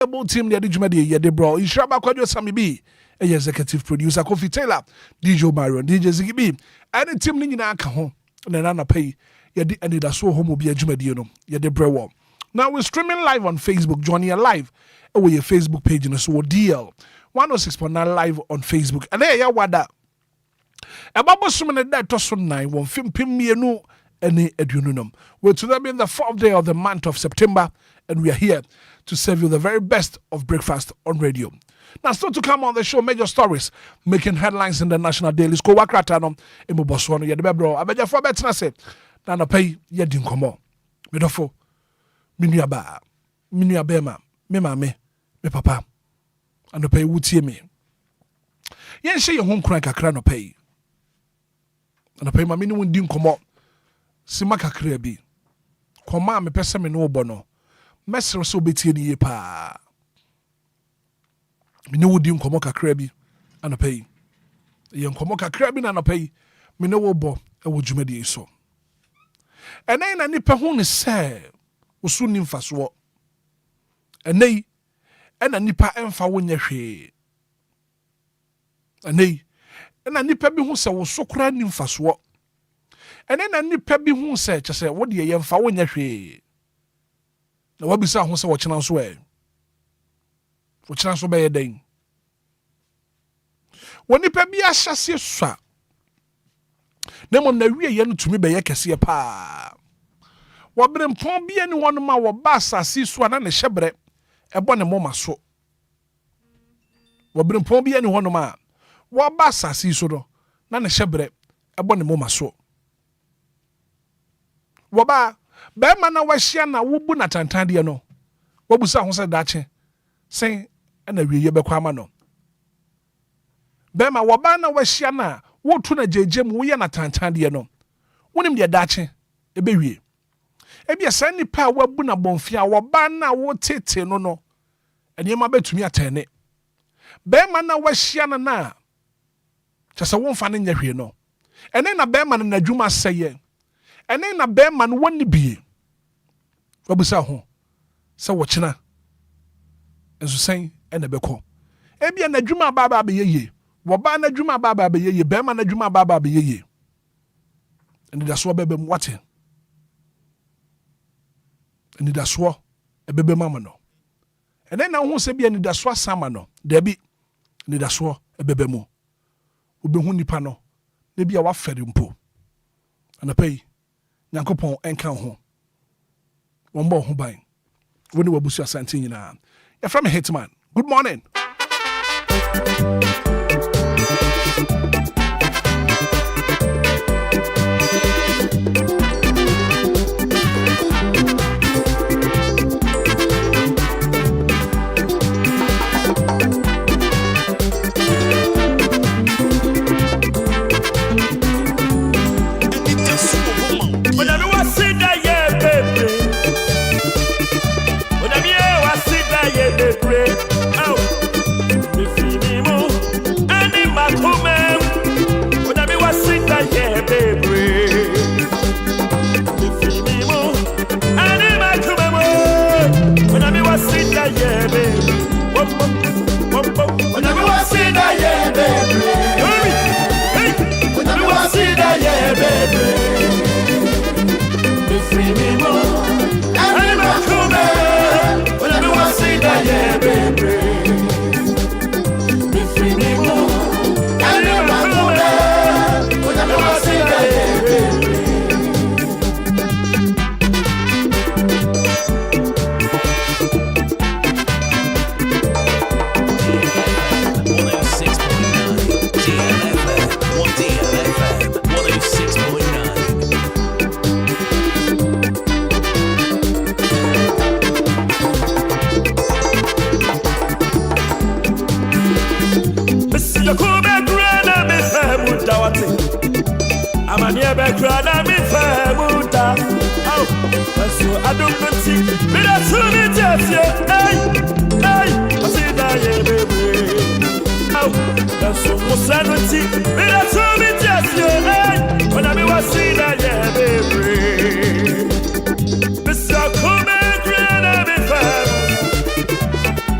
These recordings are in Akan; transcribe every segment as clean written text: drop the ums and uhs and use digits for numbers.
able team the Jumadi, Yede Bro, Ishaba Kwadio Sami B, a executive producer, Kofi Taylor, DJ Mario, DJ Ziggy B, and the team Nina Kaho, and then Anna Pay, Yedi Anidaso Wɔhɔ be a Jumadi, Yede Bro. Now we're streaming live on Facebook, joining you live over your Facebook page, and so DL 106.9 live on Facebook. And there you wada. A babo sumene that tosso 9 won film pimienu any edununum. We're today being the 4th day of the month of September, and we are here to serve you the very best of breakfast on radio. Now, still to come on the show, major stories making headlines in the national dailies. Ko wakratano emu boswano ya debebro. Abeja for betina se na na pay ye dinkomo. Medofo minua bema me mame me papa and pay wutie me. Yen she ye hon kran kakra no pay. And pay mame ni won dinkomo. Sima kakra bi. Koma me pese me no bono. Mesro so betie ni ye pa. Mene wodi nkomo kakra bi anapai ye nkomo kakra bi na anapai mene wo bo e wo dwumadi so enai na nipa hu ne se osu ni mfaso enai ena nipa emfa wo nya hwe enai ena nipa bi hu se wo sokora ni mfaso enai na nipa bi hu se kyese wo de ye mfa wo nya hwe na wabisa hu se wo kyena so wo kyena so be den woni pa bia hyase swa nemo na wie ye no tumi be ye kese pa wo brempon bia ni wono ma wo ba asase so na ne hyebre ebo ne moma so wo brempon bia ni wono ma wo ba asase so do na ne hyebre ebo ne moma so wo ba ma na wa hia na wo bu na tantande no wo busa ho se dache sen na wie ye bekwa ma no bema woba na wahia na wotu na jejem wo ye na tantande no wonim de dache ebewie ebia san nipa wabu na bonfia woba na wo tete no enema betumi atene bema na wahia na kyesa wo mfa ne nyahwe no ene na bema na adwuma seye ene na bema no woni bie wabusa ho se wo kyena enso sen ene beko ebia na adwuma baba be yeye woba na adwuma baba be yeye bema na adwuma baba be yeye Anidaso bebem wate Anidaso ebebe mama no ene na ho se bia Anidaso sama no da bi Anidaso ebebe mu obehu nipa no na bia wa fere mpo anapai Nyankopon enka ho wombo ho ban woni wabusu asante nyina ya from Hitman. Good morning.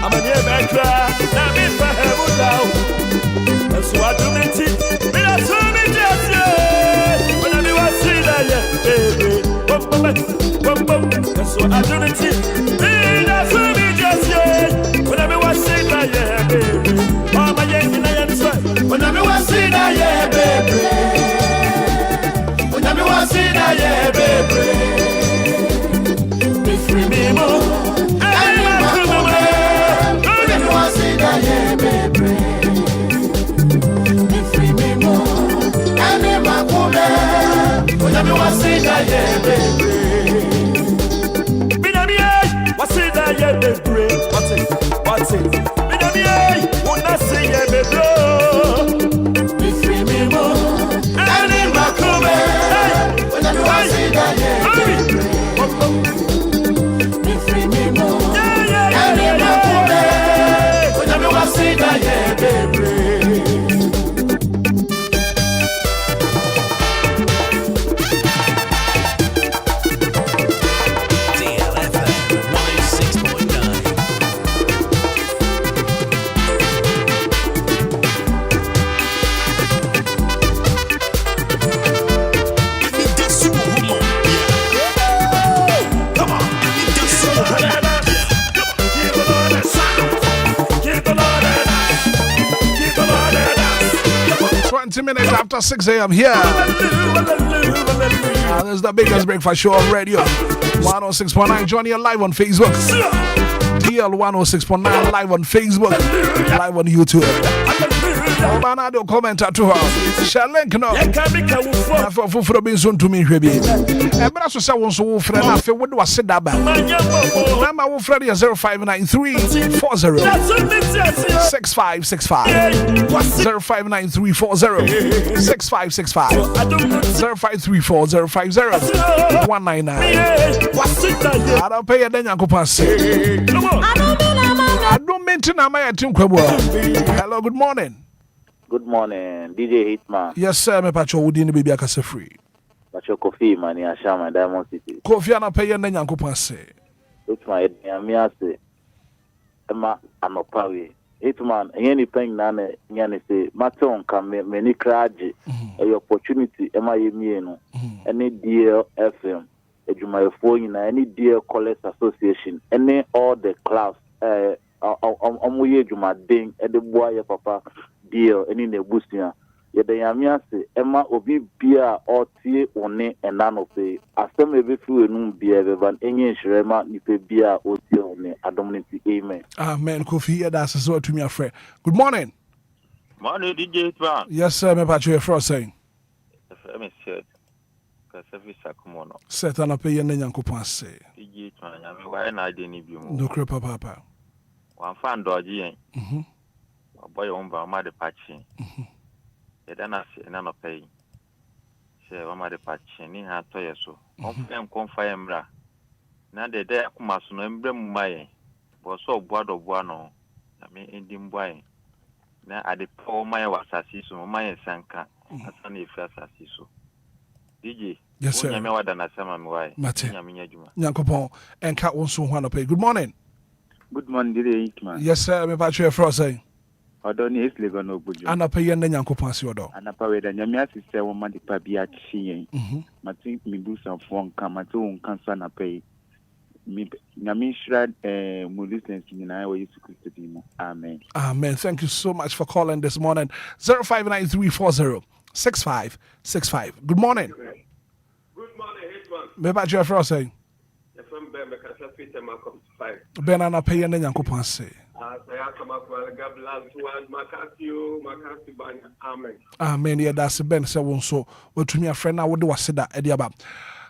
I'm a near back, now me for her would now. That's what I do it. Me not so me just when I do I see that, baby. That's what I do it. Me not so me just when I do I see that, baby. Oh, my young and I am sweat. When I do I see that, baby. When I do I see that, baby. Be free me more. I see that, yeah, baby. Be free me more. And in my woman, when I see that, yeah, baby. What's it that, yeah, baby? What's it? What's it? When I see, yeah, baby. Be free me more. And in my woman, when I see that, yeah, baby. Be free me more. And in my I see that, yeah, baby. DLFM 106.9. Anidaso Wɔhɔ. Come on, Anidaso Wɔhɔ. 20 minutes after 6 a.m. here. This is the biggest breakfast show on radio. 106.9. Join you live on Facebook. DL 106.9 live on Facebook. Live on YouTube. Banado commenter to her. Shall link no. For being soon to me, baby. Ebraso say won so friend na fe wodo wase daba. Number wo friend is 0593 40 6565. 0593 40 6565. 0534 050 199. I don't pay a Yankopon say. I don't mention my team. Hello, good morning. Good morning, DJ Hitman. Yes, sir. Me pacho wudi ni baby akase free. Pacho Kofi mani ashama Diamond City. Kofi ana pay na Yankopon say. Hitman yami ase. Emma anopawe. Hitman yeni peng na nyane say maton ka me ni kraje. A opportunity Emma yemi no. Any DLFM. Ejumafo nyina any DL College Association. Any all the class omuye jumaden e de boa ye papa deal any nebusia ye de yamia se ema obi bia otie one enano pe asem ebe fi enum bia be ban enye nhirema nipe bia otie one adomnity amen. Amen. Kofi that's so to me afre. Good morning. Morning DJ Hitman. Yes sir, me pacho for saying. FM said ka service akomono. Set na pay na Yankopon say. DJ Hitman yami wa na de ni bi mu. No crepa papa. Wan fan doji yen. Boy on ba ma de patching. Edana se na no pay. Se wa ma de patching ni ha to yeso. On fen kon fa emra. Na de akuma so no embre mu maye. Bo so oboa do boa no. Na me endi mboa yen. Na ade po maye wasasi so maye sanka. Asa na efi asasi so. DJ. Yes sir. Nyame wada na sama me wai. Nyame nyadwuma. Yankopon enka won so hwa no pay. Good morning. Good morning, DJ Hitman. Yes sir, me pacho for saying. Odoni is live no buju. Ana pay na Yankopon si odo. Ana pa we da nyame asise wo ma de pa bia chi yen. Mati mi bu san fo nka mati wo nka sa na pay. Mi nyame shira mu listen nyina wo Yesu Kristo di mu. Amen. Amen. Thank you so much for calling this morning. 059340 6565. Good morning. Good morning, Hitman. Me pacho for saying. FM Ben Mekasa Peter Malcolm 5. Ben ana pay na Yankopon say. God bless one Makasio Banya. Amen. Amen. Yeah, that's Ben say won so. What to me a friend now would do wasida ediaba.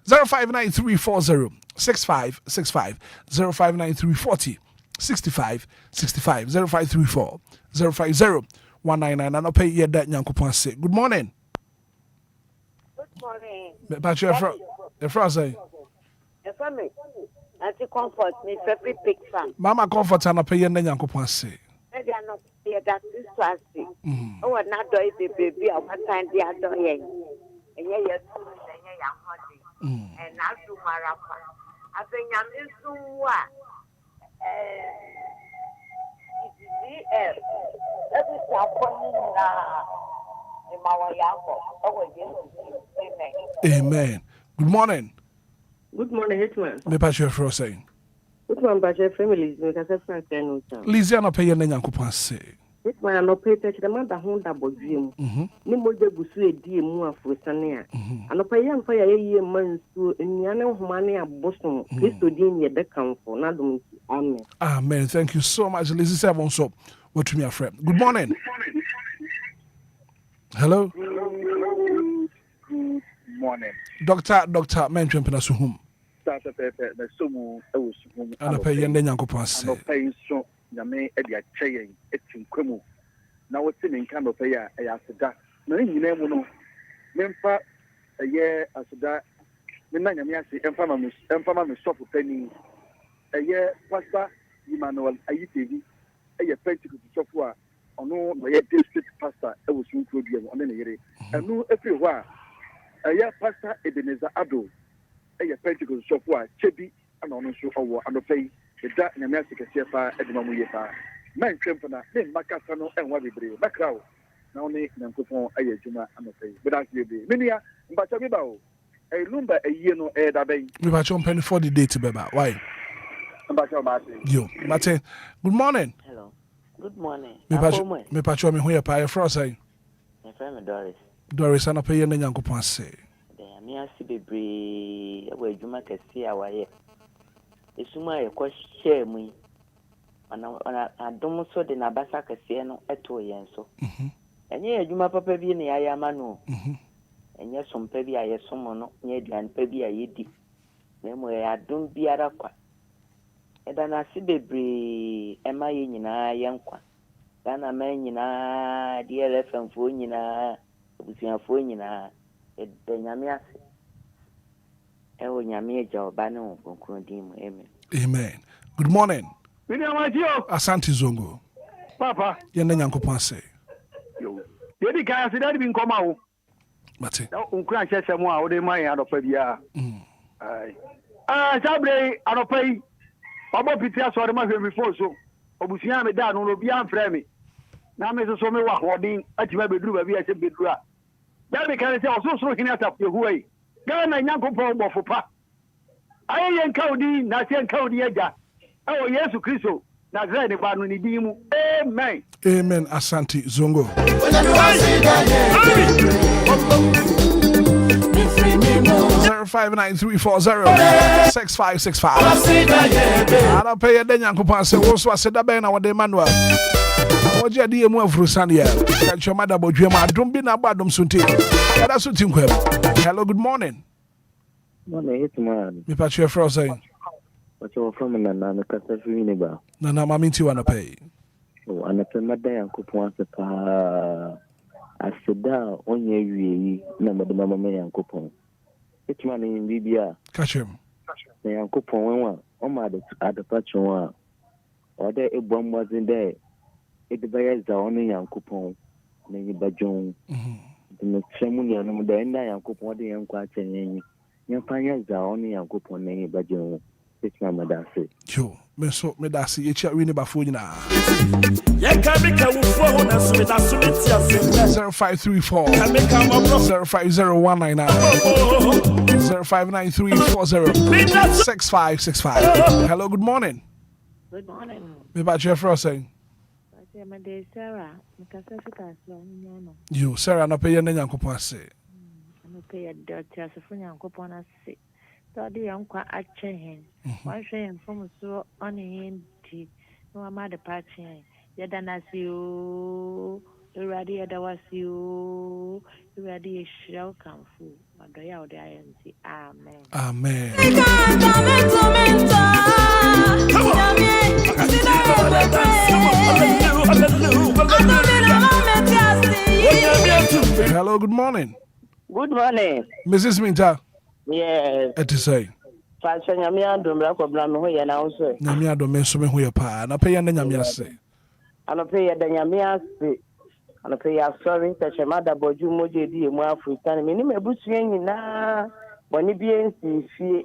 059340 6565. 059340 6565. 0534 050 199. And I'll pay you that Yankopon say. Good morning. Good morning. But your friend say. Your family. Auntie Comfort, me very big fan. Mama Comfort and I pay you that Yankopon say. Maybe I'm not here that this was it. Oh, not do it, baby. I want time the other end. And yeah, yes, and yeah, I'm hot. And I do my rapper. I think I'm in some what? Amen. Good morning. Good morning, Hitman. Me pass you for saying. Hitman, but your family is because I can't say. Lizzie, no pay your name. Yankopon say. Hitman, no pay touch the man that home that was dream. No more de busu dear mua for Sania. And no pay young fire a year months to Indiana money at Boston. Christo Dean, your deckham for Nadum. Amen. Amen. Thank you so much, Lizzie. Seven so. What to me, a friend. Good morning. Hello. Good morning. Doctor, mention Penasuhum. Start a paper, the sumu, I was home. And I pay yen Yankopon say. No pay so, Yame, Edia Chay, Etin Quemu. Now what's in kind of a year, I asked that. No, you never know. Mempa, a year as that. Menanyamiasi, and Fama, stop penny. A year, Pastor, Emmanuel, Ayiti, a year Pentecost software. No, my district pastor, I was included on any area. And no, everywhere. A year pastor Ebenezer Ado, a year Pentecost software, Chebi, and on so over and pay the dark in America, Sepa, and Mamuyepa. Man, Trempana, then Macasano and Wabi, Macau. Now, Nankupon, a year Juma, and a pay. But as you be, Minia, but Abibao, a Lumba, a year no air that bay. We watch on penny for the day to Beba. Why? You, Mate, good morning. Hello. Good morning. Me patch me who you pay for say. My friend Doris. Doris, and I pay yen Yankopon say. Me asi bebre we dwuma kese awaye. Esuma ye ko share mu. Ana adom so de na basa kese no eto yen so. Enye adwuma papa bi ne yaya ma no. Enye sompa bi aye somo no, nye aduan pa bi aye di. Na mo ye adom biara kwa. Eda na si bebre ema ye nyina yenkwa. Dana ma nyina DLFM fo nyina, obusuan fo nyina. Nyame ase ewo nyame eja oba ne okonkron din mu amen. Amen. Good morning. Asante Zongo. Papa. Yende Yankopon say. Yo. Yedi kan ase dadi bi nkoma wo. Mate. Na onkran hyehye mu a wo de man adopa bia. Ai. Sabre adopa yi. Obo piti asore ma hwe mi fo so. Obusuan me da no lo bia mfrɛ me. Na me so me wa hodin atima beduru ba bia se beduru a. Dabi kan say oso hini atap yehuai. Ghana Nyankopon bofo pa. Aye yen kaudi na se kaudi eja. Ewo Yesu Kristo na zre ne ba no ni din mu. Amen. Amen. Asante Zongo. 0593406565. Ana pay a Yankopon say wo so aseda ben na wo de manual. Oje di emu afrusania. Catch your mother bodwema adom bi na badom sunte. Ada so tinkwem. Hello, good morning. Morning, Hitman. Me patch your fro say. What you from na me kasa fi ni ba. Na mama nti wana pay. Oh, ana pe mada Yankopon ase pa. Aseda onye wiyi na mada mama me Yankopon. Hitman in Bibia. Catch him. Na Yankopon wenwa o ma de patch won. O de ebom wazin there. Edibaya za onu Yankopon na yibajon de chemu ni anu da enda Yankopon de yankwa chenyen nyapanya za onu Yankopon na yibajon petma madase yo me so me da se ye chia wi ni ba fo nyina ye ka be ka wo fo ho na so me da so me tia se 0534 050199 0593406565. Hello, good morning. Good morning. Me ba che fro say. Sarah, you, Sarah, no pay any Yankopon say. No pay a dirty as a friend Yankopon as say. So the uncle at Chen. One train from so on in tea. No, I'm at the party. Yadan as you, ready at was you, ready a shell come food. But the out there and say, Amen. Amen. Hello, good morning. Good morning. Mrs. Minta. Yes. What to say? Pastor Nyamia Domra ko bla me ho ye na wo so. Nyamia do me so me ho ye pa. Na pay na nyamia se. Ana pay ya nyamia se. Ana pay ya sorry ta chema da boju moje di emu African. Me ni mebusu nyina boni bi ensi fie.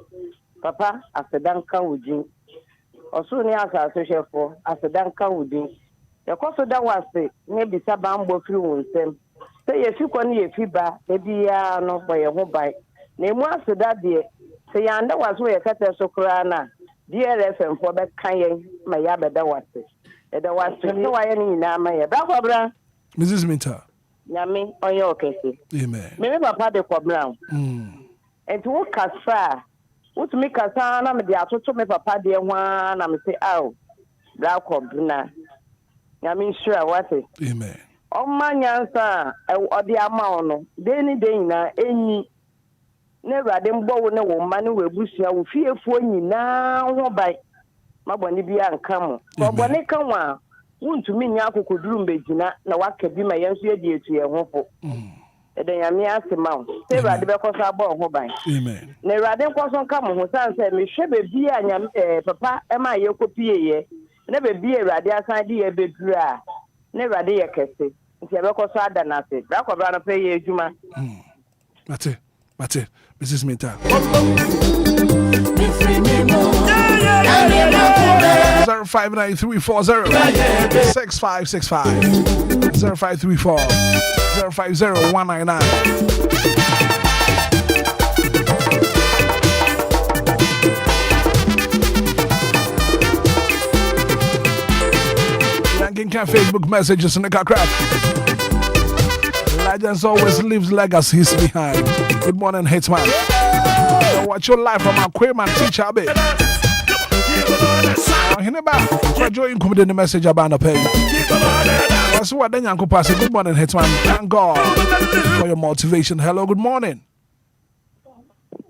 Papa asedan kan wujin. Oso ni aka so shefo asedan kan wujin. Yɛkɔ so da wase ne bisa bambɔ firi wo nsɛm. Sɛ yɛfi kɔ ne yɛfi ba, ebiya no bɔ yɛ ho ban. Na emu aseda deɛ, sɛ yɛanda wase wɔ yɛkɛtɛ so koraa na DLFM fo bɛka yɛn ma yɛabɛda wase. Ɛda wase sɛ wayɛ ne nyinaa ma yɛ. Bra kɔbra. Mrs. Minta. Nyame ɔnyɛ ɔkɛse. Amen. Me papa de kɔbra. Enti wo kasa, wotumi kasa na me de atoto me papa de ho na me se aw. Bra kɔbra. Nyame nhyira wate. Amen. Ọma nyansa ɔde ama wo no de ni de nyina enyi na Awurade mbɔ wo ne wo mma ne wo abusua wo fiefuo nyinaa ho bai mabɔne bi anka mo bɔbɔne ka wo a wontumi nya akokoduru mbegyina na waka bi ma yɛn so yɛde etu yɛn ho po ɛde Nyame ase ma wo sɛ Awurade bɛkɔ so abɔ ho ban amen na Awurade nkɔ so nka mo ho san sɛ mehwɛ bebi a Nyame papa ɛma yɛkɔpie yɛ na bebi Awurade asan de yɛ beduru a na Awurade yɛ kɛse nti yɛbɛkɔ so ada n'ase bra kɔbra no pɛ yɛ adwuma Mate Mrs. Minta 0593406565 0534050199 Facebook messages in the crap. Legends always leaves legacies behind. Good morning, Hitman. So watch your life from our Quayman teacher. Graduate income in the message about the page. That's what then Uncle Pass. Good morning, Hitman. Thank God for your motivation. Hello, good morning.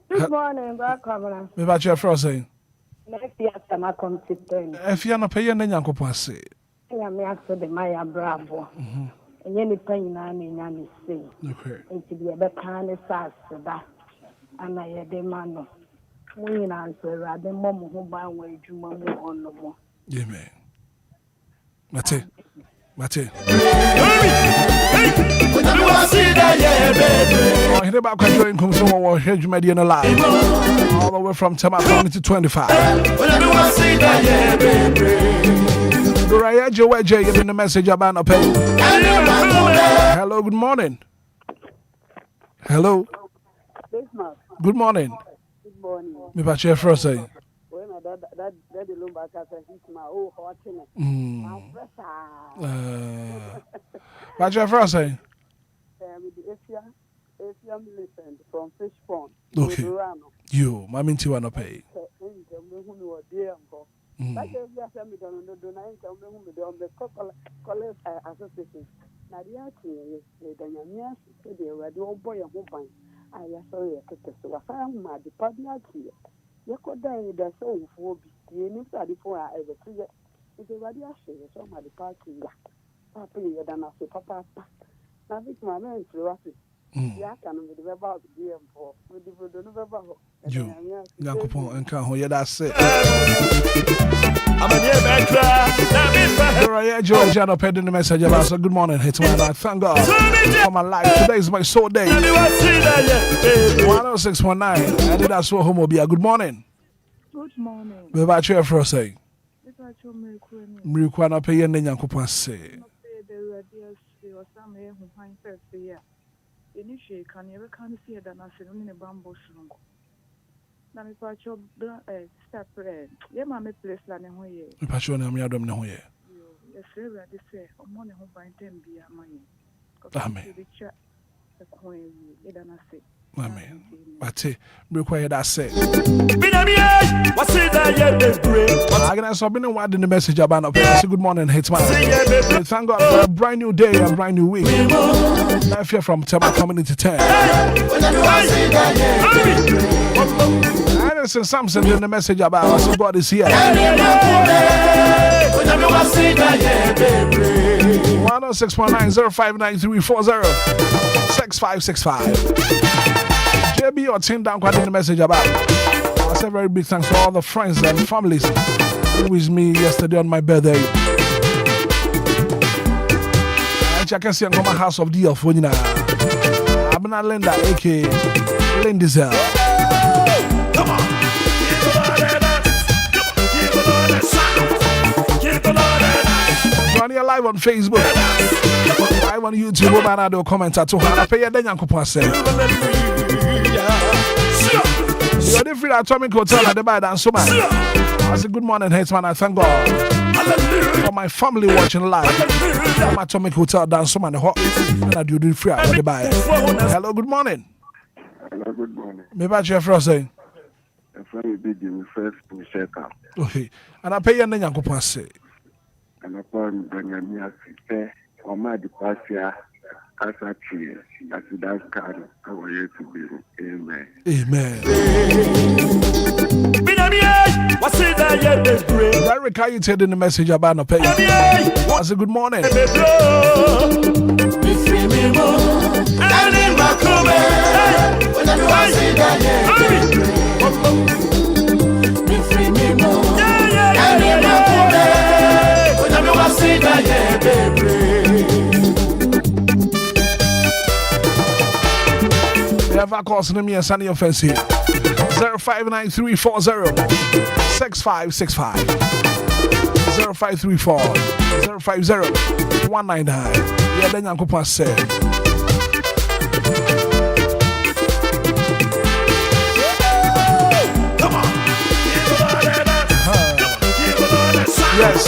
Good morning, Brother. Me about your first saying. Next year, I'm come to them. If you're not paying, then Uncle Pass. I am after the Maya Bravo. And any pain I mean, I say. Okay. And to be a better kind of sass, and I had a man. We answer rather mom who buy way to mom on no more. Amen. Mate. Mate. I hear about graduating from someone who heard you in a live. All the way from Tampa to 25. Raya Joe giving the message about a pay. Hello, good morning. Hello. Good morning. Good morning. Me about your first say. That the Lumba casa Hitman, oh, hot About your first say. If militant from Fish Pond. Okay. You, my minty wanna pay. Like every assembly done on the college association. Nadia, the Danyamias, the radio boy and woman. I saw a kicker, so I found my department here. You could die the soul for the inside before I ever see it. It's a radiation, so my department. Papa, you done as a papa. Now, it's my man through us. Yeah, I can be about the DM for the November. You, Yakupon and Kaho, yeah, that's it. I'm a near back. Raya Georgiano paid in the message about so good morning, Hitman. I thank God for my life. Today is my soul day. 10619. Anidaso Wɔhɔ. Good morning. Good morning. We about you for saying. Miracle. Pay and then Yakupon say. Initiate can you can see that I said in a bamboo song. Now, if I chop step bread, yeah, mamma place landing here. We pass on me, I don't know here. Yes, sir, they say, oh, money who buy 10 be a money. Amen. The coin, it and I say. Amen. But require that say. What's it that yet? I can also be what in the message about good morning, Hitman. Thank God for a brand new day and brand new week. Life here from Tema Community 10. Anderson Samson in the message about so God is here. 106190593406565. JB or Tin down quite in the message about. I say very big thanks to all the friends and families who was me yesterday on my birthday. And I can see my house of DLFM. Abna Linda, aka Lindizel. Come on. Johnny live on Facebook. Live on YouTube. Woman, I do comment at 200. I pay you then Yankupon say. You're the free Atomic Hotel at the Bad and so man. I say good morning, Hitman. I thank God for my family watching live. From Atomic Hotel down so man. And I do the free at the Bad. Hello, good morning. Hello, good morning. Maybe I share for saying. Okay, and I pay you then Yankupon say. And upon bringing me a sister, or my departure, as a tree, as it does carry our year to be. Amen. Amen. Larry, can you tell the message about no pay? I say good morning. Never calls me and Sunny offense here. 0593406565 0534-050-199. Yeah, then Yanko said. Yes.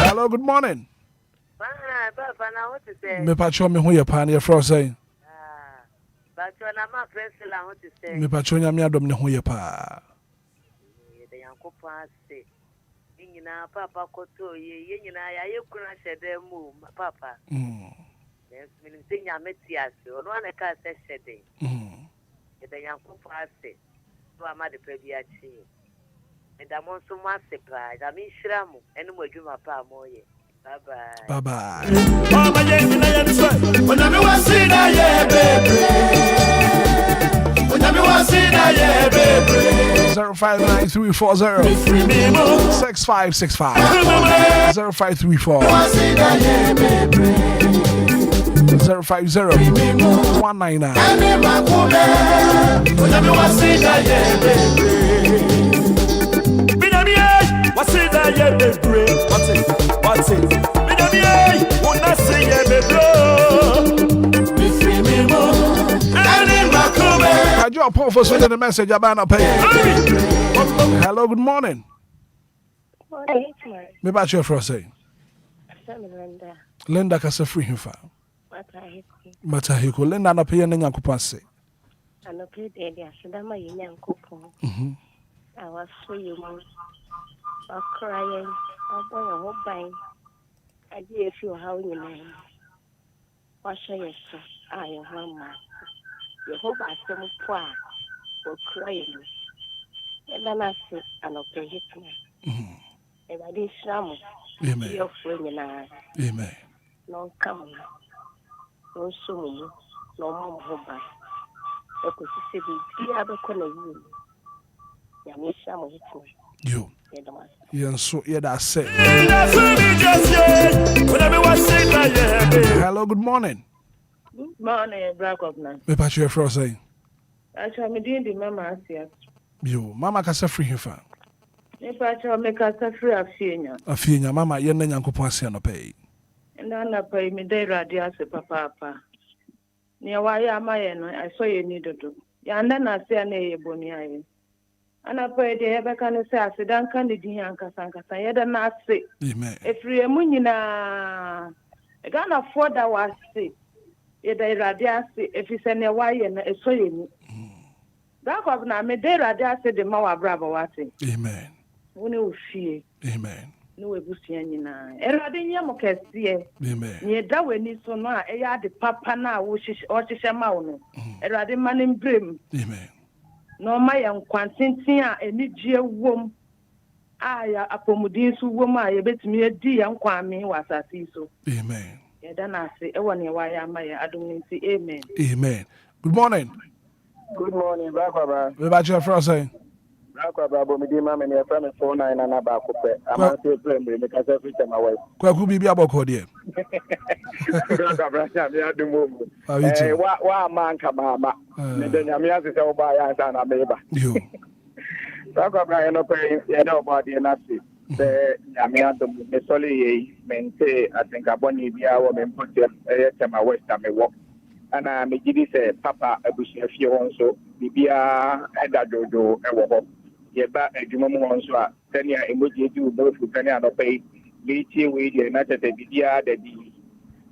Hello, good morning. Me patrol me who you pan your frost saying. Me patrol me adom ne ho ye pa. The Yankopon say. Yina papa koto ye yina ya ye kuna shede mu papa. Yes, me say nya metiase. Ono na ka se shede. The Yankopon say. So ama de pe bia chi. Da mo so ma se pa. Da mi hira mu enu mo adwuma pa mo ye. Bye bye. Bye bye. Mama ye na ye nso. Ona me wasi na ye baby. Ona me wasi na ye baby. 059340-6565 0534-050-199. What's it that you baby? What's it? What's it? Me wanna see you baby. Me free me more. And my come. I draw Paul for sending a message about not paying. Hello, good morning. Hey, Me about your first say. Linda. Linda ka se free him fa. Matahiko. Linda na pay na Yankopon say. Ano pay de dia sedama Yankopon. I was for you mom. I crying. I boy a whole bang. I did feel how you know. Wash your son. I am mama. You hope I some poor or crying. And then I said, I know pay Hitman. And I did sham. Amen. Your friend and I. Amen. No come. No soon. No more hope. I could see the other corner you. You sham Hitman. You. Yeah, so yeah, that's it. Hello, good morning. Good morning, Black of Night. Me patch your frost saying. Actually, I'm doing the mama here. You, Mama Casa free here for. Me patch your make us a free of Afinya, Mama, yen and Yankopon say no pay. And then I pay me day radias, papa. Near why am I? I saw you need to do. And then I say a neighbor bonny. And I pray the ever can say, I said, don't can the Dianca Sankasa, yet not say. Amen. If we are munina, I can't afford that was sick. Yet I radias, if you send a wire and a soy. That of now, me de radias the Mawa Bravo was it. Amen. No fear. Amen. No Busianina. A radinia mocassie. Amen. Near that way, need so now, a yard the papa now, which is Orchishamauno. A radiman in brim. Amen. No, my young quantintia, a nigia womb. I accommodate woman, I bet me a dear and kwame was a so. Amen. Then I say, I want why am I don't say amen. Amen. Good morning. Good morning, Baba. Me about your frost saying. Baba, me dear mamma, and your family 49 and about Cope. I'm not saying primary because every time I wait. Kwaku be about Cordia. Why man come, Mama? Then I'm here to by us and a neighbor. You. Baba, I know paying nobody and I see. The Yamiadum, the Soleil, Mente, I think I want to be our member to my West Ham walk. And I may give say, Papa, I wish a few also, Bibia, and that Jojo, and walk. Yeba, and Jumo also, Tanya, emoji, do both with Tanya and pay, BT, we did not at the Bibia, the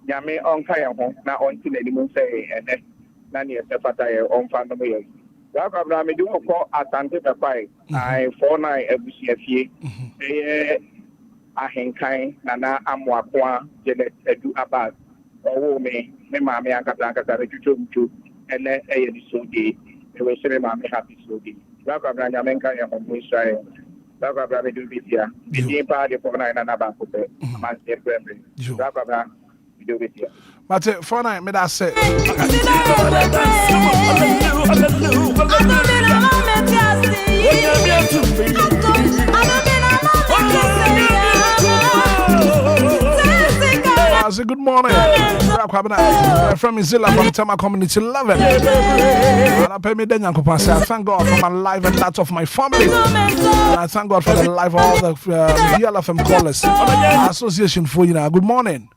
Yame on Kaya, now on to the moon say, and then Nani at the Fataya on family. I do call Asante Papai. I 49 every year. I hang kind, Nana Amwakwa, Janet Edu Abad, or me, Mamma Kataka, to and then a so gay. They will say, Mamma happy so gay. Rakabra Yamenka and Israel. Rakabra do this here. The party for 9 and about the Master Premier. Rakabra do this here. But for now, me that say. I say good morning. From Zilla from Tama Community 11. And I pay me then I thank God for my life and that of my family. And I thank God for the life of all the DLFM callers. Association for you now. Good morning.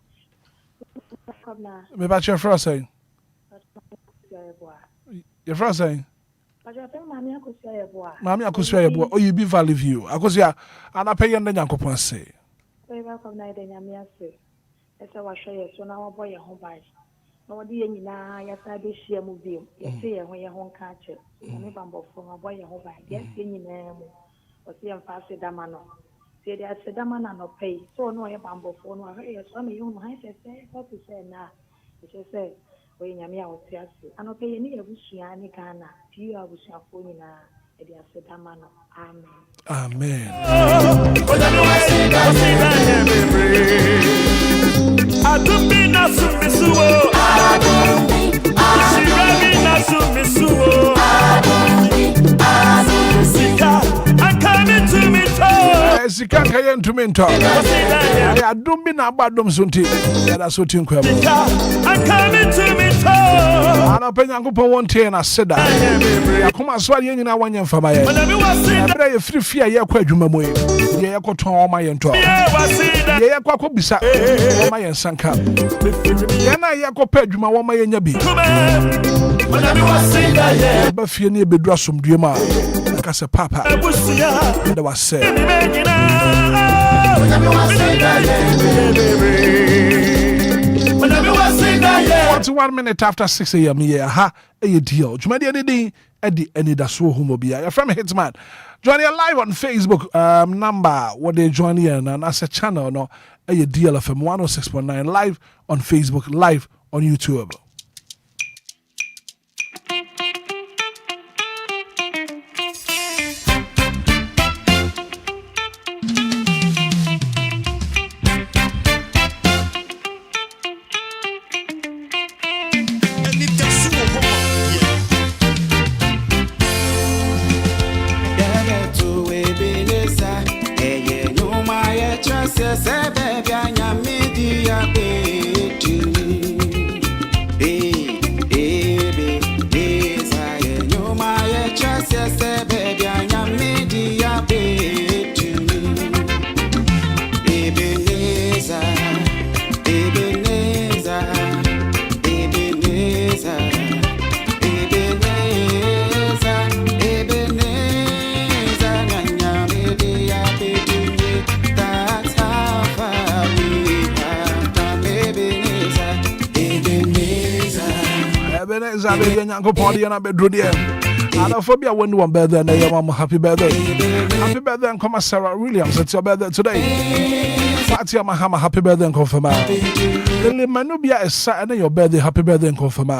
Me about your first saying. Your first saying. Mami akusua ye boy. Oh, you be value view. Akusua, and I pay you then Yankopon say. Esa wa hwe so na wo boy ho bai na wo de nyina ya sa be hia mu bi ye se ye ho nka che me bambofo na boy ho bai ye se nyina mu o se en fa se dama no se de se dama na no pay so no ye bambofo no ye so me yo no ha se what to say na se se o nyame a wo ti ase ano pay ye ni ye busua ni Ghana ti yo abusua fo nyina e de se dama no amen Adumbi na sumisuo Shirabi na sumisuo Sika I'm coming to me to Sika kayen to me to Adumbi na badum sunti Yada suti nkwe I'm coming to me to Ana penya ngupo wonte na seda Yakuma swali yenyi na wanye mfama ye Ebra ye free fear ye kwa adwuma mu ye kwa ton oma ye nto ye kwa ko bisa oma ye sanka ye na ye kwa pa adwuma oma ye nya bi ba fie ne bedu asomdue ma ka se papa da wa se 41 minutes after 6 a.m. Yeah, ha, a deal. Jumadi Edi Anidaso Wɔhɔ. You're from Hitman. Join you live on Facebook. Number what they join you and as a channel no a DLFM 106.9 live on Facebook, live on YouTube. Party and I bedroom there. And I phobia when you want better than your mom. Happy birthday. Happy birthday and come Sarah Williams. It's your birthday today. Party my hammer. Happy birthday and confirm. The Manubia is Saturday your birthday. Happy birthday and confirm.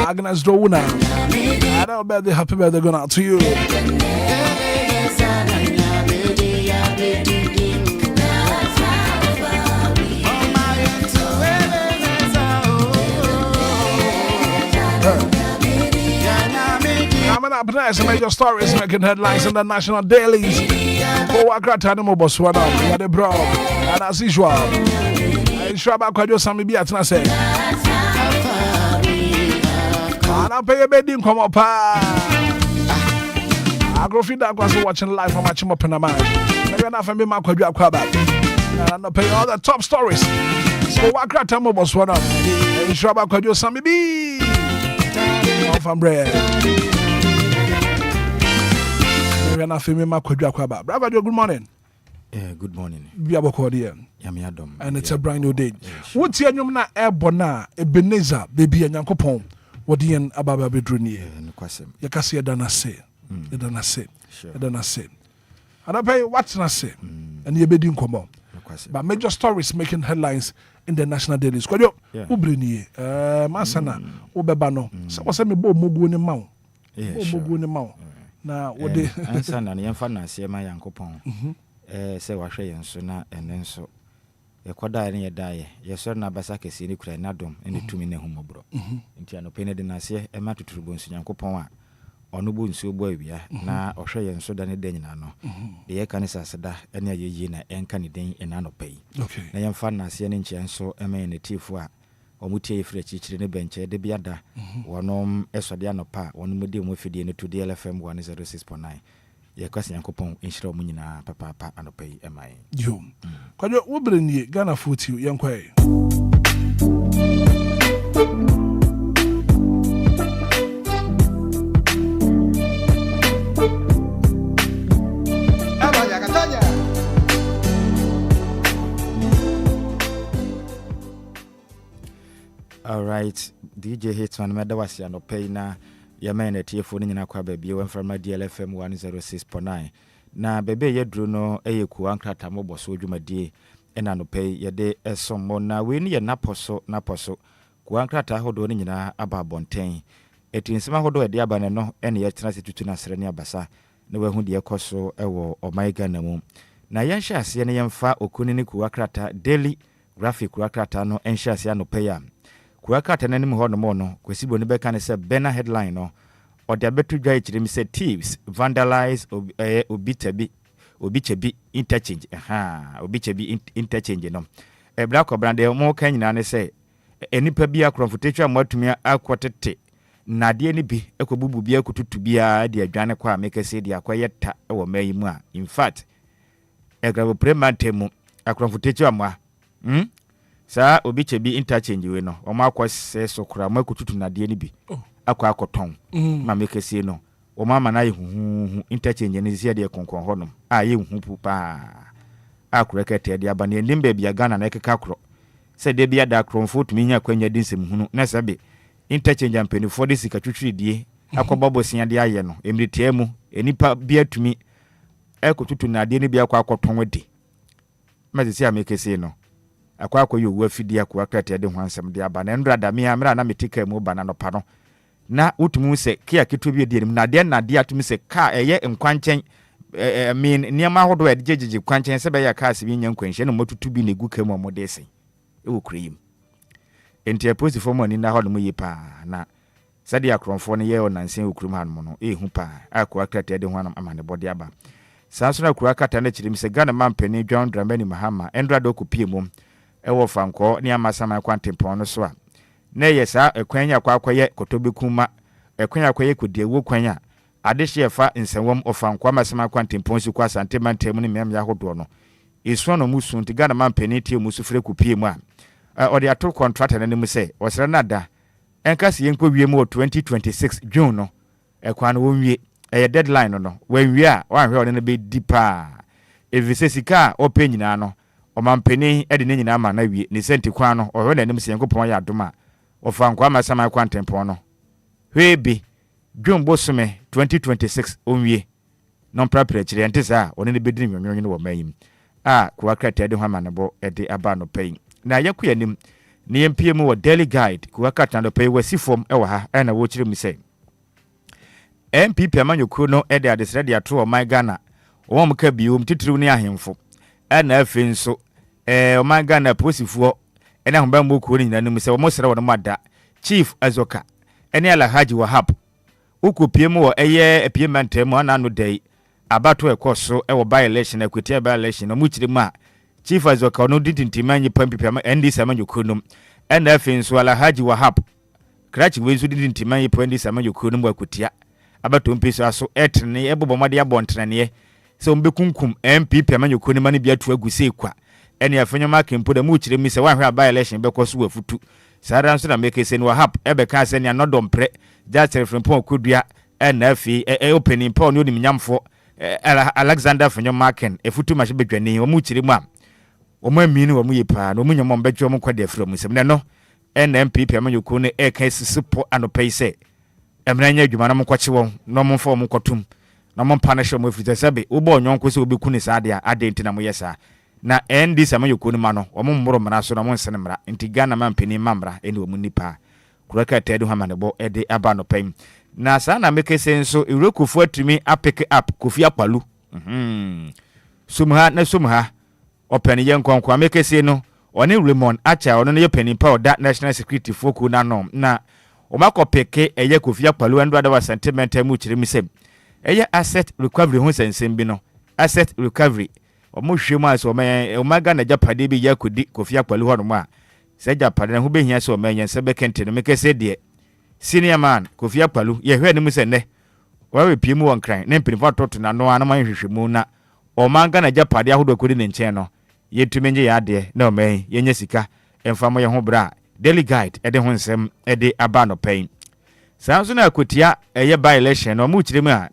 Agnes Dona. I don't birthday. Happy birthday going out to you. Up next, major stories making headlines in the national dailies. Go Accra, Animal Botswana, the bro, and as usual, Shabba Kwadio Sami Biatna say. I pay a bedding come up. I go feed that was watching live from Machimo Panama. Maybe enough for me, my quadra crab. And I pay all the top stories. So what crap time was one up? And Shabba could do some baby. From bread. Maybe enough for me, my quadra crab. Bravo, good morning. Yeah, good morning. Yamiadom. And it's a brand new day. What's your name na Ebona, Ebenezer, baby and Yankopon? What the end about bedroom? Yakasi Adana say. Adana say. Adana say. And I pay what's not say. And you bedin come on. But major stories making headlines in the national dailies. Kwadio, Ubrini, Masana, Ubebano. So what's me bo mugu ni mau? Mugu ni mau. Na what they answer and Yanfana say my Yankopon. Say wahwe yen so na enen so yekoda ne yedaye yeso na basa kesi ni kura na dom ene tumi ne humobro nti anope ne de na se e ma tuturubo nsu Yankopon a ono bo nsu bo awia na ohwe yen so da ne den nyina no de ye kanisa seda ene ayeyi na enka ne den ena anope na yemfa na se ne nche nso eme ne tifu a omutie yefre chichire ne benche de biada wonom esode anopa wonom de mo fidie ne to DLFM 106.9 Yakwasi Yankopon inshira mu nyina papa anopai emai yo kwajo wobreni Ghana footi yankwae All right, DJ Hitman medawasi anopai na Yamene TFO nyina kwa baby we from DLFM 106.9 na bebe yedru no eyeku ankrata moboso dwumadie ena no pay yede esomo na we ni ye naposo ku ankrata hodo ni nyina aba bonten etinsema hodo ede aba ne no ene ye tena situtu na sere ne abasa na we hu de ekoso ewo omaiga na mu na yenhye ase ne yemfa okuni ni ku ankrata daily graphic ku ankrata no enhye ase no pay am Kuakata nanim ho no mo no kwesibo ne beka ne se bena headline no ode abetu dwa ichirim se thieves vandalize obichebi interchange obichebi interchange no black brand mo kan nyina ne se enipa bi akrofotechwa matumi akwotete nade ne bi ekobubu bi akututu bia de adwane kwa mekase de akwayeta wo mayi mu a in fact egrabo premantemu akrofotechwa ma Sa obichebi interchange we no o ma kwase sokura ma kututu nade ni bi akwa akoton ma mekese no o ma na ye hu interchange ni sia de konkon ho no a ye hu pu pa akura kete de abane ndimba bia Ghana na ekeka kro se de bia da kronfo tumi nya kwanya dinsem hu no na sabe interchange ampeni for de sika twitwiri die akobobo sia de aye no emritia mu enipa bia tumi ekotutu nade ni bia akwa akoton wadi ma se sia mekese no akwa akoyo wo afidi akwa krate de ho ansem de aba na ndra da me amra na metika mu ba na no pa no na utumu se kia keto bi de na de atumi se ka eye nkwanchen niema hodo e jejeje kwanchen se be ya ka se bi nya nkwanhye no motutu bi na egu kam omode se e wo kreyim enti aposi form ni na hodo mu yi pa na sadi akronfo ne ye onansen okurum hanom no ehu pa akwa krate de ho amane bode aba sanso na kura kata na chirim se Ghana mampani John Dramani Mahama endra do kopie mum ewo franko ni amasama kwantempon no so a na yesa ekwanya kwakoye kotobekuma ekwanya kwaye kodie wo kwanya adehye fa nsewom ofranko amasama kwantempon so kwa santemantem ni mem ya hodo no esuo no musu nti Ghana mampani tie musu fre kopie mu a ode ato contract na nim se osere nada enkase yenko wie mu 2026 June no ekwa no wonwie deadline no wanwie a wanhwe ode no be dipa evisesika openyina no omampeni ede ne nyina ama na wie ne senti kwa no ohwe na nim se Yankopon ya adoma ofranko amasama kwantempon no hwebi June bosume 2026 onwie non prapre chire ntisa one ne bedini nwonwonwe no wo mayim kwa krata de ho amanebo ede aba no pay na yakua nim ne yempie mu wo daily guide kwa krata no pay wasifom e wo ha na wo chire mu se MPP amanyokuro no ede adesre de ato o my Ghana wo mka biom titiriw ne ahemfo na afi nso o my Ghana posifuo ene ahomba mbokuo ni nyina nim se wo mosere wo no mada Chief Azoka ene Alhaji Wahab ukopie mu wo eye epiemantam ana no dai abato ekoso e wo by election equity by election no mu chire mu a Chief Azoka no ditintima nyi MPP NDC amanyokuro no na afi nso Alhaji Wahab krakye we so di ntima yi pwandi sama yokuro no mu akutia abato mpeso aso etne ebobomade abontene se ombekunkum MPP ama yokuro no ma ne biatu aguse kwa ene afanyoma akempo da mu kire mi se wanhwe aba election bekoso wafutu sara nso na make se no hap ebeka se ne anodompre just refrempon okudua enafi opening power no nimnyamfo Alexander fanyoma aken efutu mahye bedwane omu kire mu a omo amini wo mu yipa no munyom mbedwo mu kwade afro mu sem ne no NMPP ama yokuro no eka sisipo anopai se emranya adwuma na mkwache won no mfo mu kwatum na mpanish mu afita sabe ubo onyonko se obeku ni saade a adenti na moyesa na ND sama yokuro ma no omo mmoro mra so na mo nsene mra nti Ghana mampani mamra ene omu nipa kuraka tedu ha manebo ede aba no pam na sa na mekese nso irokufu atumi apeke up kofi akwalu sumha na sumha opani yenkonkwa mekese no one Raymond acha ono ne yepani pa oda national security foku na no na omakopeke eye kofi akwalu ando ada sentiment mu kire mi sem eye asset recovery ho sensem bi no asset recovery omo hwemu aso omaga na japade bi yakodi kofi akwalu ho no ma se japade na ho behia se omanya se bekente no mekese de senior man kofi akwalu ye hwe ne mu se ne wawe piemu won kran ne mpinifo toto na no ana man hwehwemu na omaga na japade ahodo kodi ne nchen no yetumenje ya de na omen yenye sika emfamo ye ho bra daily guide ede ho nsem ede aba no pain sanso na akotia eye by election no mu kiremu a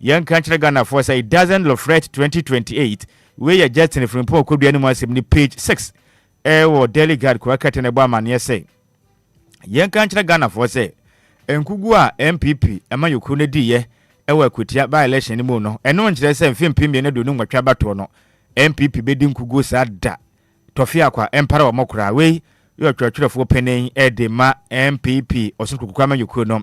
yanka kire Ghana for say it doesn't look right 2028 we ya jetting from po kodua ni mu asem ni page 6 wo daily guide ko akate ne bo amane say yanka kire Ghana for say enkugu a MPP ama yokuru ne diye ewa akotia by election ni mu no eno nkire say mfimpi ne do no nwatwa bato no MPP bedi nkugu sa da tofia kwa empara wa mokura we yo twatwerefo penen edema MPP osunkuku kwa manyukuro no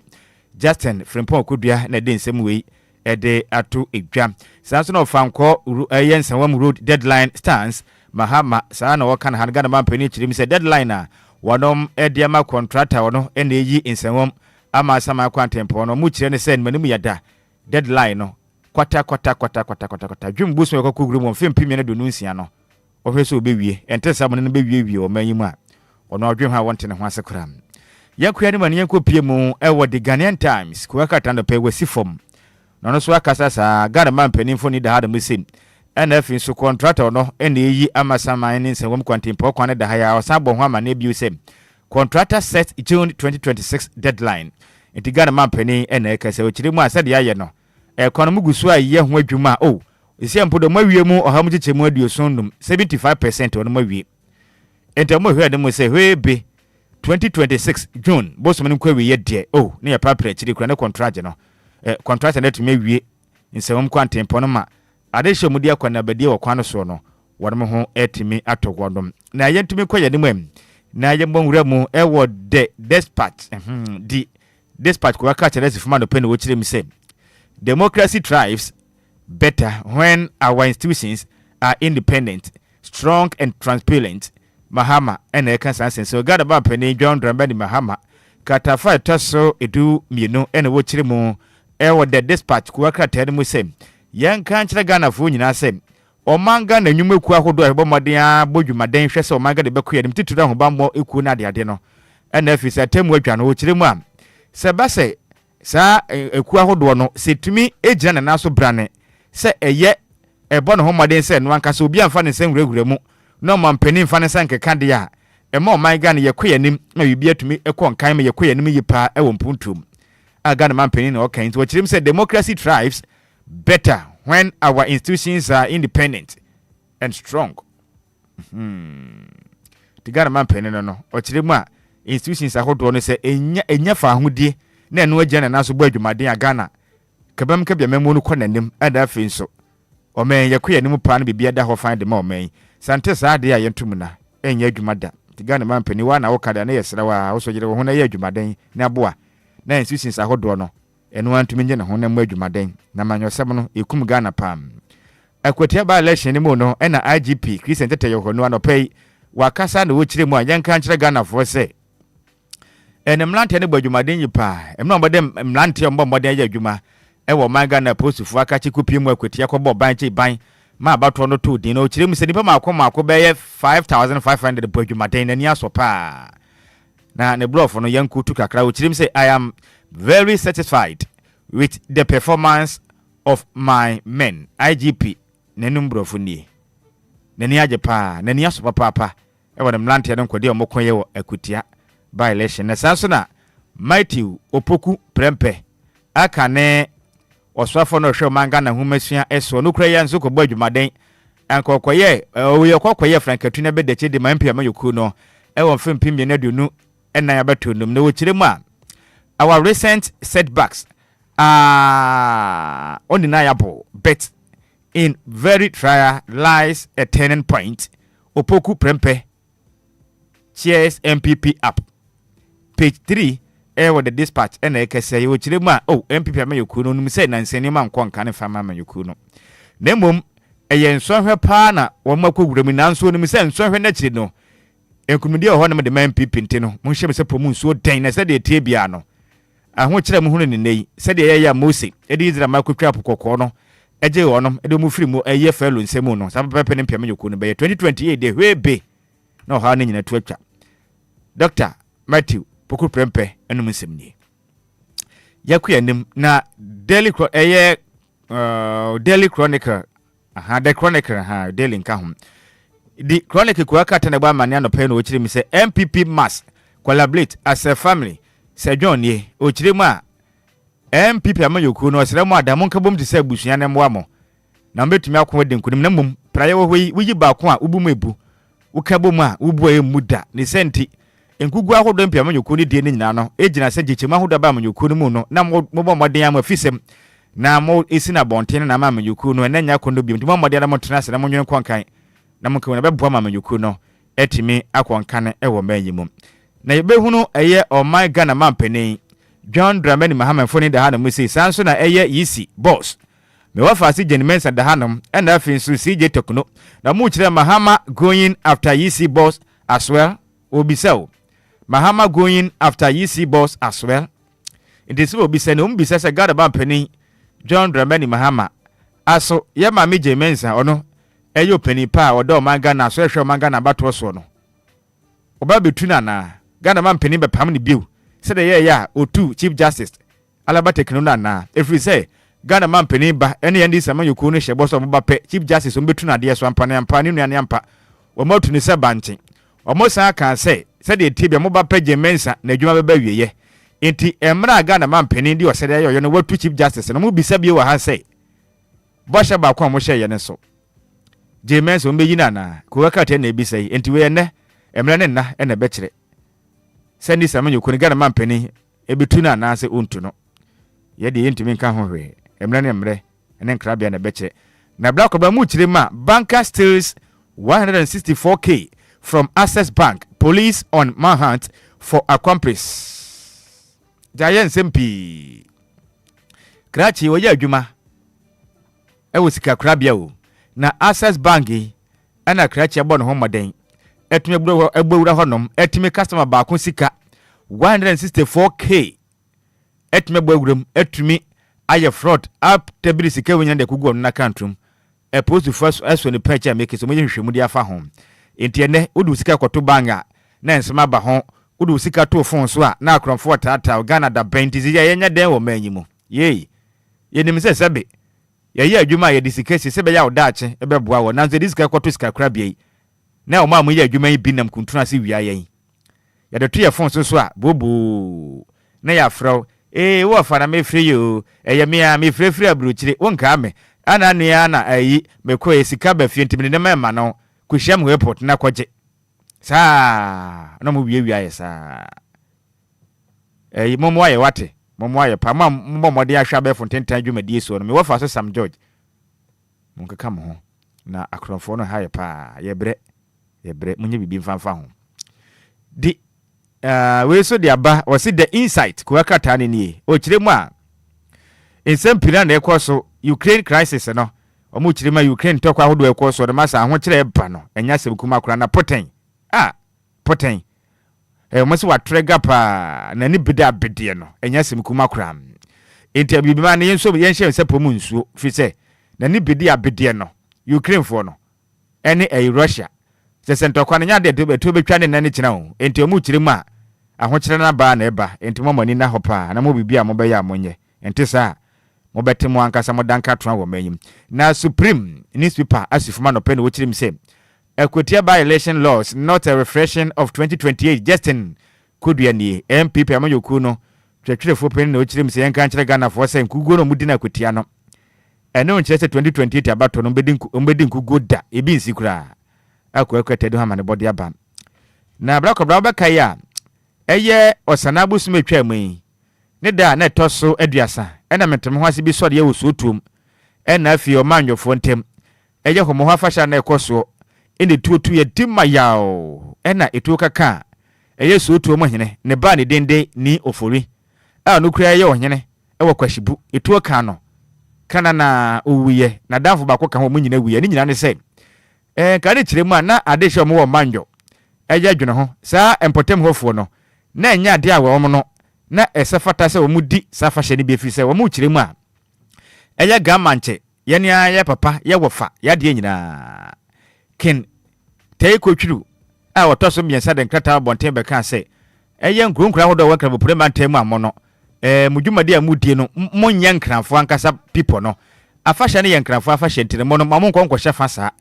Justin Frimpong Kodua na de nsem we ede ato edwa sanso na ofanko yensanwam road deadline stands mahama saa na wokan hanga na mampani chirim se deadline a wonom ede ama contractor wono ene yi nsanwam ama sama kwantempo no mu kire ne se nmanimu yada deadline no kwata dwumbuso yakokuguru mo mfem pimie ne do nunsia no ohweso obewie entesa mo ne bewie o manyimu a ono adwem ha wonte ne ho asekora yakuya ne mane yankopie mu ewo the Ghanaian Times ko akata no pe wasi fom no so akasa sa Ghana man panimfo ni da ha da musin NF so contractor no ene yi amasama ne nsewom kwantempo kwane da ha ya osabo ho amane biu sem contractor set June 2026 deadline enti Ghana man pani ene kase o kire mu asade aye no economy gusu aye ho adwuma o esi ampodo mawie mu oham chichemu aduosondum 75% ono mawie enti mo hwe de mo se hwe be 2026 June bosom ne kwa wie de o ne ya papra chiri kura ne contract no contract na tumi wie nsewom kwantempo no ma ade hye mu dia kwana badie wo kwan so no wodem ho etimi atogwodom na yentumi kwa mu na yembonwura mu ewo de dispatch di dispatch ko aka chere sifuma no pe ne wo chire mi se democracy thrives better when our institutions are independent, strong and transparent. Mahama and Enquires so God about penny John Drambani Mahama Katafa tasso edu mienu and watchrimu ewa the dispatch kuwaka tedimu sem yan kanchira Ghana fu nyina sem omanga na nyume ku ahodo ebo modea bojumaden hwese omanga de bekoya nim titira ho bambo eku na de no na afisa temu adwa no watchrimu am sebase sa eku ahodo no setumi ejina na naso brane se eye ebo no ho modern se no anka so obi amfa ne sem reguremu no mampani mfa ne sanke kade ya ema omanga ne yekoya nim na bibi atumi ekon kan me yekoya nim yipa ewo mpuntum aga mampani na okan so watchrim say democracy thrives better when our institutions are independent and strong. Tigana mampani no watchrim a institutions ahodo no say enya fa ahudie na eno agya na so bo adwumaden agana kabam kabia memu no konanim ada afi so omen yekoya nim pa no bibia da ho find them omen sante saade a yentum na enya adwumada tigana mampani wa na wokada na yesra wa wo so gire wo ho na ye adwumaden na aboa na institutions ahodo no eno antumi nje na ho na mu adwumaden na manyosem no ekum Ghana pam akwatia ba election ni mu no na IGP Christian Tete yo no anopei wakasa na wo kire mu anyanka nkire Ghana fo se mlante ne badwumaden yipa emno mbode mlante mbode ya adwuma ewo manga na postufu akachi kupie mu akwatia kɔbɔ banche ban ma abato no to din no kire mu se nipa mako be 5500 badwumaden na ni aso pa na ne brofo no yanku tu kakra wo chirim say I am very satisfied with the performance of my men. IGP nenum brofo nie nani age pa nani aso papa e wona mlante no nkode omokoye wo akutia by election na sanso na Matthew Opoku Prempe aka ne oswafo no hwe manga na humasua eso no kura ya nso ko badwumaden ankokoye oye kokoye frankatu na bedache de mampi amayoku no e won fempim ye na dunu ena ya batonum na wo kiremu a our recent setbacks are undeniable, but in very trial lies a turning point. Opoku Prempe cheers MPP up. Page 3, with the dispatch, and I can say, MPP Amayokuno, no say, Nanseni man Kwankan Fama Mayokuno. Nemum, a yen saw her partner, or Mako Reminanso, no miss, so her natural. And Kumudia Honor the man Pipintino, Munshem Sepomun so dang, I said the Tibiano. I want to tell you, said the Aya Mosi, it is a Marco Crap Cocono, a J. Onum, a Domufrimo, a year fellow in Semono, some Pepen and Piamayokuno by 2028, they will be no harming in a Twitter. Dr. Matthew Poku Prempe, and Musimni. Yakuanim na Daily Chronicle, the Chronicle, Daily Kahum. The Chronicle Kuakatan about Maniano Pen, which say MPP must collaborate as a family. Sir John ye, Ochirima MPP Amayokuno, Srema, Damonkabum to say Bushian and Wamo. Number to Malcolm Wedding Kudinum, prior way, we bakwa, Ubumebu, Ukabuma, Ubwe Muda, Nisenti, and Kugua Hodem Piamayokuni Dini Nano, Agent I said Jimahuda Bamayokuno, Namo Modiam Fisem, Namo Isina Bontin and Amayokuno, and then Yakundu, Mama Diamontanas and Amonian Quankai, Namakuna Bamayokuno, Etime, Aquancana, Ewa Mayimum. Na yebehuno eye o my Ghana man penny John Dramani Mahama phone da hanum say sanso na eye yisi boss me wa fasi gentlemen da hanum and afin so CJ Tokuno na mu kire Mahama going after yisi boss as well obisel Mahama going after yisi boss as well it is obisel no mbisa se Ghana man penny John Dramani Mahama aso ye ma me gemensa ono eye penny pa odo man Ghana so ehwe man Ghana bato so no oba betuna na Ghana man penny be pam ni biu said ya o2 Chief Justice alaba tekno na if we say Ghana man penny ba ene yandi sama yoku no hye boss oba pe Chief Justice o betuna de so ampa ne nuane ampa o motu ni se banche o mo san kan say said e tibia mo ba pe gemensa na adwuma be ba wieye enti emra Ghana man penny di o said ya no watu Chief Justice no mo bisa bi wa ha say bosha ba kwa mo hye ye ne so gemensa o be yina na ko wakate na ebisa enti we ne emra ne na ene be kire Sandy Samuel Kunigan man penny, a betuna nase untuno. Yet the intimate can hurry, emre, and then crabby and a betche. Na black of Bamuchima, banker steals 164K from Access Bank, police on manhunt for accomplice. Giant Sempi Cratchy, or Yajuma. I was crabio. Na Access Banki, and a cratchy abon home. Etime bro ebowura honom etime customer ba ko sika 164K etime bowuram etumi aye fraud up tebiri sika wonya de kugu on na kantrum e post first aso ni page make so moye hwehwemu dia fa ho enti ene wodu sika kwato banga na ensema ba ho wodu sika to phone so a na akronfo tata Ghana da benti ya yenya den wo manyimu ye nim se sebe ye adwuma ye disikesi sebe ya odache ebeboa wo na nze disika kwato sika krabie na o ma mu ye adwuma yi binam kuntuna se wia yen ya de to ye phone so a bobo na ya fro wo fa na me free yo ye me free abruchire wonka me ana nua na ayi mekọ esika ba fie ntimi ne ma no kuhyiam airport na kwaje saa na mo wia ye saa momo aye wate momo aye pa ma momo de ahwa ba fonten tan dwuma die so no me wafa so Sam George monka kam ho na akronfo no haye pa ye bre munye bibi mfanfa ho di we so de aba o se the insight ko akata ne nie o kiremu a ensem pira na ekoso Ukraine crisis no omu kirema Ukraine tokwa hodo ekoso de masa ho kire ba no enya sebukuma akora na poten mo se wa trigger pa na ni bida bede no enya sebukuma akora enti bibi ma ne yenso yenhye se pomu nsuo fi se na ni bide abede no Ukraine fo no ene Russia se sentokwa nya de to betwa ne nane kina ho enti omu kirema ahokyere na ba na eba enti mo mani na hopa na mo bibia mo be ya monye enti sa mo bete mo ankasa mo danka tona wo manyim na supreme newspaper asifuma no pe no wochirim say equity by election laws not a refreshing of 2028 Justin Kuduani MPP amayoku no twetwerefo pe no wochirim say enka nkyere Ghana for say nkugo no mudi na equity no ene on kyerese 2028 abato no mbedi nkugo da ebi nsikura akwakwete do ha mane body aba na brakobra ba kai a eye osanabu sumetwa mu ne da na toso aduasa ena metem ho ase bi so de ye wosotum ena afi o manwofo ntem eye homo ho afasha na ekoso ene tuotu ye dimma yawo ena etu kaka eye sotu mo hene ne ba ne dende ni ofori a no kura ye ohene e wakwashibu etu ka no kana na owuye na danfo ba ko ka ho mo nyina wuye ni nyina ne se ka ne kiremu a na adehye mo wo manwo eye dwene ho saa empotem hofo no na enya ade a wo mo no na esafata se wo mudi safahye ni be fi se wo mu kiremu a eye ga manche ye ne aye papa ye wofa ya de nyina ken tey kotwiru a wotoso miensa de nkrata bonten be kan se eye nkronkra hodo wa kra bopure mantem amono mudwumade a mudie no monnya nkranfo ankasa people no afahye ne ye nkranfo afahye ntire mo no mamonko nkohye fasa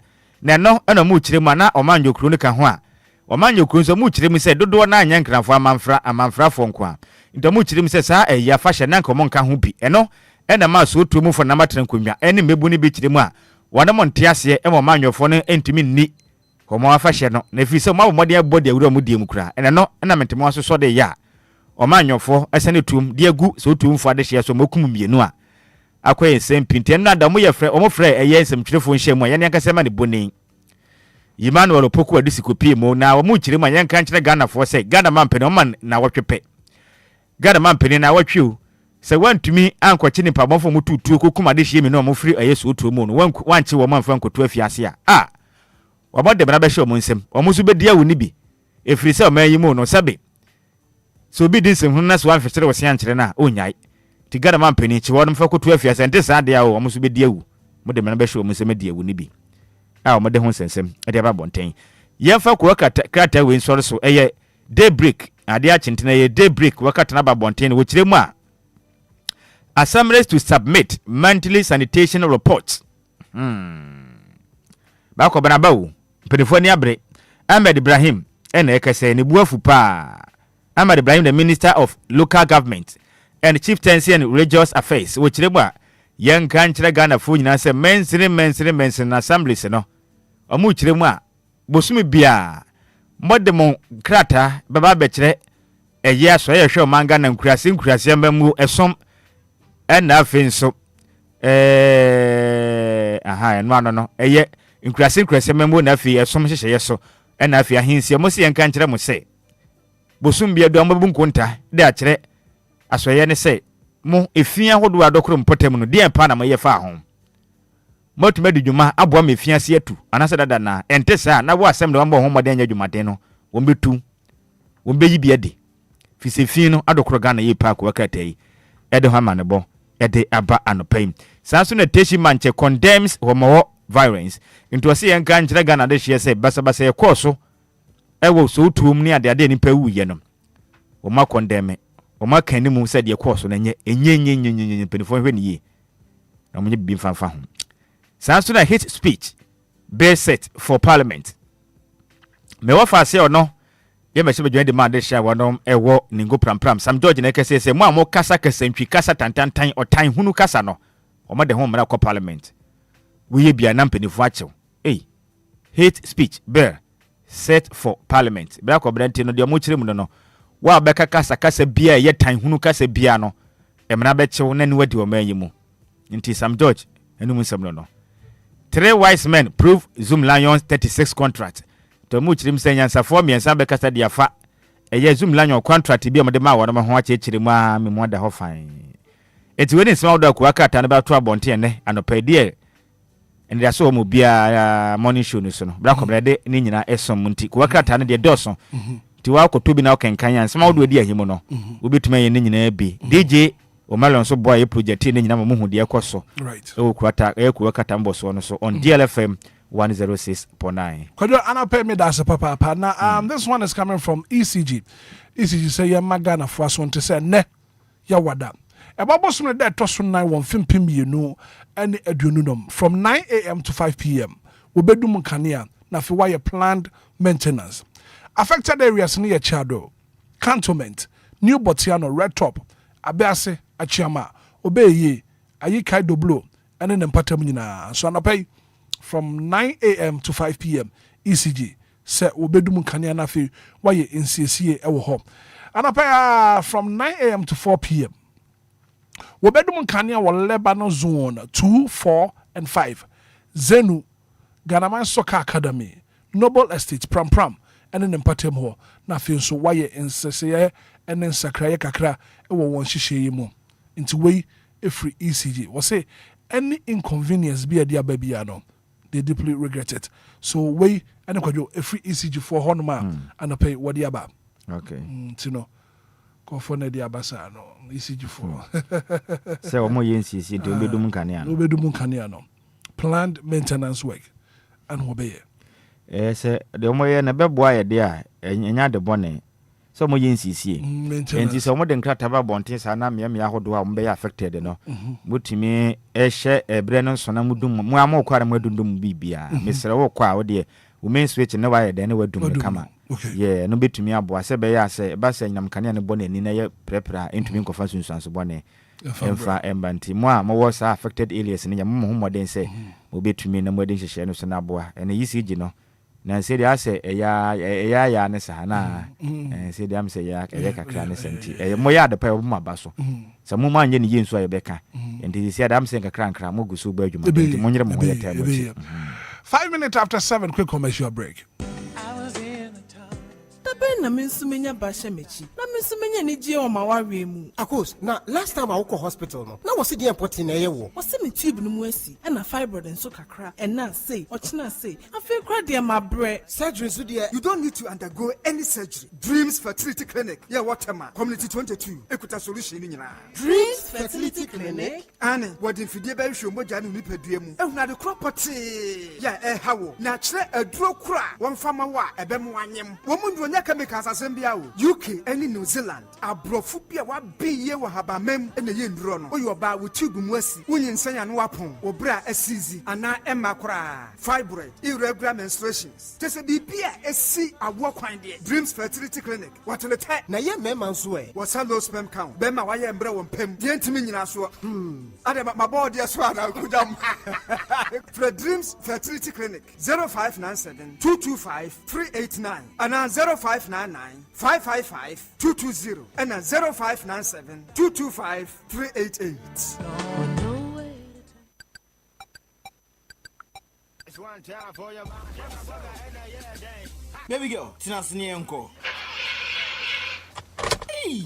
na no na mu kiremu na omanyokru ne ka ho a omanyokru so mu kiremu se dodo na anya nkranfo amanfra fo nko a nto mu kiremu se saa eya afahye na nkomo nka ho bi eno ena ma so tumu fo na matren konwa ene mebu ne bi kiremu a wana mo ntiase e mo manyofo no entimi nni komo afahye no na fi se mo abomode abode awura mu die mu kura ene no na mentemo aso so de ya omanyofo esene tum de agu so tum fo ade hye so mokum mienu a akoye sempinte no adamu ye frɛ omo frɛ eye nsɛmtwerefo nhye mu a yene ankasa ma ne boni Emmanuel Opoku adisikopi mu na wo mu kiremu a yenka nkyere Ghana fo se Ghana mampene o man na wotwepe Ghana mampene na wotwe se wantumi ankɔkye nipa bɔfo mu tutuo kokuma de hye mi no mo firi ayeso tuo mu no wankye wo manfa nkoto afiase a wabode bana bɛhye wo nsɛm wo mu so bedia wo ni bi efiri se o mayi mu no sabe so bi din sem hu na so anfetere wo se ankyere na onyai ti Ghana mampene chi wo no mfa koto afiase ente sa de a wo mu so bedia wo mo de bana bɛhye wo nsɛm dia wo ni bi a mo de ho sensem e de ba bonten yemfa ko krata we nsoro so eye daybreak ade a chintena ye daybreak wakata na ba bonten wo kiremu a assemblies to submit monthly sanitation reports ba ko bana bawo pedefo ni abre Ahmed Ibrahim ena ekese ni buafu pa Ahmed Ibrahim the Minister of Local Government and Chieftaincy and Religious Affairs wo kiremu a yenka nkyere Ghana fo nyina se mensin assemblies no omu kiremu a bosumi bia modemo krata baba bekire eye aso ye hwe manga na nkurase mbamu esom ena afenso aha no eye nkurase mbamu na afi esom hyehye yeso ena afi ahensia mo se yenka nkyere mo se bosumi bia do ambabu nkonta de akire aso ye ne se mo efia hodo adokoro mpotem no de pa na mo ye fa ho motume di dwuma aboa me fiase atu anase dada na ente sa na wo asem de wambo ho mode anya dwumaden no wombetu wombeyi bia de fi se fi no adokoro Ghana ye pa ko wakata yi ede ho amanebo ede aba anopai sanso na teshi manche condemns homo violence into se yenka nkyere Ghana de hye se basabasa ye koso ewo so tuum ni ade ni pa wuye no wo ma condemn wo ma kan ni mu se de koso na enye penifo hwe ni ye na munye bi fanfa ho sanso na hate speech bill set for parliament me wa fa se ono ye me se be de ma de hya wonom ewo ningo pram Sam George na kese se mo amo kasa ntwi kasa tantantan otan hunu kasa no o ma de ho mra ko parliament we ye bia na mpenifo achew hate speech bill set for parliament bra ko brante no de mo kire mu no wa beka kasa bia ye tan hunu kasa bia no emra be chew na ni wadi o manyi mu nti Sam George enu mu nsem no 3 wise men prove Zoom Lions 36 contract to mu chirim senya nsafo miensa be kasa dia fa eye Zoom Lion contract bi o de ma wo no ho achechire mu a me mu da ho fan eti we ni nsema do akwa kata ne ba to abonten ne anopedie ende da so mu bia morning show no so no bra kobrede ni nyina esom nti kwa kata ne de doso ti wa ko tobi na o kenkan ya nsema wo di ahimu no obetuma ye ni nyina bi DJ Omalon so boy project ni nyina mo hu de ekoso right e kwata e kwa kata mboso no so on DLFM 106.9 Kojo anapay me that's papa na this one is coming from ECG. ECG say ya magana for us want to say ne ya wada. About some of that toss on 9 1 film you know and adunum from 9 a.m. to 5 p.m. We be do Kania na fi why planned maintenance. Affected areas near Chado, Cantonment, New Botiano, Red Top, Abease, Achiama, Obeye, Ayikai Doblo, and then Patamina. So I pay from 9 a.m. to 5 p.m. ECG. Say Obedum Kania Nafi, why you in CCA ewo home. And I pay from 9 a.m. to 4 p.m. Obedum Kania wa Lebanon Zone 2, 4, and 5. Zenu, Ghanaian Soccer Academy, Noble Estate, Pram. And then empatem ho na fe nso waye ensese and then sakraye kakra e wo won hihye mu nti wei every ECG we say any inconvenience be dia babia no they deeply regret it so wei and kwadwo every ECG for honoma and pay what dia ba okay no ko for na dia basa no ECG for say o mo yensisi de obedum kania no planned maintenance work and obey say the moye na beboa ye de a enya de bone so mo yensisie enti so mo de nkrata ba bonte sa na me ahodo a mo be affected no botimi ehye ebre no so na mudum mo amokware mo dundum bibia mesere wo kwa wo de wo main switch ne wa ye de ne wadum kama yeah no betumi aboa se be ya se ba se nyam kane ne bone ni na ye prepra entumi nkofa sunsuanso bone emfa embanti mo a mo was affected areas ne nyam mo homoden se obetumi na modin hyehyɛ no so na aboa ene ECG no na say dia say ya ne sa na say dia am say ya kakra ne senti mo ya de pa wo ma ba so sa mo ma anye ne yensu aye beka enti say dia am say kakra nkra mo gusu ba adwuma enti mo nyere mo ho yeta mo 5 minutes after 7 quick commercial break. Na mensumenya basha mechi na mensumenya ni je o mawawe mu akos na last time I went to hospital no na was the important na ye wo was me tube no mu asi na fibroid nso kakra na say ochina say afi kra de ma bre surgery so there you don't need to undergo any surgery. Dreams Fertility Clinic yeah whatever community 22 ekuta solution ni nyina Dreams Fertility Clinic ane wodi fidie ba hwe moja no nipadua mu ehuna de property yeah hawo na kire aduro kura won fama wa ebem wanyem wo mundu onya chemicals asembia wo UK and New Zealand abrofu bia wa biye wa habamem ene ye nduro no oyo ba wo tube mu asi wonyin sanya no wapon obra asizi ana emakora fibroid irregular menstruations tese bibia esi awo kwan de Dreams Fertility Clinic watelete na ye mema nso e wasa low sperm count bema wa ye mbre wo pem de ntimi nyina so ade ma board ye so ana kudam for Dreams Fertility Clinic 0597 225 389 ana 0599 555 220 and 0597 225 388. Baby girl, tinasini enko.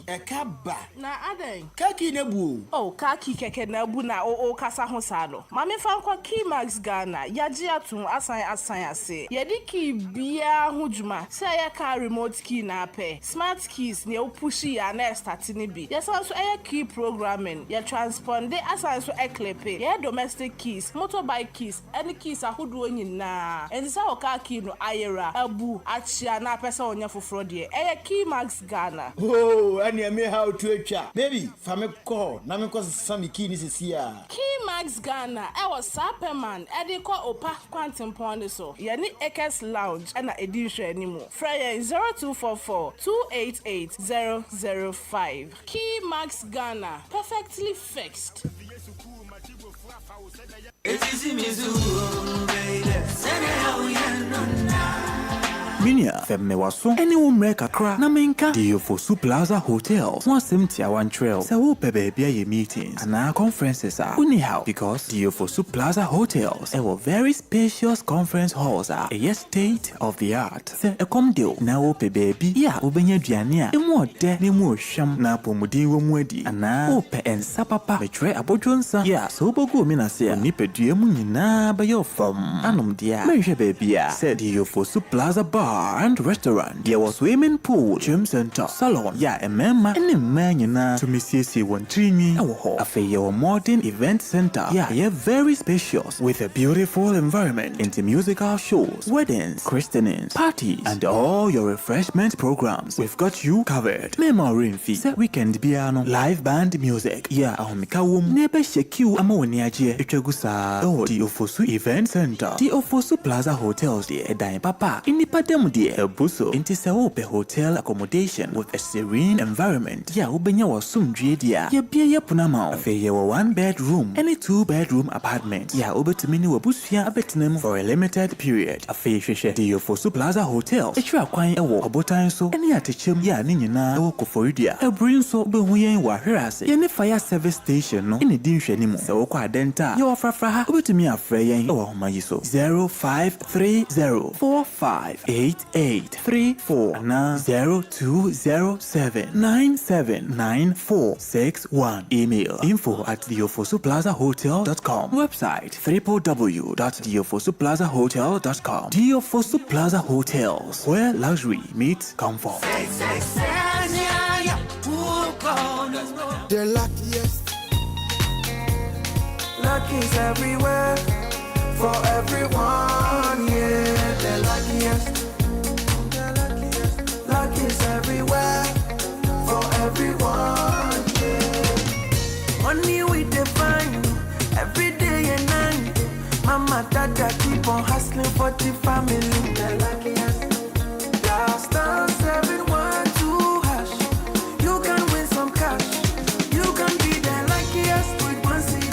Ekaba na aden kaki nebu kaki keke nebu na kasa ho salo mame fa kwa Keymax Ghana yaji atun asan ase yedi ki bia ho djuma se ya ka remote key na pe smart keys ne opushi ya na start ni bi yesan so key programming ya transponde asan so eklepe ya domestic keys motorbike keys any keys ahodo nyina ensa o ka key no ayera abu achia na pesa onya foforo de Keymax Ghana ani me how to etwa baby fa me call na me ko sami key ni sisia Keymax Ghana was Superman de ko opa quantum pond so ye ni Ekes Lounge na edition animo frey 0244 288 005 Keymax Ghana perfectly fixed. Minia femme waso any umre kakra na menka DLFM Plaza Hotels one simtia one trail se wo baby ye meetings and conferences are anyhow because DLFM Plaza Hotels a very spacious conference halls are a state of the art se e come deal na wo baby ya obenya duane a emu ode ne mu ohwam na pomudi wo mu adi ana wo pe ensa papa betre abodwonsa ya so bogo mi na se ni pedua mu nyina ba yo fam anom dia menhwe baby a se DLFM Plaza Bar bar and restaurant. There was swimming pool, gym center, salon. Yeah, a memma and a man to Mrs. One Trini. Afe your modern event center. Yeah, very spacious with a beautiful environment into musical shows, weddings, christenings, parties, and all your refreshment programs. We've got you covered. Memory fee, weekend piano, live band music. Yeah, ahomikawum nebe shekiu amawoniaje etwagusa. Oh, the Ofosu Event Center, the Ofosu Plaza Hotels de Edan Papa. Inipadem de Ebuso into Seope Hotel accommodation with a serene environment. Yeah, ubenya wasumdwe dia. Ye bia ye punama. Afe ye 1-bedroom, any 2-bedroom apartment. Yeah, ubetumini wabusia abetinemu for a limited period. Afe sheshe the Ofosu Plaza Hotels. Etwa kwan ewo obotan so eni atechem ya ni nyina ewo koforidia. Ebrin so behuyen wa hwerase. Ye ne fire service station no eni di nhwanimu. Se wo kwa denta ye ofrafra ha ubetumi afre yen ewo homayi so 0530458834 na 0207979461. Email info@theofosuplazahotel.com. Website www.theofosuplazahotel.com. Theofosu Plaza Hotels, where luxury meets comfort. The luckiest. Luck is everywhere for everyone, yeah. The luckiest. Luck is everywhere for everyone, yeah. Money we define every day and night. Mama, dada keep on hustling for the family. The luckiest. Last time 712 hash. You can win some cash. You can be the luckiest with 1 city.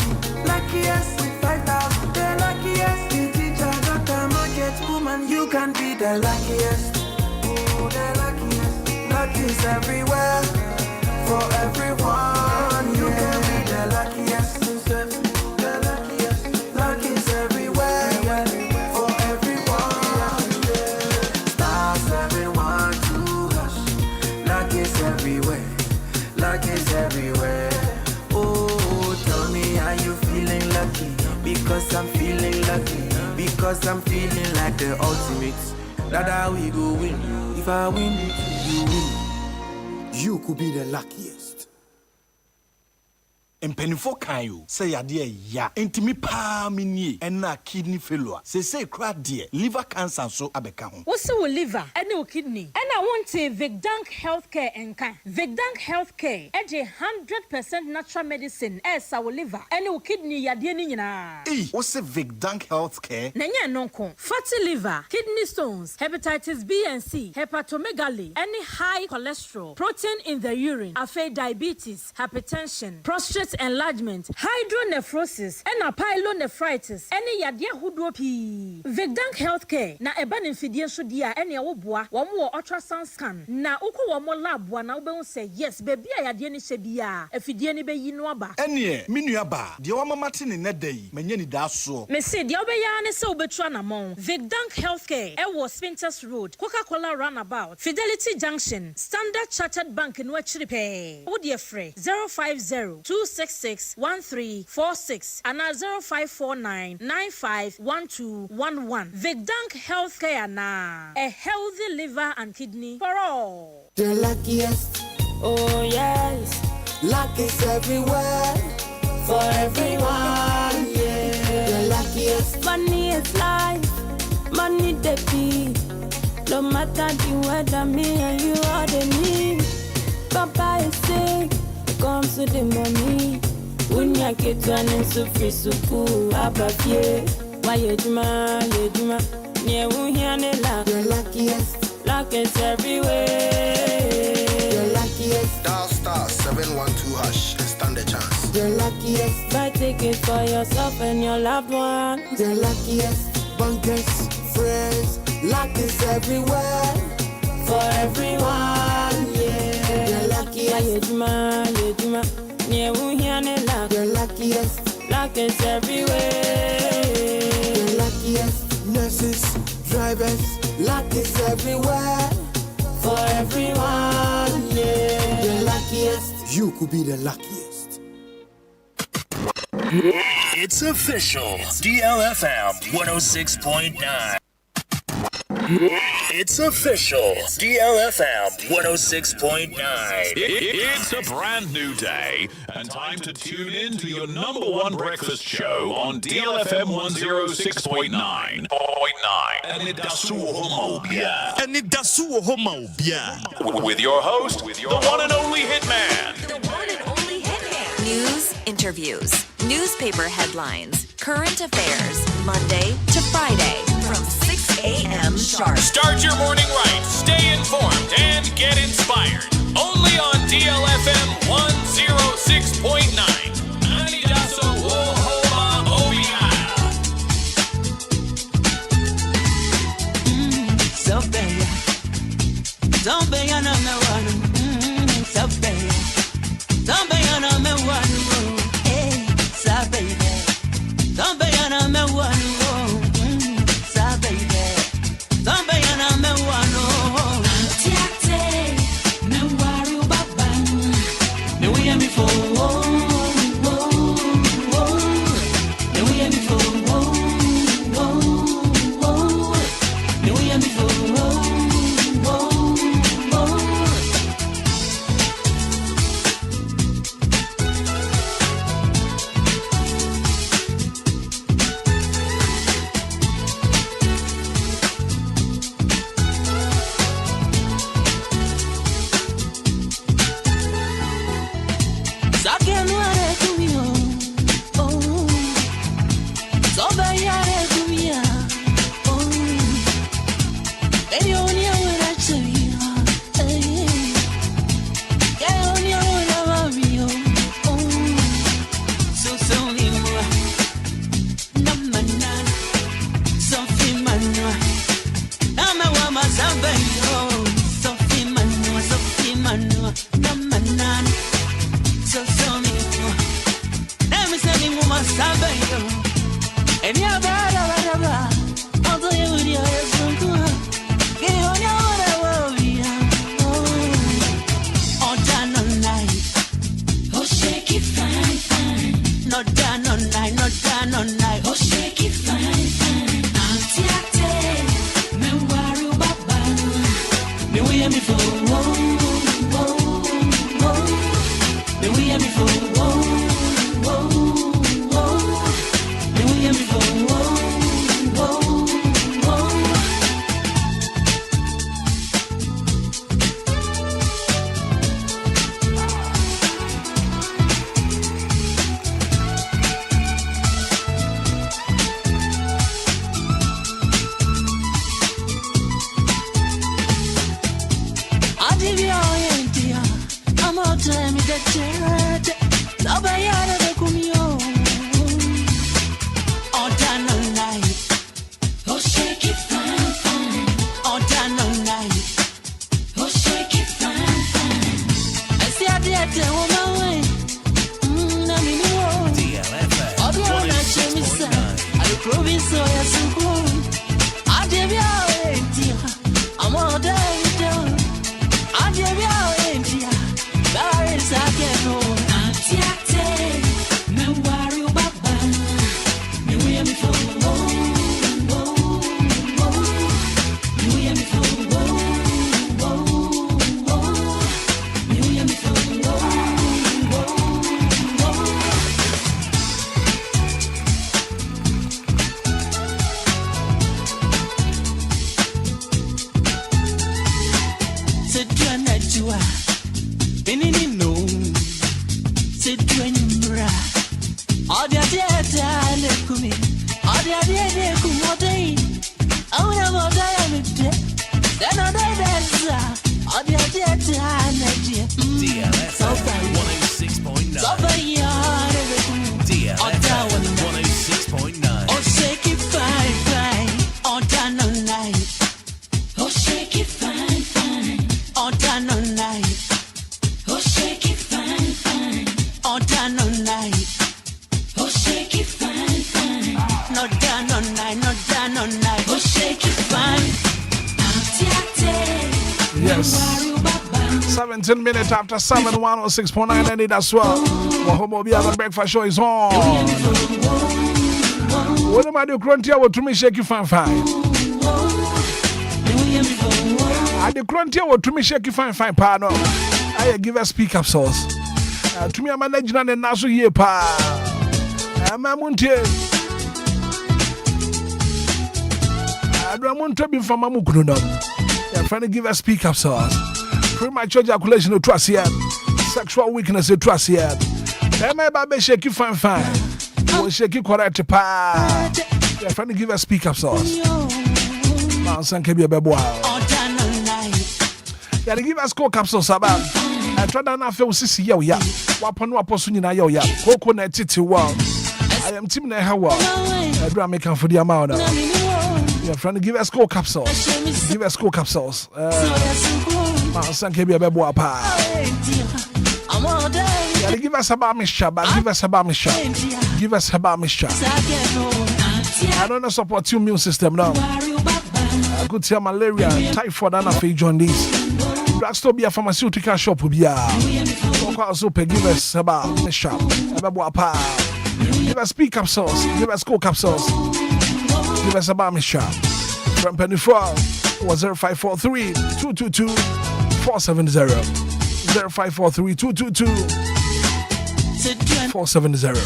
Luckiest with 5,000. The luckiest. The teacher, doctor, market woman. You can be the luckiest. Oh, the luckiest. Luck is everywhere for everyone. You can be the luckiest. The luckiest. Luck is everywhere for everyone. Star 712 hash. Luck is everywhere. Luck is everywhere. Oh, tell me, are you feeling lucky? Because I'm feeling lucky. Because I'm feeling like the ultimate. That's how we go win. If I win, you win. You could be the luckiest. Mpenifo kan yo say yade ya entimi pa mini ena kidney failure say kra de liver cancer so abeka ho wo se wo liver ene wo kidney ena wonte Vigdank Healthcare enka Vigdank Healthcare eje 100% natural medicine esa wo liver ene wo kidney yade ni nyina wo se Vigdank Healthcare na nya nonko fatty liver, kidney stones, hepatitis B and C, hepatomegaly, any high cholesterol, protein in the urine, afa diabetes, hypertension, prostate enlargement, hydronephrosis, and pyelonephritis, any yadia hudo pi. Vigdank Healthcare, na eba nimfidie so dia ene woboa, wo ultrasound scan, na uko wo lab wa na ube say yes, baby yadia ni sebia, efidie ni be yi no aba. Ene, minua ba, de wa mamate ne nedai, menye ni da so. Me say de obe ya ne se obetua na mon. Vigdank Healthcare, e was Spinters Road, Coca-Cola Runabout, Fidelity Junction, Standard Chartered Bank in Wachiripe. Wo de free 050-266-1346 and 0549-951211. Vigdank Healthcare na a healthy liver and kidney for all. The luckiest. Oh yes. Luck is everywhere for everyone, yeah. The luckiest. Money is life, money the beat. No matter the weather, me and you are the need. Papa is sick, comes to the money. When you get to an insufri suku, abafie. Why you juma, near Wuhiane luck. The luckiest. Luck is everywhere. The luckiest. Dial star 712 hash and stand a chance. The luckiest. Buy tickets for yourself and your loved one. The luckiest. Bunkers, friends. Luck is everywhere for everyone, yeah. The luckiest. The luckiest. Luck is everywhere. The luckiest. Nurses, drivers. Luck is everywhere for everyone, yeah. The luckiest. You could be the luckiest. It's official. DLFM 106.9. It's official. DLFM 106.9. It's a brand new day and time to tune in to your number one breakfast show on DLFM 106.9. Anidaso Wɔhɔ. With your host, the one and only Hitman. News, interviews, newspaper headlines, current affairs, Monday to Friday from 6 a.m. sharp. Start your morning right, stay informed, and get inspired. Only on DLFM 106.9. Anidaso Wɔhɔ Obia. So bad. Don't be on me one. So bad. Don't be on me one. Hey, so baby. Don't be on me one. So baby. Don't be on me one. Tiate, me worry baba. Me we am before. Me we am before. Me we am before. Yes. 17 minutes after 7, 106.9 Anidaso Wɔhɔ Obia, the breakfast show is on. What am I doing? Crontia, what to me shake you fan. I the frontier what to me shake fine pa no. I give a speak up sauce. To me, I'm managing an naso ye pa. I'm a muntie. I don't want to be from Mamukuno. You're trying to give a speak up sauce. Premature ejaculation of trust here. Sexual weakness of trust here. Then my baby shake you fine. You shake you correct pa. You're trying to give a speak up sauce. Man, san can be a baby. You give us cold capsules about. I try to not feel sissy yo ya. Wapon waposun in a yo ya. Coconut titty wall. I am Tim Nehawa. I do make for the amount. You're trying to give us cold capsules. Give us cold capsules. San can be a baby. Give us a bar mixture, but give us a bar mixture. Give us a bar mixture. I don't know support your immune system now. I could tell malaria, typhoid, and a phage on this. Drugstore be a pharmaceutical shop will be a also give us a bar mixture. Give us speak capsules. Give us cold capsules. Give us a bar mixture. From Penny 4 was 0543 222 470. 0543 222 470.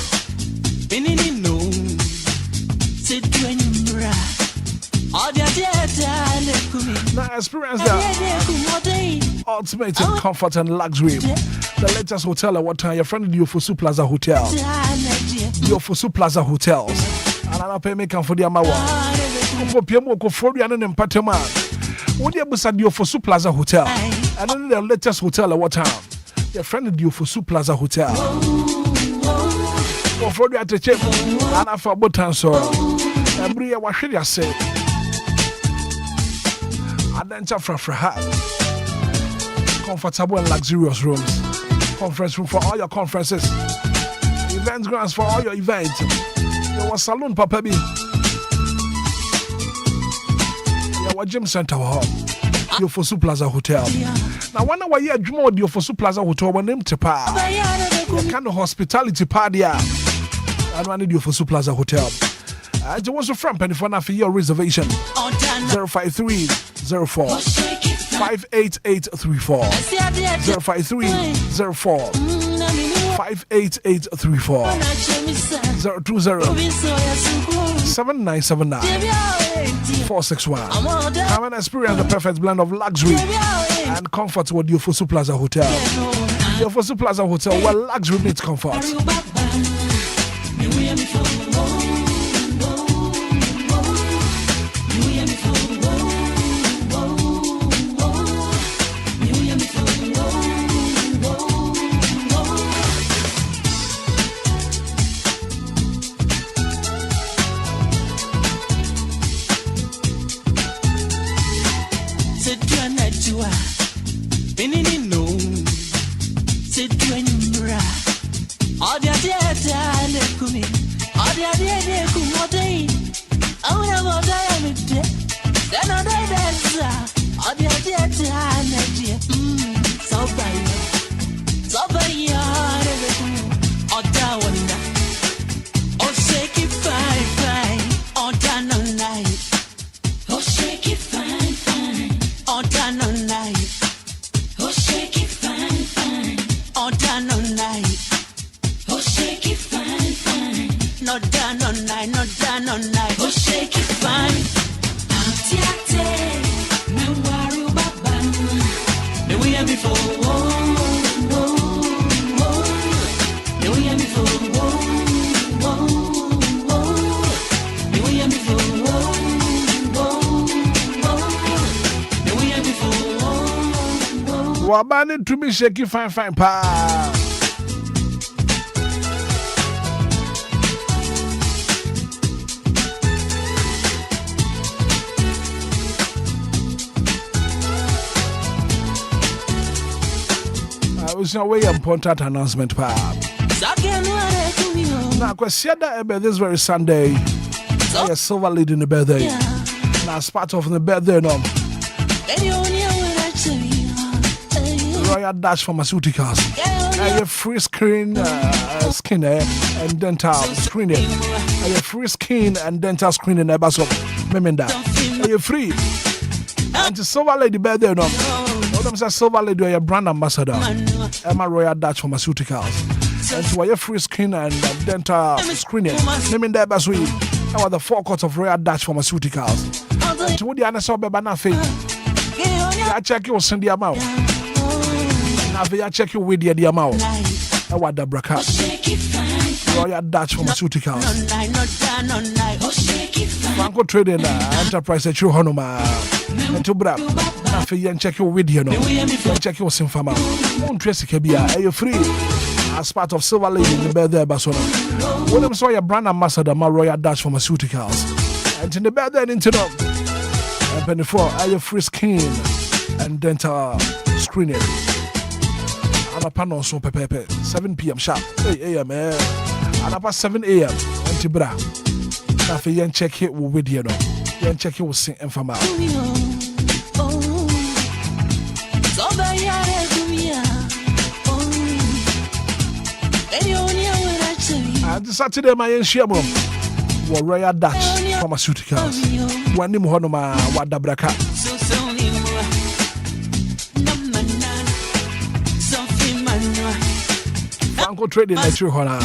Now experience the ultimate in comfort and luxury. The latest hotel at what time? Your friend Diofosu Plaza Hotel. Diofosu Plaza Hotels. And I'm paying for the Amawa. What you beside Diofosu Plaza Hotel? And then the latest hotel at what time? Your friend Diofosu Plaza Hotel. For the at the chip, and I for Botan so. And Bria, what should I say? Adventure for comfortable and luxurious rooms. Conference room for all your conferences. Event grounds for all your events. There was salon Papa B. There was gym center hall. Diofosu Plaza Hotel. Now one hour here more Diofosu Plaza Hotel when name Tepa. The kind of hospitality party. I don't need Diofosu Plaza Hotel. I just want to front penny for your reservation. 053 04 58834 053 04 58834 020 7979 461. Have an experience the perfect blend of luxury and comfort with Diofosu Plaza Hotel. Diofosu Plaza Hotel, where luxury meets comfort. Wabani to me shaky fine pa. I was away important announcement pa. Now kwasiada this very Sunday. I silver leading the birthday. Now as part of the birthday no. Royal Dash Pharmaceuticals. A free skin and dental screening. A free skin and dental screening. Memenda. A free. And the Silver Lady birthday, no. All them say Silver Lady, your brand ambassador. Emma Royal Dutch Pharmaceuticals. And so your free skin and dental screening. Naming there, but we are the forecourt of Royal Dutch Pharmaceuticals. And to the answer, Bebana Fee. I check you, send the amount. Now, I check you with the amount. I want the bracket. Royal Dutch Pharmaceuticals. Franco Trading Enterprise at Honoma. And to Brab. Now, I check you with you. Check your Sinfama. Won't trace Kabia. Are you free? As part of Silver Lady in the birthday, Basona. When them saw your brand ambassador, my Royal Dutch Pharmaceuticals. And in the birthday, into them. And 24, are you free skin and dental screening? I'm a panel so pepe 7 p.m. sharp. 8 a.m. And about 7 a.m. And Tibra. Now, if you check it with you, you check it with St. Infama. And Saturday, my Enshamo was Royal Dutch Pharmaceuticals. One name Honoma, what the Braka. Franco Trading at your honor.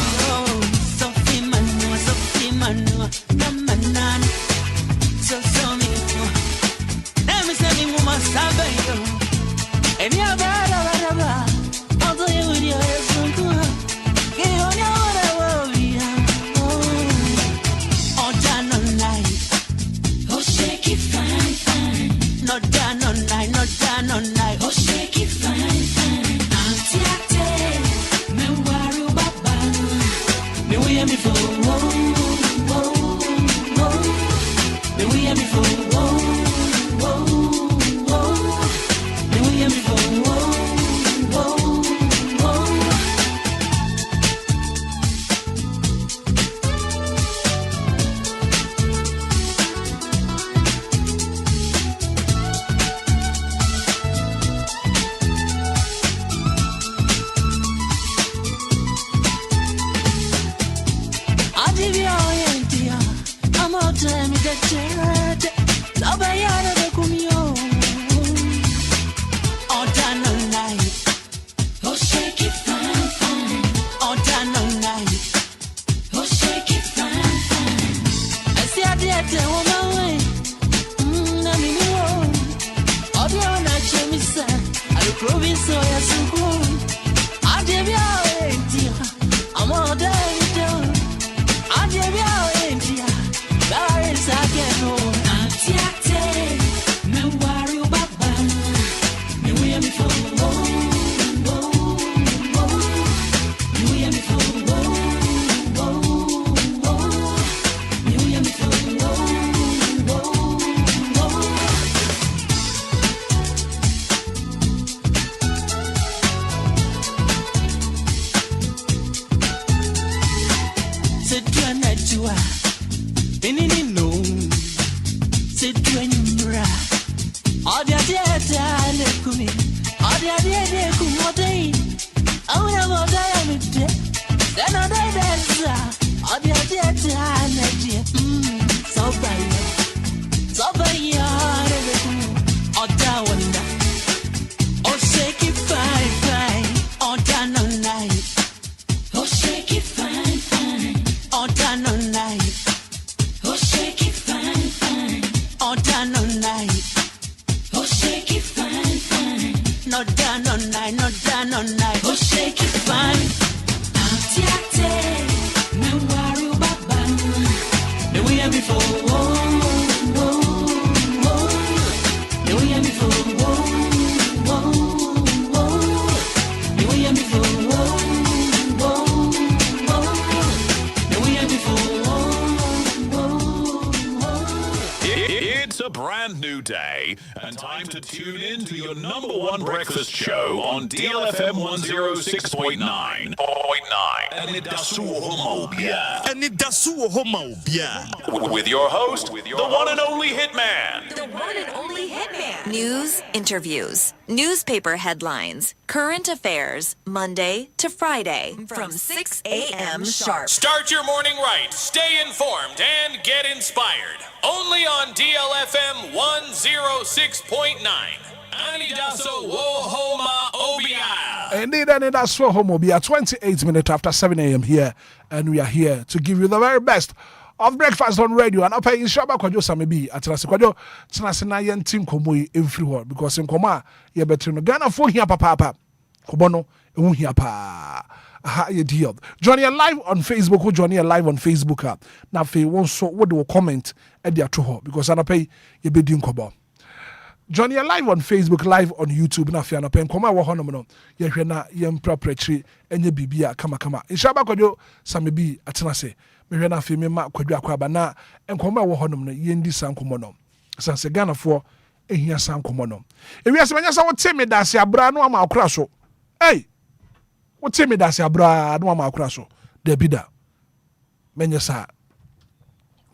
It's a brand new day and time to tune in to your number one breakfast show on DLFM 106.9. Anidaso Wɔhɔ. With your host, the one and only Hitman. The one and only Hitman. News, interviews, newspaper headlines, current affairs, Monday to Friday from 6 a.m. sharp. Start your morning right, stay informed, and get inspired. Only on DLFM. DLFM 106.9. Anidaso Wɔhɔ Obia. Indeed, Anidaso Wɔhɔ Obia. 28 minutes after 7 a.m. here, and we are here to give you the very best of breakfast on radio. And I'll pay in Shaba Kwajo Samibi at Rasikwajo, Tanasina Yentin Komui everywhere because in Koma, you're better no Ghana for here, papa. Kobono, here, pa. Aha, ye deal. Johnny live on Facebook. Who Johnny live on Facebook? Now, if you want so, what do you comment at the atuho because I pay you be doing kobo. Johnny live on Facebook, live on YouTube. Now, if you pay koma wa hono no, ye na ye preparatory enye bibia kama. Ishaba kwajo samibi atenase. Me na fi me ma kwadwa akwaba na enkoma wa hono no ye ndi sankomo no. Sanse Ghana for ehia sankomo no. Ewi asemanya sa wo temi dase abra no ama akora so. Hey! What me that's abra no ma akura so da bida menye sa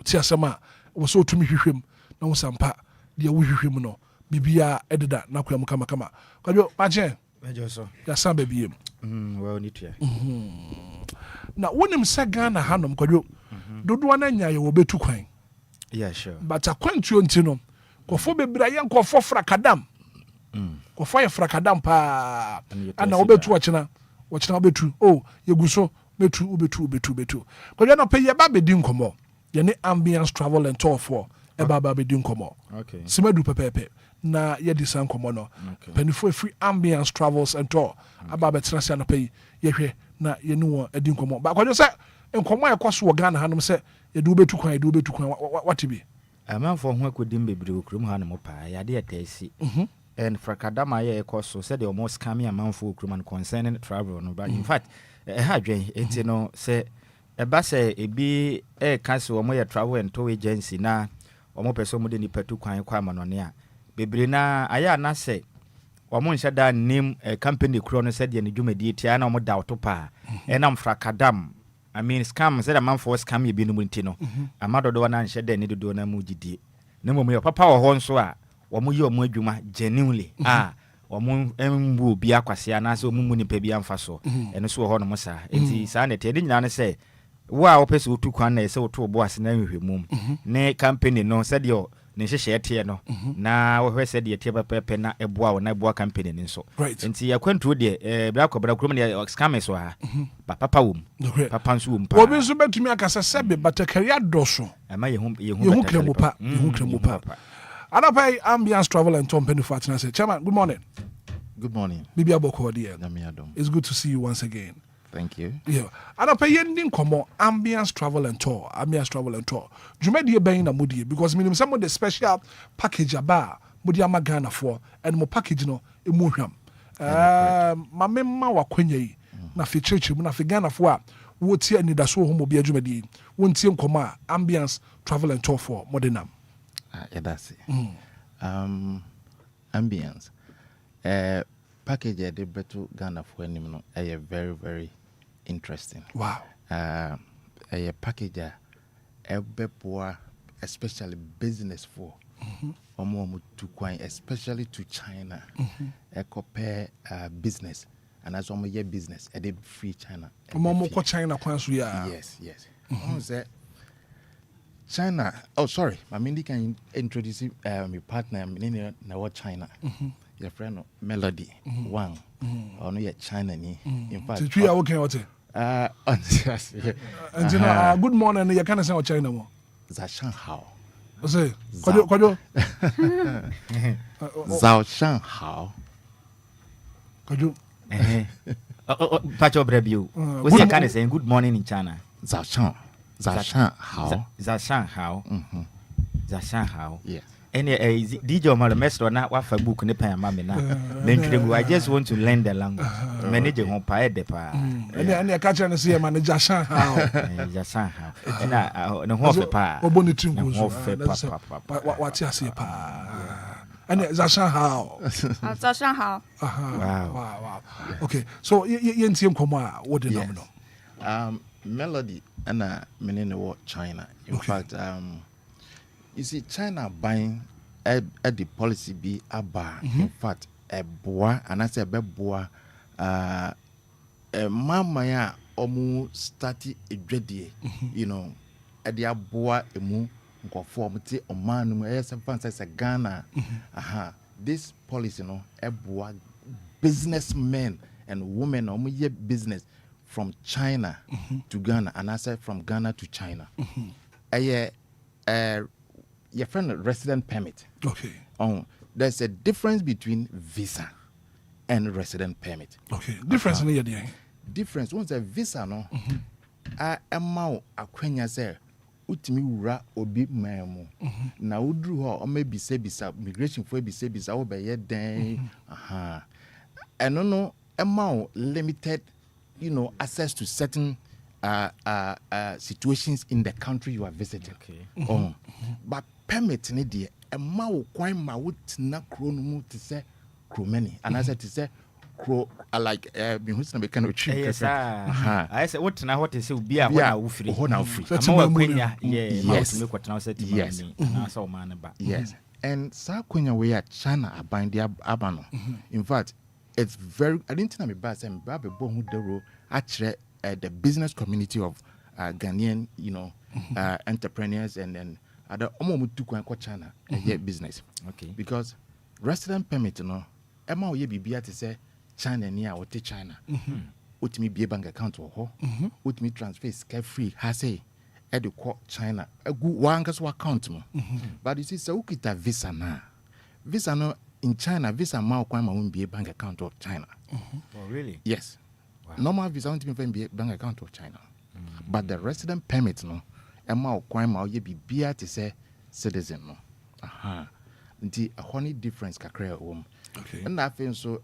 ti asema wo so tumi hwehwem na wo sampa de wo hwehwem no bibia ededa na kwam kama kwadwo pache mejo so ya san babiem well ni tua na wonim se Ghana hanom kwadwo dodo na nya ye wo betu kwan yeah sure but akwantuo ntino kofo bebra ye nkofo frakadam kofo ye frakadam pa ana wo betu ochina wachina betu yeguso betu ko na pay ba be din komo ye ne ambience travel and tour for e ba be din komo okay simadu pepepe na ye di san komo no penifo free ambience travels and tour aba be tena se na pay ye hwe na ye ne wo edin komo ba ko se enkomo ye kwaso wo Ghana hanom se ye du betu kwan what be amanfo ho akodim bebre okrum hanom pa ya de atasi and frakadama ye ekoso said the almost coming amanfo okrum and concerning travel no but in fact hadwen enti no se eba se ebi cancel omo ye travel and tour agency na omo person mo de ni patu kwan kwa manone a bebre na aya na se omo nhyɛ da name company kro no said ye ne dwumadi tia na omo da otopa enam frakadam I mean scam said amanfo scam ye bi no munti no amadodo na nhyɛ da ne dodo na mu gidie na mo ye papa wo ho nso a omo yi omo adwuma genuinely omo embu obi akwase anase omo mu nipa bi amfa so eno so ho no mo sa enti sa na te de nyina ne se wo a opese otu kwan na se otu obo ase na hwehwemum ne company no se de ne hyehye te no na wo hwe se de te pepe na eboa wo na eboa company ni nso enti yakwantu de bra kobra krom ne scam so ha papa wom papa nso wom pa obi nso betumi akasa sebe batakaria doso ama ye hu kremu pa Anapay ambience travel and Tom Penny Fatina say, Chairman, good morning. Good morning. Bibia Boko dear. It's good to see you once again. Thank you. Yeah. Anapay ending komo ambience travel and tour. Jume die ben na mudi because minimum some of the special package aba mudi ama Ghana for and mo package no emu hwam. Ma memma wa kwanya yi na fi church mu na fi Ghana for a wo tie Anidaso Wɔhɔ Obia jumadi. Won tie komo ambience travel and tour for modernam. Yeah, that's it. Ambience. Package at the better Ghana for any no. Very, very interesting. Wow. A package especially business for to quite especially to China. Compare business and as one year business a free China. China yes. China. Oh, sorry. My Mindy can introduce my partner. In China. Your friend Melody Wang. Or no, yet China. In fact, we are working out. Good morning. You can't say China more. Zhao Hao. Say, Kojo. Zhao Hao. Kojo. Patch of review. What's your kind of saying good morning in China? Zhao Hao. Yes. And DJ Malamestro na wafa book ne pa ma me na. I just want to learn the language. Manage hon pa de pa. And I catch and see manager Shan Hao. Hao. And no ho pa. Oboni tingu. What you say pa. And Zashan Hao. Zashan Hao. Wow. Okay. So you ntie komo what the nominal. Melody and menene China. In fact, you see, China buying at the policy be a bar. In fact, a boa and I say a boa mama ya omu starti a dreadie, you know, at the boa emu nkɔfoɔ ɔmo te ɔman no mu ɛyɛ sɛ fan sɛ Ghana this policy no ɛboa businessmen and women ɔmo yɛ business from China to Ghana and I said from Ghana to China your friend resident permit. Okay. There's a difference between visa and resident permit. Okay. Difference in the difference once a visa no amount akwenya say utimi wura obi mamu na udru ho o maybe say bisa migration for be say bisa wo be ye den and no amount limited access to certain situations in the country you are visiting. Okay. But permit ni de amount kwan ma wutina kro no mu to say kro many and I said to say kro like me who's na be kind of cheap. Yes, I said what na what is Obia ho na ufiri. Ho na ufiri. Yes. Yes. And sa kwenya we are China aband dia abano. In fact, it's very I didn't think me ba say me ba be bo hu dero actually the business community of Ghanaian, entrepreneurs and then other omomutu kwan ko China business. Okay. Because resident permit Emma ye bibia to say China near or China. Utimi be bank account or ho. Utimi transfer carefree has a edu China. A good one account mo. But you see, so ukita visa na. Visa no in China, visa ma kwama won't be a bank account of China. Oh really? Yes. Wow. Normal visa won't be a bank account of China. But the resident permit no, Emma kwama ye bibia to say citizen no. Nti a honey difference kakra wom. Okay. And I feel so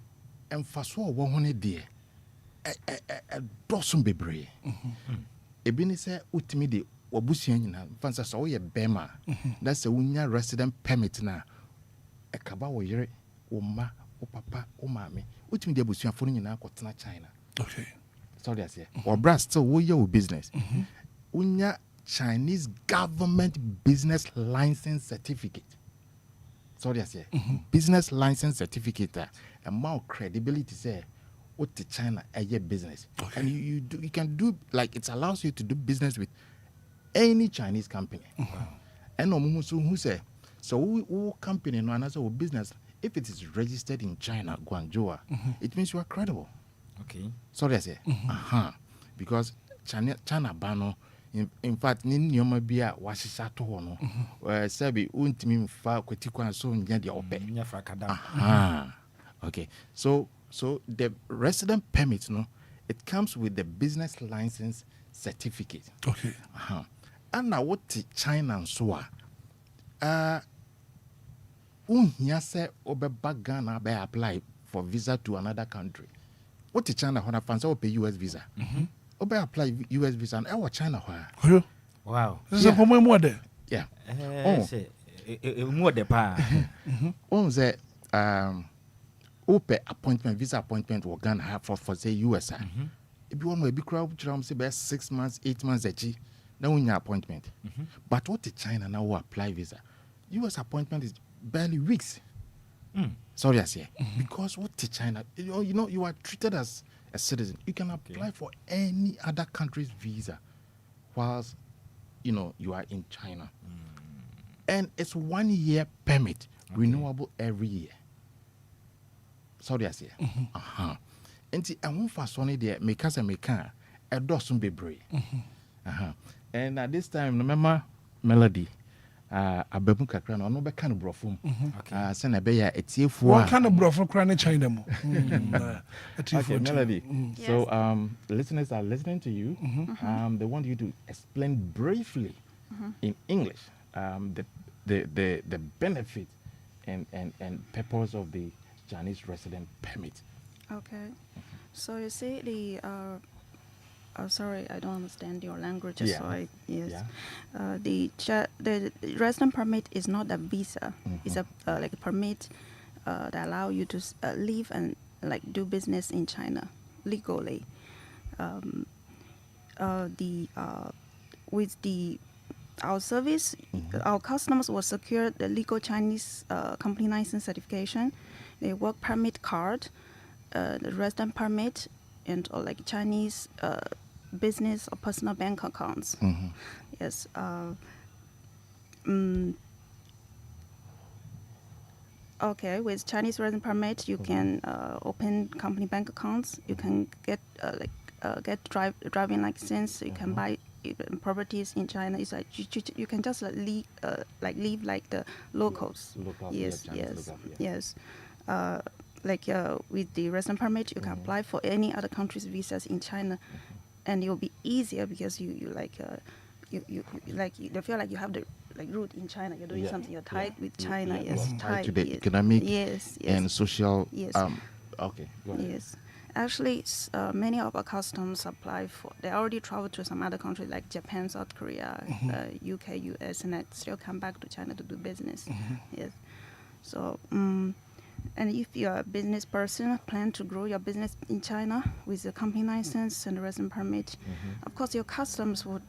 emfaso wo hone de dosum bebre. Ebini say utimi de obusia nyina fansa so ye bema. That's a unya resident permit na e kaba wo yere wo ma wo papa wo maame utimi de obusia fo nyina akotena China. Okay. Sorry I say. Or bra still wo your business. Unya Chinese government business license certificate. Sorry, I say business license certificate and more credibility say what the China a year business. Okay. And you can do like it allows you to do business with any Chinese company. And who say so who company no another business if it is registered in China, Guangzhou, it means you are credible. Okay. Sorry, I say because China bano. In fact, ni nyoma bia wasisa to ho no. Sabi untimi mfa kwatikwan so nya de obe. Nya frakada. Okay. So the resident permit no, it comes with the business license certificate. Okay. And now what China so unhia se obeba Ghana be apply for visa to another country. What China hona fancy or pay US visa. Obe apply US visa and our China where. Wow. This is more there. Yeah. More the pa. Say open appointment visa appointment we Ghana have for say US. If you want to be crowd say be 6 months, 8 months each. Now we appointment. But what the China now will apply visa? US appointment is barely weeks. Sorry I say. Because what the China you are treated as a citizen. You can apply for any other country's visa whilst you are in China. And it's 1 year permit, renewable every year. Sorry I say. And I won't fast on it there, make us a meka, a dozen be brave. And at this time, remember Melody. Abebu kakra no be kind of brofum. Send a beya etiefo. What kind of brofum cran China mo? Okay, Melody. So listeners are listening to you. They want you to explain briefly in English the benefit and purpose of the Chinese resident permit. Okay. So you see the sorry, I don't understand your language. Yeah. So the resident permit is not a visa. It's a like a permit that allow you to live and like do business in China legally. Our service, our customers will secure the legal Chinese company license certification, the work permit card, the resident permit, and or like Chinese business or personal bank accounts. Yes. Okay, with Chinese resident permit, you can open company bank accounts. You can get driving license. You can buy properties in China. It's like you can just live like the locals. Yes. With the resident permit, you can apply for any other country's visas in China, and it will be easier because you feel like you have the root in China. You're doing something. You're tied with China. Tied to the economic and social. Okay. Go ahead. Yes. Actually, many of our customs apply for. They already traveled to some other countries like Japan, South Korea, UK, US, and still come back to China to do business. Yes. So, and if you're a business person, plan to grow your business in China with a company license and a resident permit, of course, your customers would,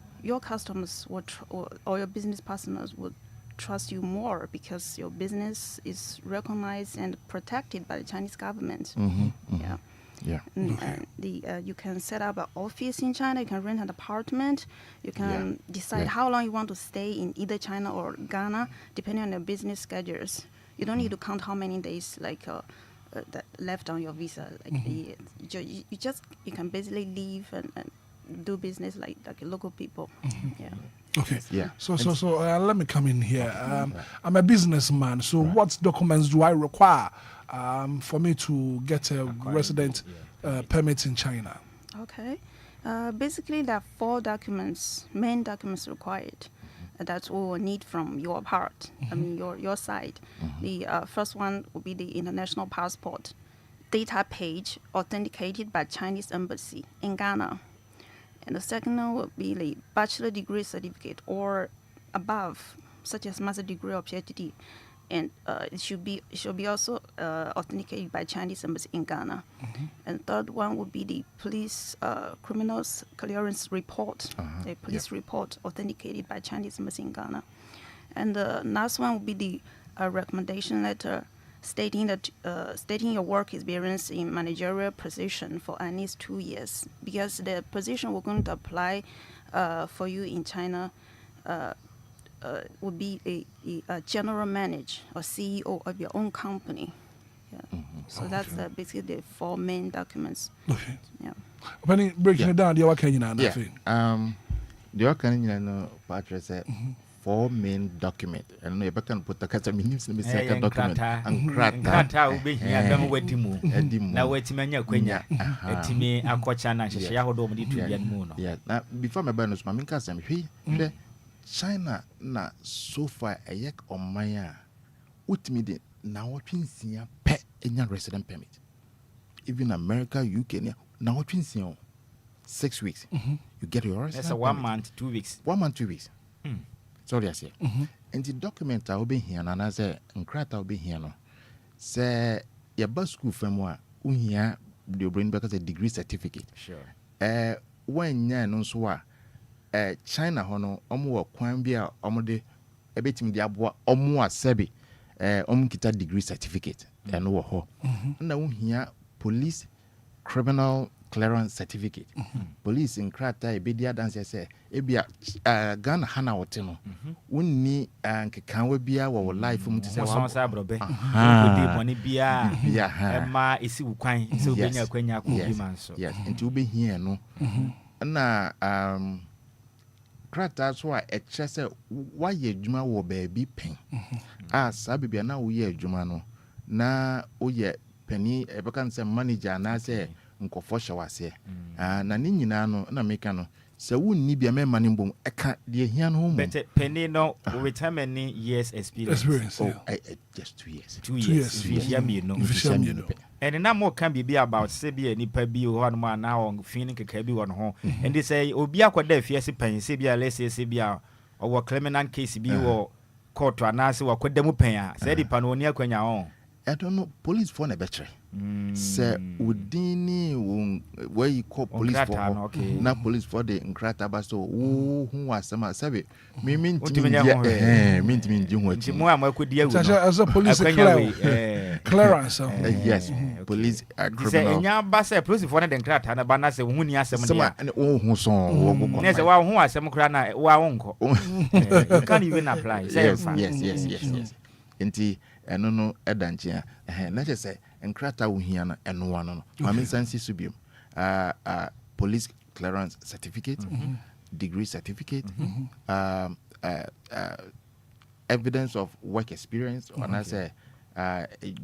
or your business partners would trust you more because your business is recognized and protected by the Chinese government. You can set up an office in China. You can rent an apartment. You can decide how long you want to stay in either China or Ghana, depending on your business schedules. You don't need to count how many days that left on your visa. You can basically leave and do business like local people. Okay. Yeah. So let me come in here. I'm a businessman. So what documents do I require for me to get a resident permit in China? Okay. Basically, there are 4 main documents required. That's all we need from your part. I mean, your side. The first one will be the international passport, data page authenticated by Chinese embassy in Ghana. And the second one will be the bachelor degree certificate or above, such as master degree or PhD. And it should be also authenticated by Chinese embassy in Ghana. And the third one would be the police criminals clearance report, the police report authenticated by Chinese embassy in Ghana. And the last one would be the recommendation letter stating your work experience in managerial position for at least 2 years, because the position we're going to apply for you in China would be a general manager or CEO of your own company. So that's basically the 4 main documents. Okay. When you breaking it down, what can you know? The Canadian Patrick said 4 main documents. And you can put the second document. Nkrata obi hia dam wadimu na watimanya kwenya etimi akwacha na hyehyɛ ahodo mu ditu bia mu no. Now before my bonus mama nka sam hwe China na so far ayek omaya utimi de na wotwensia pe enya resident permit. Even America, UK na wotwensia 6 weeks. You get your resident. That's a 1 month, 2 weeks. 1 month, 2 weeks. Sorry, I say. And the document I will be here, and I say, and crack will be here. No, say your bus school from what here they bring back as a degree certificate. Sure. When ya no so China hono omo kwambia omo de ebetim de aboa omo asebi omo kita degree certificate and wo ho. Na wo here police criminal clearance certificate. Police in Krata ebedia dance say ebia Ghana hana wote no wonni ankekan wa bia wo life mu tse wa so abrobe odi boni bia ma esi wukwan se obenya kwanya ko bi man so. Yes, nti obe here no na Krata so a eche se wa ye adwuma wo baabi pen sa bibia na wo ye adwuma no na wo ye pani ebekan se manager na se nkofo shawase na ni nyina no na meka no se wonni bia me mane mbom eka de hia no mu but penny no with how many years experience? Just 2 years. 2 years. And na mo can be about say be nipa bi ho no ma na on feeling keka bi won ho and they say obi akwada fiase pen say bia let's say bia or criminal case bi wo court anase wakwada mu pen a say di pa no oni akwanya on. I don't know, police for na betre. Say udini where you call police for na police for the nkrata ba so who asema sabe me ntimi ndi ho ati mo amakodi awu as a police Clearance. Yes, police Say enya ba say police for the nkrata na ba na say hu ni asem dia. Hu so wo go. Ne say wa hu asem kra na wa wonko. You can't even apply. Say Yes. Enti eno no edanchia. Na say nkrata wo hia na eno wa no. Ma me sansi subium. Police clearance certificate, degree certificate, evidence of work experience. When I say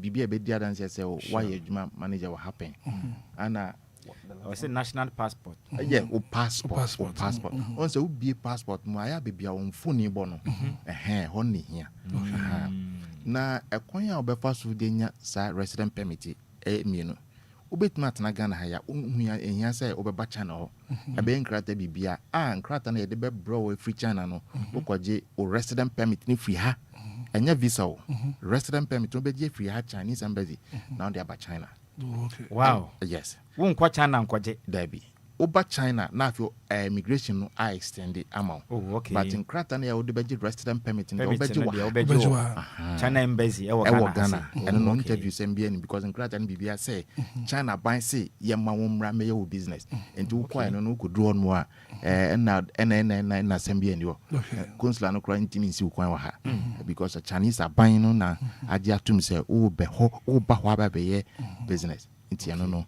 bibi ebedia dan say why ejuma manager will happen. And I say national passport. Yeah, passport. On say be passport mo aya bibia on phone bono. Honi here. Na ekwan ya obefa so de nya sa resident permit no. Ubetuma tena Ghana haya unhia ehia say obeba China ho ebe nkrata bibia nkrata na ye de be bro free China no ukwaje o resident permit ni free ha enya visa o resident permit no beje free ha Chinese embassy now they about China. Okay. Wow. Yes. Won kwa China nkwaje Debbie Oba China na afio immigration no I extended amount. Oh, okay. But in Krata na ya would be resident permit in the China embassy e Ghana. And no interview MBN because in Krata and BBA say China buy say ye ma womra me your business. And to kwa no could draw on more na MBN yo. Consular no crying team in si kwa ha because the Chinese are buying no na adia tum say o be ho o ba hwa be ye business. Inti no.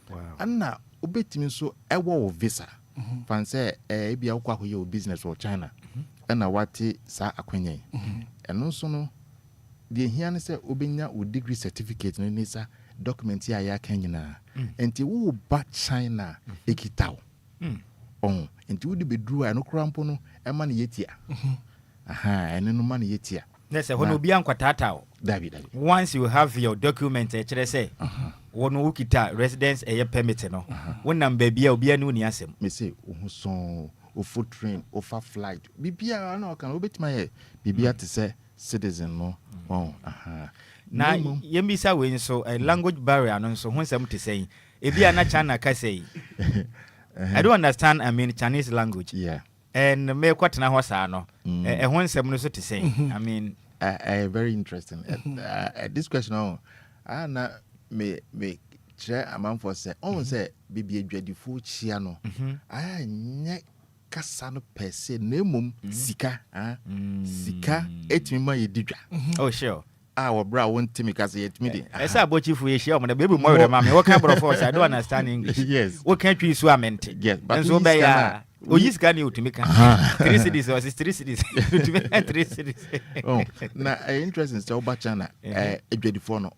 Wow. And now ubetimi so ewo visa fan say bia ukwa hoye business or China na wati sa akwenye eno so no de hia ne say obenya o degree certificate no nisa document ya kanyina enti wo ba China ekitaw enti wo de bedru a no krampo no e ma ne yetia eno no ma ne yetia Yes, when you be ankwatata. David. Once you have your document, say, when you kita residence a permit, no. When I'm baby, I'll be a new niasem. Me say, so, foot train, flight. Bibia, no, can obey my Bibia to say citizen, no. Now, Yembisa win so a language barrier, and so when somebody saying, if you are not China, can say, I don't understand, I mean, Chinese language. Yeah. And me kwat na hosa no when some no so to say I mean very interesting this question na me share amount for say on say bibi adwadifo chia no nye kasa no per se na mum sika sika etimi ma yedidwa oh sure our bra won't tell me because it me. I said about you for a share, baby more than mammy. What kind of force? I don't understand English. Yes. What country is meant? Yes, but so by oh, you scan you to make 3 cities or 3 cities to make 3 cities. Oh, now interesting stuff about China. Edward no,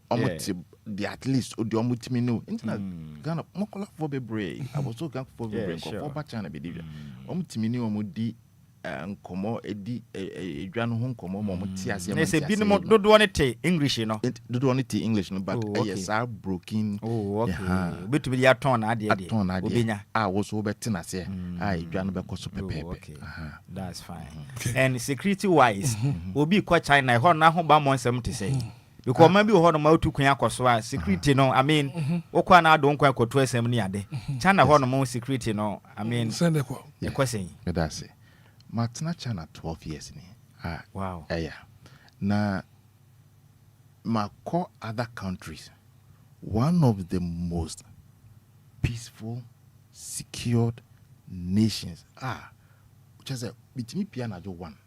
the at least or the omutimi no. Internet Ghana mokola for be brave. I was so for be brave for about China be divya. Omutimi no omudi nkomo edi edwa no ho nkomo mo ti ase ma say bi no do one te English no do one te English no but yes are broken betu bi ya ton na ade obenya wo so beti na se edwa no be koso pepepe that's fine and security wise obi kwa China ho na ho ba mo nsem te say because man bi ho no ma otu kwan akoso a security no I mean okwa na ado nkwan akoto asem ni ade China ho no mo security no I mean send kwa question that's it. Matna China 12 years ni. Wow. Yeah. Na mako other countries, one of the most peaceful, secured nations. Which is a bitimi piana jo one.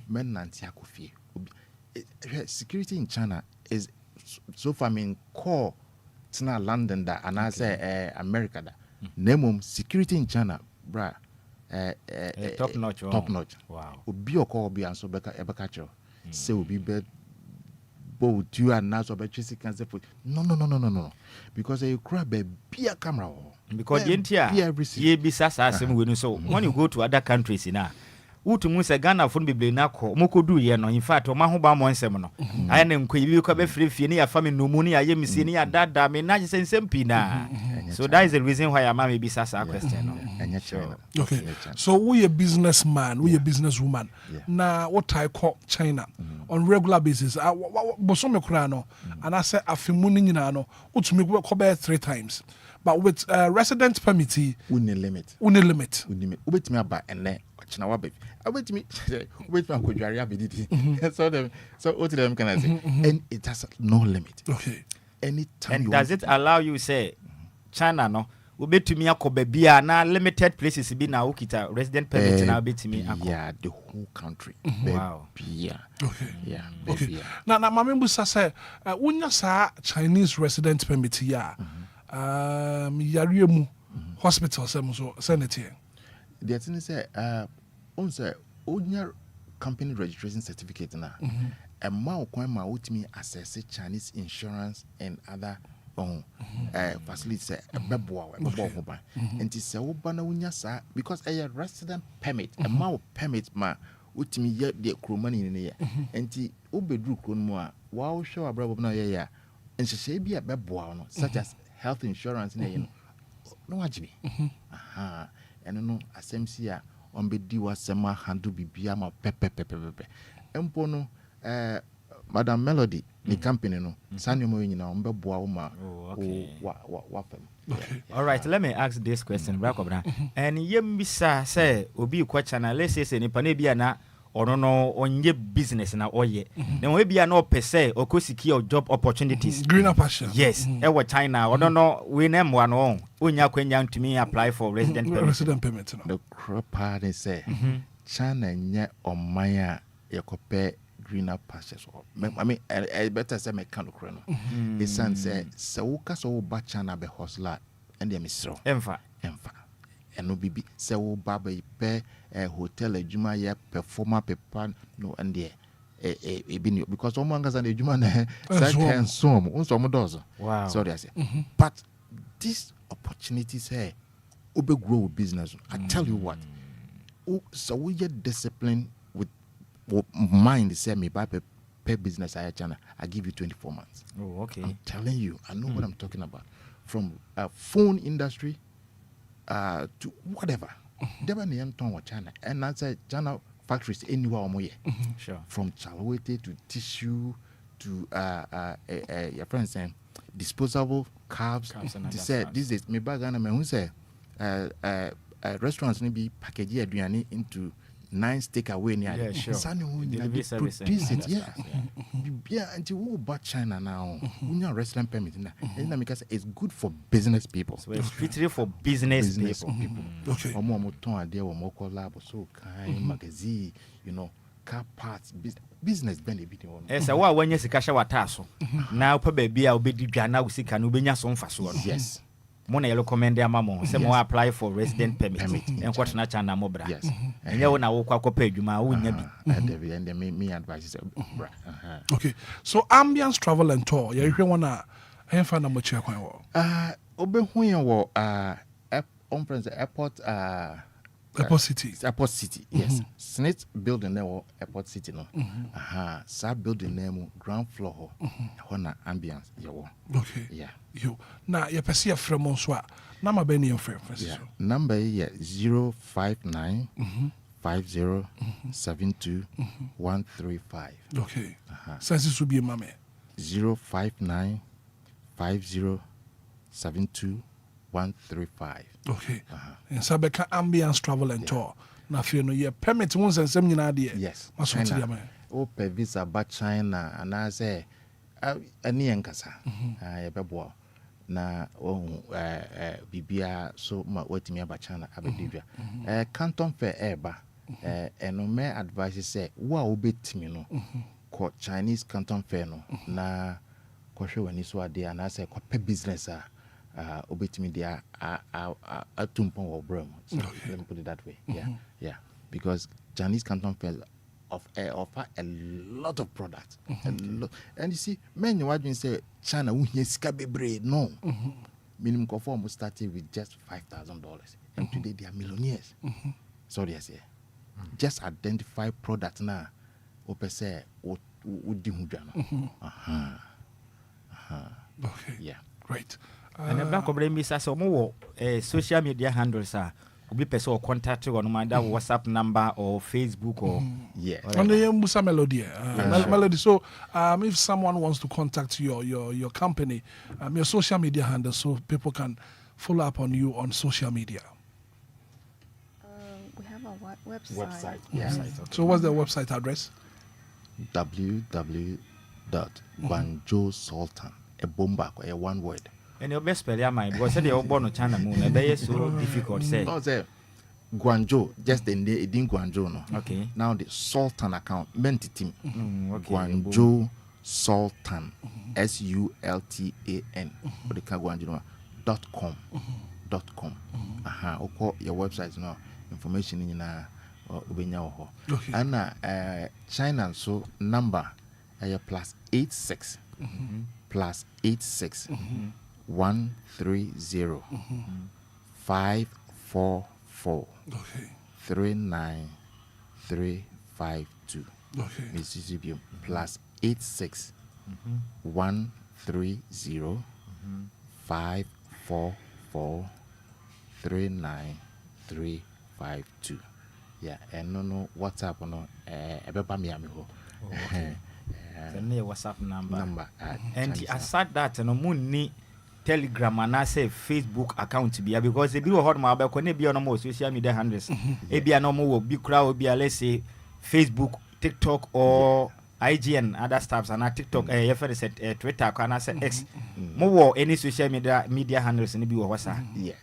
Men nanti akofie. Security in China is so far mean core tina London da and I say America da. Nemum security in China, bra. Top notch. Wow. Obi obi anso beka ebeka say obi be bo tu and now so be chisi can say no because you cry be a camera because yentia ye bi sasa asem we no so when you go to other countries na utumu se Ghana fun beble na ko mokodu ye no in fact o ma ho ba mo nsem no aya na nkwa bi ko be frefie ni ya family no mu ni ya yemisi ni ya dada me na je nsem pi na so that is the reason why am maybe sasa question no okay so we a businessman we a businesswoman na what I call China on regular basis boso me kura no and I say afimu ni nyina no utumi ko be 3 times but with resident permit uni limit ubetimi aba ene China wabe. I wait me could you so what them can I say? And it has no limit. Okay. Anytime and you does it allow you say China no we to me akobebia na limited places be na ukita resident permit na be to me yeah the whole country. Wow. Yeah. Okay. Yeah. Okay. Now mamembu say unya sa Chinese resident permit ya yariemu hospital so sanity. The thing is on say unya company registration certificate na a ma ma ultimately assess Chinese insurance and other facilities beboa and it's a ubana unya sa because a resident permit a ma permit ma ultimately yet the crew money in here and the ubedru kunwa wow show a brabo na ya and she be a beboa no such as health insurance in no wajibi and no asemsia on be diwa sema handle bibia ma pepe empono Madam Melody the company no sanyomo nyina on be boa ma wa fam. All right, let me ask this question Brakobra and yembisa say obi kwa channel let's say nipa na bia na ono no onye business na oye then we bia no per se okosiki or job opportunities greener pasture yes e wa China ono no we name one on onya kwanya ntumi apply for resident permit no the crop part is say China nye omanya yakope greener pastures. I mean, I better say mechanical chrono. The son say, so so bachana be hostler and the misro. Emfa. And no bibi, so baba pay a hotel a juma ya performer pepan no and there. Because all mangas and the juma can some dozen. Wow. Sorry, I say. But this opportunity say, ube grow business. I tell you what. So we get discipline with mind say me by pay business I China. I give you 24 months. Oh, okay. I'm telling you, I know what I'm talking about. From phone industry to whatever. Never near China. And I said China factories anywhere or more. Sure. From chalwete to tissue to your friend saying disposable cups. They said this is me bag and who say restaurants need be package aduane into 9 takeaway near. Yeah, sure. Produce it, yeah. Yeah, until we about China now, we need a restaurant permit. And because it's good for business people. So it's strictly for business people. Okay. Or more there or more collab or so kind magazine, you know, car parts, business benefit. Yes, I when you see cash wataso. Now, probably I'll be Diana, we see can you be some fast. Yes. Mona yellow comment their mamo, say more apply for resident permit. And what na chana mobra. Yes. And you na walk up pay you ma and then me advice. Okay. So ambience travel and tour. You hear one I find a much obe huya wo on present airport Airport City. Airport City, yes. Snit building there Airport City no. Sa building name ground floor ho ambience yo. Okay. Yeah. You now you perceive from Monswa. Number be your friend. Yeah. Number 059 5072 135. Okay. Since this will be a mame. 059 5072 135. Okay. And Sabeka ambience travel and tour. Now if you know your permit once and some idea. Yes. China. Open visa ba China and I say ani enkasa. Yebebo na bibia so ma watimi aba China abedibia. Canton Fair eba eno me advice say wa obetimi no ko Chinese Canton Fair no na ko hwe wani so ade and I say ko pe business obetimi dia atumpon wo bram. So let me put it that way. Yeah. Because Chinese Canton Fair offer a lot of products. And you see, many would say China won't bebre no. Minimum conform started with just $5,000. And today they are millionaires. So they say just identify products now. Ope say would do Okay. Yeah. Great. And the back of them is as more social media handles are be person or contact you on my WhatsApp number or Facebook or on the Musa Melody. Melody. So if someone wants to contact your company, your social media handle so people can follow up on you on social media. We have a Website. Yeah. So what's the website address? www.guangzhou a bomba, a one word. And your best spell your mind because you're born on China moon. I bet so difficult say. No, say Guangzhou, just the name, it didn't Guangzhou, no. Okay. Now the Sultan account, meant team. Okay. Guangzhou Sultan, SULTAN. What the Guangzhou .com. Oko your website now information in Obia Wɔhɔ. Okay. And China so number +86 +86 130 544 39352. Okay. Mississippi +86 130 544 39352. Yeah, and no WhatsApp no ebeba me ho. The WhatsApp number. And aside that no money Telegram and I say Facebook account be because the people hold my back when be on more social media handles. E be no more big crowd be let's say Facebook, TikTok or IGN other stuffs and TikTok Twitter can I say X more any social media handles and be what's that? Yeah.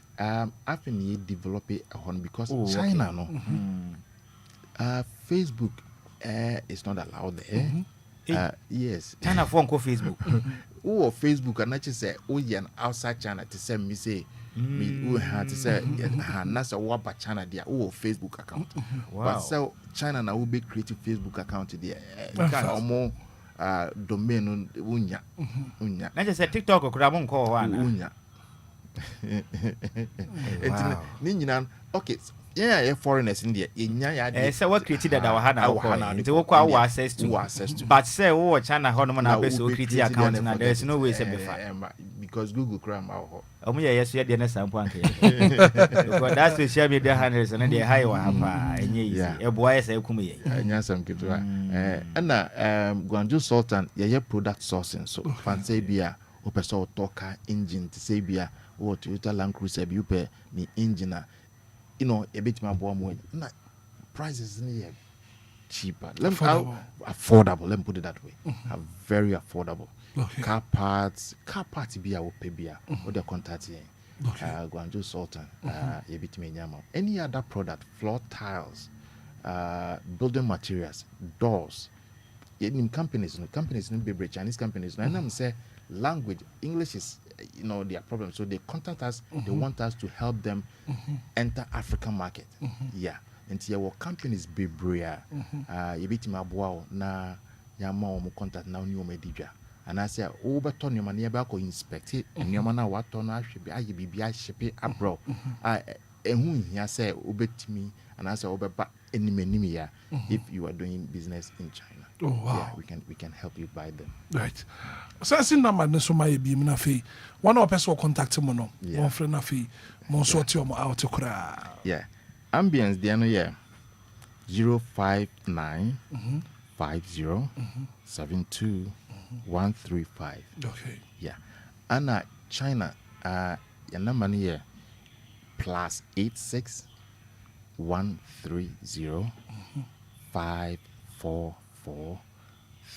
I've been developing a one because China no Facebook is not allowed there. Yes. China phone call Facebook. Oh, Facebook and I just say an outside China to say me say me had to say that's a wapa China there. Oh, Facebook account. Wow. But so China now will be creating Facebook account there. Kind more domain unya. I just said TikTok or Krabon call one. Unya. Okay. Yeah, foreigners in there. So what created that our hand our access to. But say China Honman so create account and there's no way because Google Chrome our yes, you had some point. Because that's the share media handles and the high one. A boy say Kumi. And Guangzhou Sultan, yeah, product sourcing. So fancy beer, Opeso Toka engine to say beer or Toyota Land Cruiser, you pay the engine. You know, a bit more warm. Prices near cheaper. Affordable. Let me put it that way. Very affordable. Okay. Car parts be our pay beer or the contact here. Guangzhou Sultan, a bit me nyama. Any other product, floor tiles, building materials, doors. In companies in Bibri, Chinese companies. And I'm say language, English is their problem. So they contact us, they want us to help them enter African market. Yeah. And your companies be bria. You bit my bow na yama contact now new media. And I say, overturn your money about inspect it, and your man what on I should be I ship it abroad. I whom he say ubet me and I say over enemy if you are doing business in China. Oh wow. Yeah, we can help you buy them. Right. So I see number no so my be na fe. One of person contact mo no. One friend na fe. Mo sort you out to kra. Yeah. Ambience there no yeah. 059 50 72 135. Okay. Yeah. And China your number here +86 130 544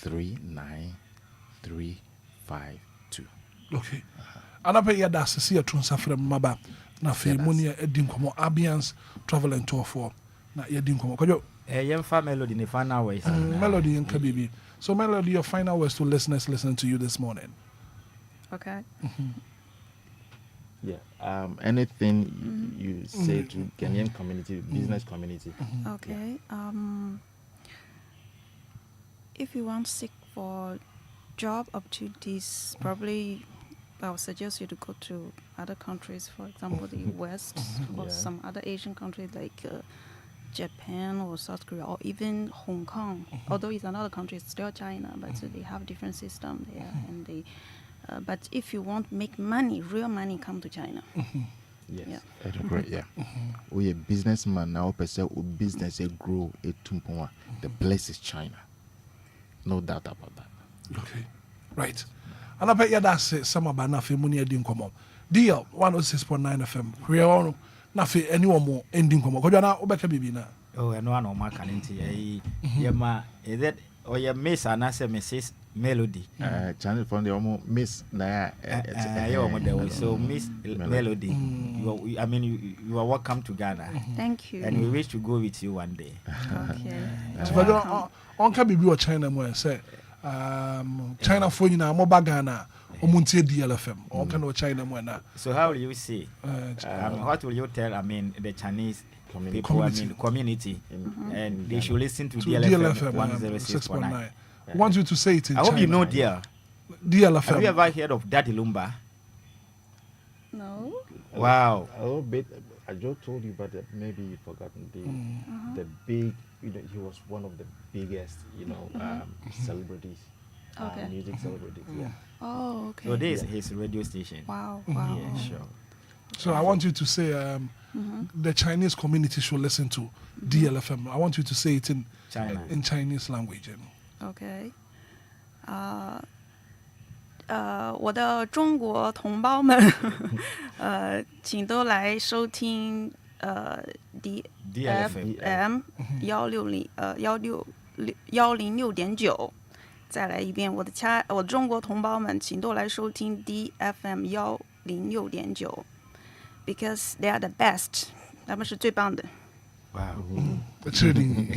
39352. Okay. Anapa ya da sisi ya tunsa from maba na fe munia edin komo ambience travel and tour for na edin komo kojo yemfa melody ne final ways melody in kabibi. So melody, your final words to listeners listening to you this morning. Okay. Yeah. Anything you say to Ghanaian community, business community. Okay. If you want to seek for job opportunities, probably I would suggest you to go to other countries, for example, the West or some other Asian countries like Japan or South Korea or even Hong Kong. Although it's another country, it's still China, but they have different system there. And they, but if you want to make money, real money, come to China. Yes, that's great. Yeah, we a businessman now. Person who business grow a tumpoma. The place is China. No doubt about that. Okay, right. And I bet you that's some about nothing money didn't come up. DL 106.9 FM. We are on nothing anyone more ending come up. Because you're now Obeka Bibi now. Oh, and one of my candy. Yama, is that or your miss and I say Mrs. Melody? Channel from the almost miss Naya. So Miss Melody. I mean, you are welcome to Ghana. Thank you. And we wish to go with you one day. Okay. So, on can be China more say. China for you now, mobile Ghana, Omunti DLFM, or can no China more. So, how will you say? What will you tell? I mean, the Chinese people, community, and they should listen to DLFM 106.9. I want you to say it in I China. hope you know DLFM. Have you ever heard of Daddy Lumba? No. Wow. A little bit. I just told you, but maybe you forgotten the big. He was one of the biggest, celebrities, music celebrities. Yeah. Oh, okay. So this is his radio station. Wow. Wow. Yeah, sure. So I want you to say the Chinese community should listen to DLFM. I want you to say it in Chinese language. OK， 我的中国同胞们，请都来收听DLFM 106.9。再来一遍，我的中国同胞们，请都来收听 DFM 106.9，because they are the best， 他们是最棒的。哇，确定。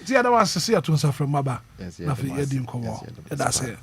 The other one is see at once from Maba. Nothing Edim come on. That's it.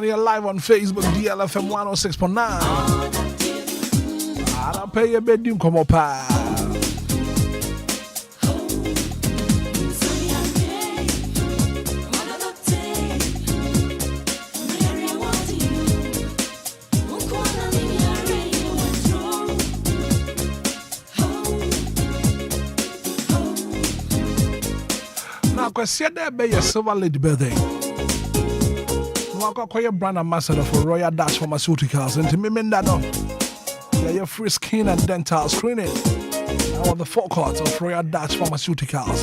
here live on Facebook, DLFM 106.9. I'll pay your bedroom come up. Now, because there be a silver lady birthday. Your brand ambassador for Royal Dutch Pharmaceuticals and to me no. Yeah, your free skin and dental screening. I want the forecourt of Royal Dutch Pharmaceuticals.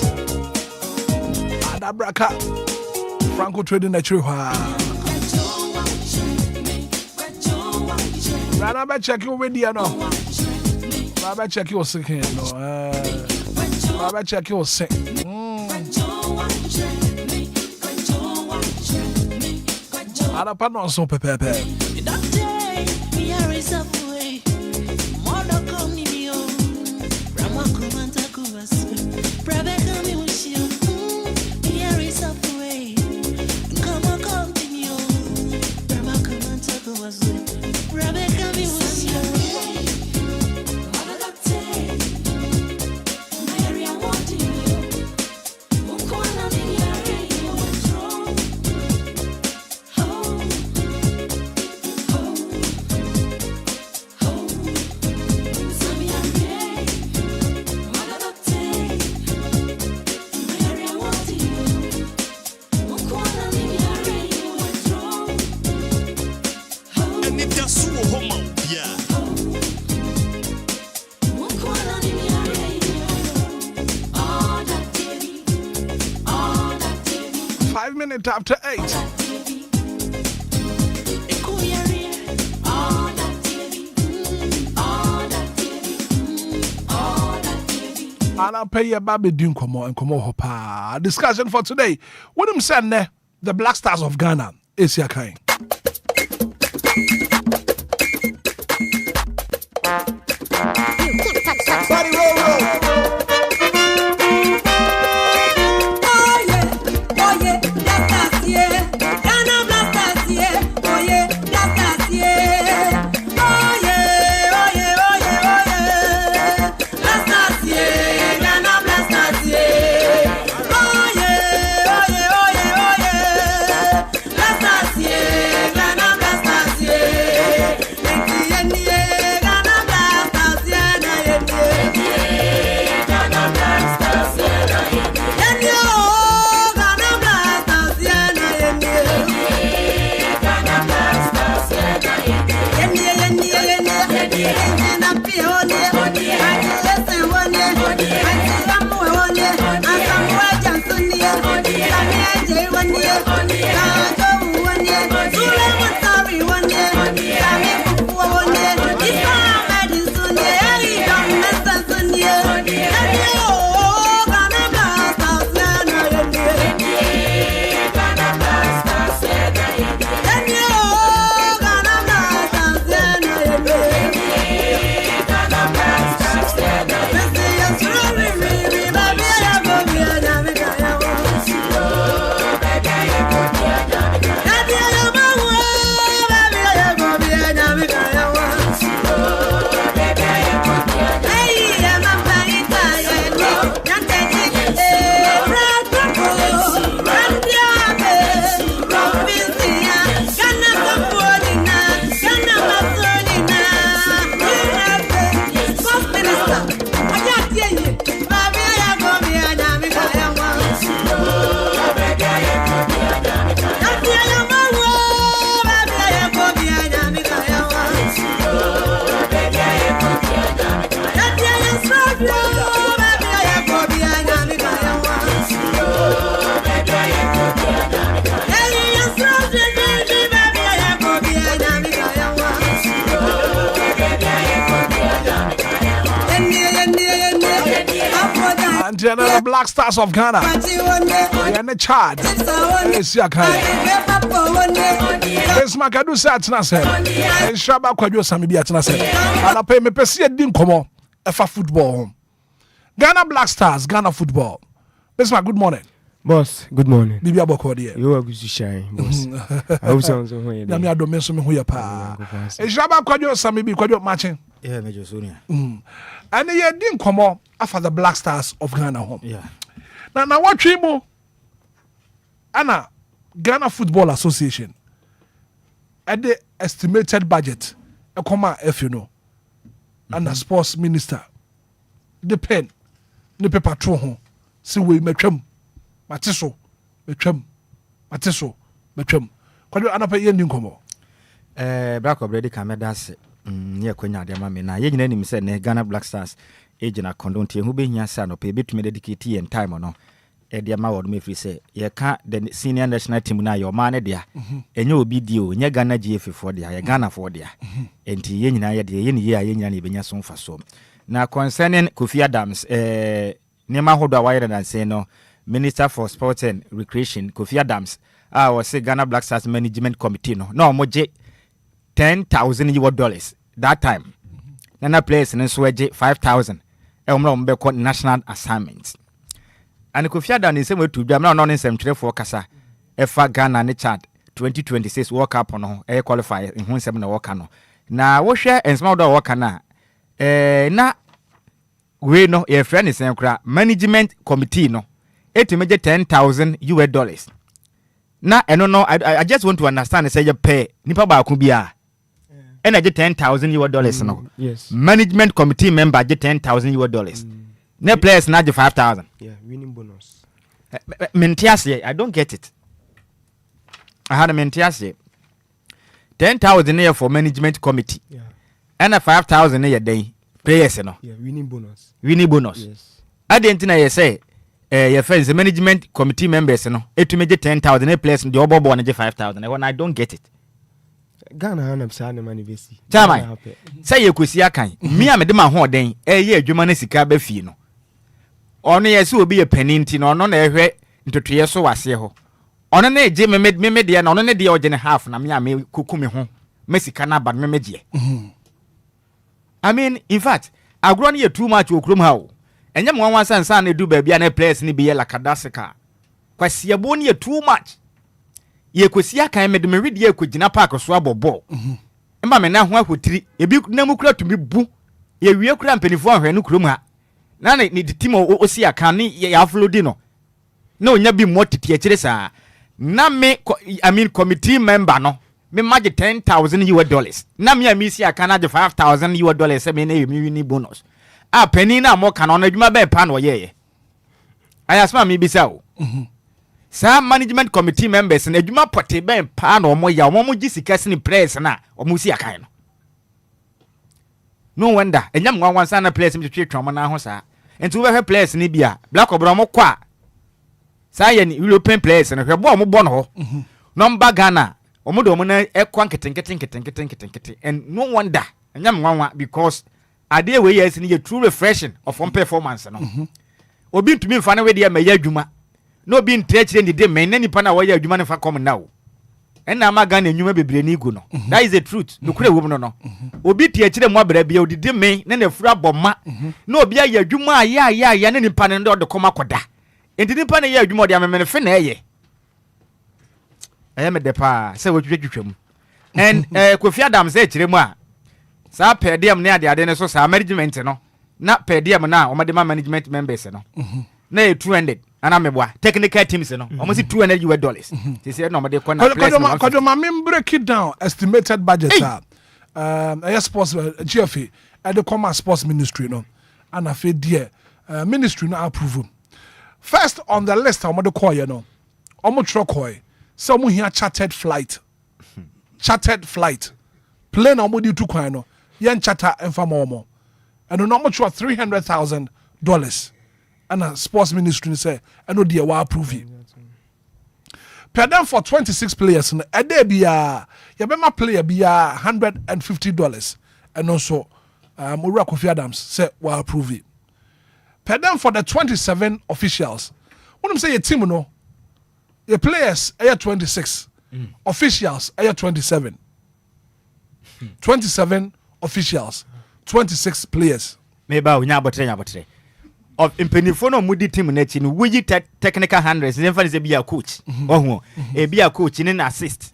Adabraka Franco Trading Natural. I bet check you with you no. I bet check you sick no. I bet check you sick. Ada pa non so pepe. Anidaso Wɔhɔ Obia. 5 minutes after 8. And I'll pay your baby doing come on hopa. Discussion for today. What I'm saying there, the Black Stars of Ghana is your kind. Body roll roll. The Black Stars of Ghana. And the Chad. It's your kind. This Macadu Satna said. And Shaba Quadio Samibiatna said. And I pay me Pessia Dim Como. F football. Ghana Black Stars, Ghana football. This my good morning. Boss, good morning. Bibi aboko de. You are good to shine, boss. I hope so when na me adome so me ho ya pa. E jaba kwadwo sami bi kwadwo matching. Yeah, Major Sonia. And ye din komo afa the Black Stars of Ghana home. Yeah. Na what mo ana Ghana Football Association at the estimated budget e koma if you know. And the sports minister the pen the paper tro ho si we metwam mateso metwam kwadwo anapa ye ndi nkomo Black already kameda se ye kwanya de ma me na ye nyina nim se ne Ghana Black Stars agina kondonti hu be hia sa no pe betumi dedicate yen time no e de ma word me free say ye ka the senior national team na your man dia enye obi di o nye Ghana GF for dia ye Ghana for dia enti ye nyina ye de ye ne ye a ye nyina ne benya so mfa so na concerning Kofi Adams nema hodo a wire dan say no Minister for Sport and Recreation Kofi Adams was say Ghana Black Stars Management Committee no moje $10,000 that time. Nana players in Swede 5,000. Be national assignments. And Kofi Adams is same to them now in some for Kasa. Efa Ghana ne chart 2026 World Cup no qualify in 17 World Cup no. Na wo share and small World Cup na na we no your friend is management committee no. It measure $10,000. Na no I just want to understand say you pay nipa ba ku bia and I get $10,000 no. Yes. Management committee member get $10,000. Ne players na get 5,000. Yeah, winning bonus. Mentiase, I don't get it. I had a mentiase. 10,000 a year for management committee. Yeah. And a 5,000 a year day players no. Yeah, winning bonus. Winning bonus. Yes. I didn't know you say your friends the management committee members no it measure 10,000 a players the obo born 5,000. I don't get it. Ghana hanam sa na manivesi. Chama. Say you kwesi akan. Me am de ma ho den ye adwuma na sika ba fie no. Ono ye se obi ye paninti no ono na ehwe ntotoye so wase ho. Ono na eje me de na ono na de oje ne half na me am kuku me ho. Me sika na bad me meje. I mean in fact agro na ye too much okrom ha o. Enye mo wan sansan na du ba bia na players ni bi ye lakadasika. Kwasi ebo ni ye too much. Ye kwesi akan me de me read ye kwagina park so abobo. Mba me na ho ahotiri ebi na mu kura tumi bu ye wie kura mpanifo ahwe no kurom ha na ni team osi akan ni ye aflodi no na onya bi mo tete akire saa na me I mean committee member no me mage $10,000 na me amisi akan na $5,000 say me na yemi ni bonus a penny na mo kan no adwuma be pa no ye ayasma me bisa o sa management committee members na adwuma pote ben pa na omo ya omo gisika sini press na omo si akan no wonder enyam nwan sa na players mi twetwa na ho sa enti wo be players ni bia black obro mo kwa sa ye ni European players na hwebo omo bo no ho number Ghana omo do omo na ekwa nketen and no wonder enyam nwan because ade we yes ni ye true refreshing of on performance no obi ntumi mfa na we de ma ya adwuma no be ntreachire ni de men na nipa na waya adwuma ne fa come now ena ma Ghana enwuma bebre ni gu no that is the truth no kure wo no obi tiachire mo abra bia odide men na fura boma na obi aya adwuma aya na nipa ne de koma koda enti nipa na ya adwuma de amemene fe na eye me de pa se wo twetwetwam and Kofi Adams e kire mu a sa pedium ne ade ne so sa management no na pedium na o de management members no na 200 ana meboa technical teams no almost $200 they say no me dey corner Could you break it down estimated budget sports GFA at the Commerce Sports Ministry no and I feel dear ministry no approve first on the list I'm the call you know omo trokoi some here chartered flight plane omo di tu kwan no yen charter enfama omo and no much $300,000 and a sports ministry say I know they will approve it. Per them for 26 players and a day be a Yabema player be $150 and also Mura Kofi Adams say will approve it. Per them for the 27 officials. When I say a team no the players are 26 officials are 27 27 officials 26 players maybe we nya botre of impenifo no mudi team na chi no wuyi technical handlers ne fa ne be a coach ohu e be a coach ne na assist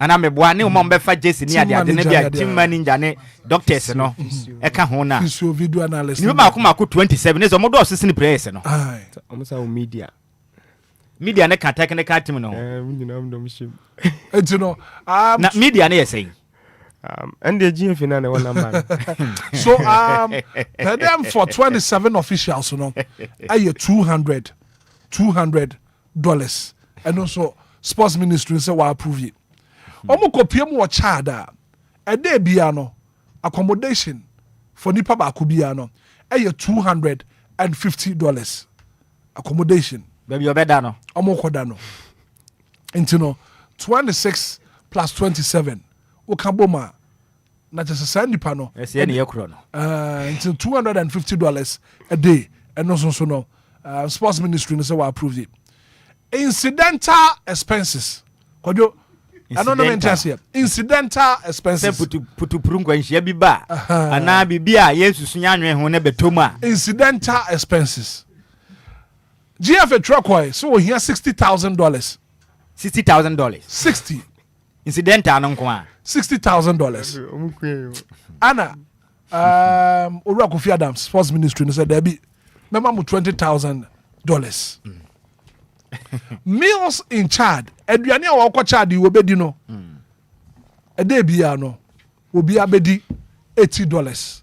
ana meboa ne o mo befa Jesse ni ade ne be team manager ne doctors no e ka ho na physio video analyst ni ba ko 27 ne zo mo do assistant players no almost our media ne ka technical team no you know na media ne say and the GF in one number. So per them for 27 officials, you know, $200 and also sports ministry say will approve it. Omo kopie mu chada a day biano accommodation for nipa ba ku biano $250 accommodation. Baby obeda no. Omo koda no. Into no 26 plus 27. Okaboma na just send nipa no ese ne yakro no until $250 a day and also no sports ministry no say will approve it. Incidental expenses kojo I don't know here. Incidental expenses putu prungwa nhia bi ba ana bibia yesu sunya anwe ho ne betoma incidental expenses GF truck so here $60,000 60 incidental no nko $60,000. Anna, Ora Kofi Adams, Sports Ministry, said there be remember $20,000. Meals in Chad, Adriania or Chad, you will be no. A day biano will be abedi $80.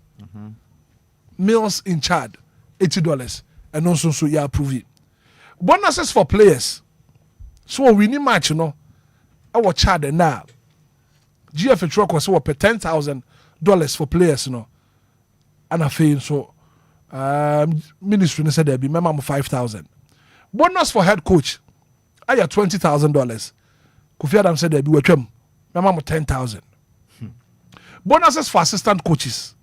Meals in Chad, $80, and also so you approve it. Bonuses for players. So we need match, you know. Our Chad and now. GF truck was over $10,000 for players, you know. And I feel so ministry said there be minimum $5,000. Bonus for head coach, I had $20,000. Kofi Adam said there be minimum $10,000. Bonuses for assistant coaches.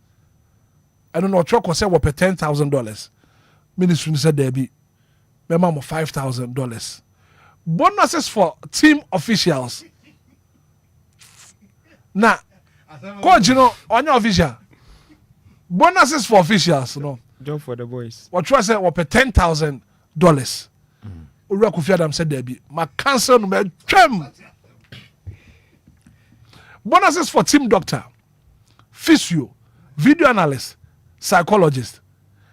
I don't know, truck was over $10,000. Ministry said there be minimum $5,000. Bonuses for team officials. Now, coach, you know, on your official. Bonuses for officials, you know. Job for the boys. What you said was $10,000. Ura Kofi Adam said there be my cancer no trim. Bonuses for team doctor, physio, video analyst, psychologist.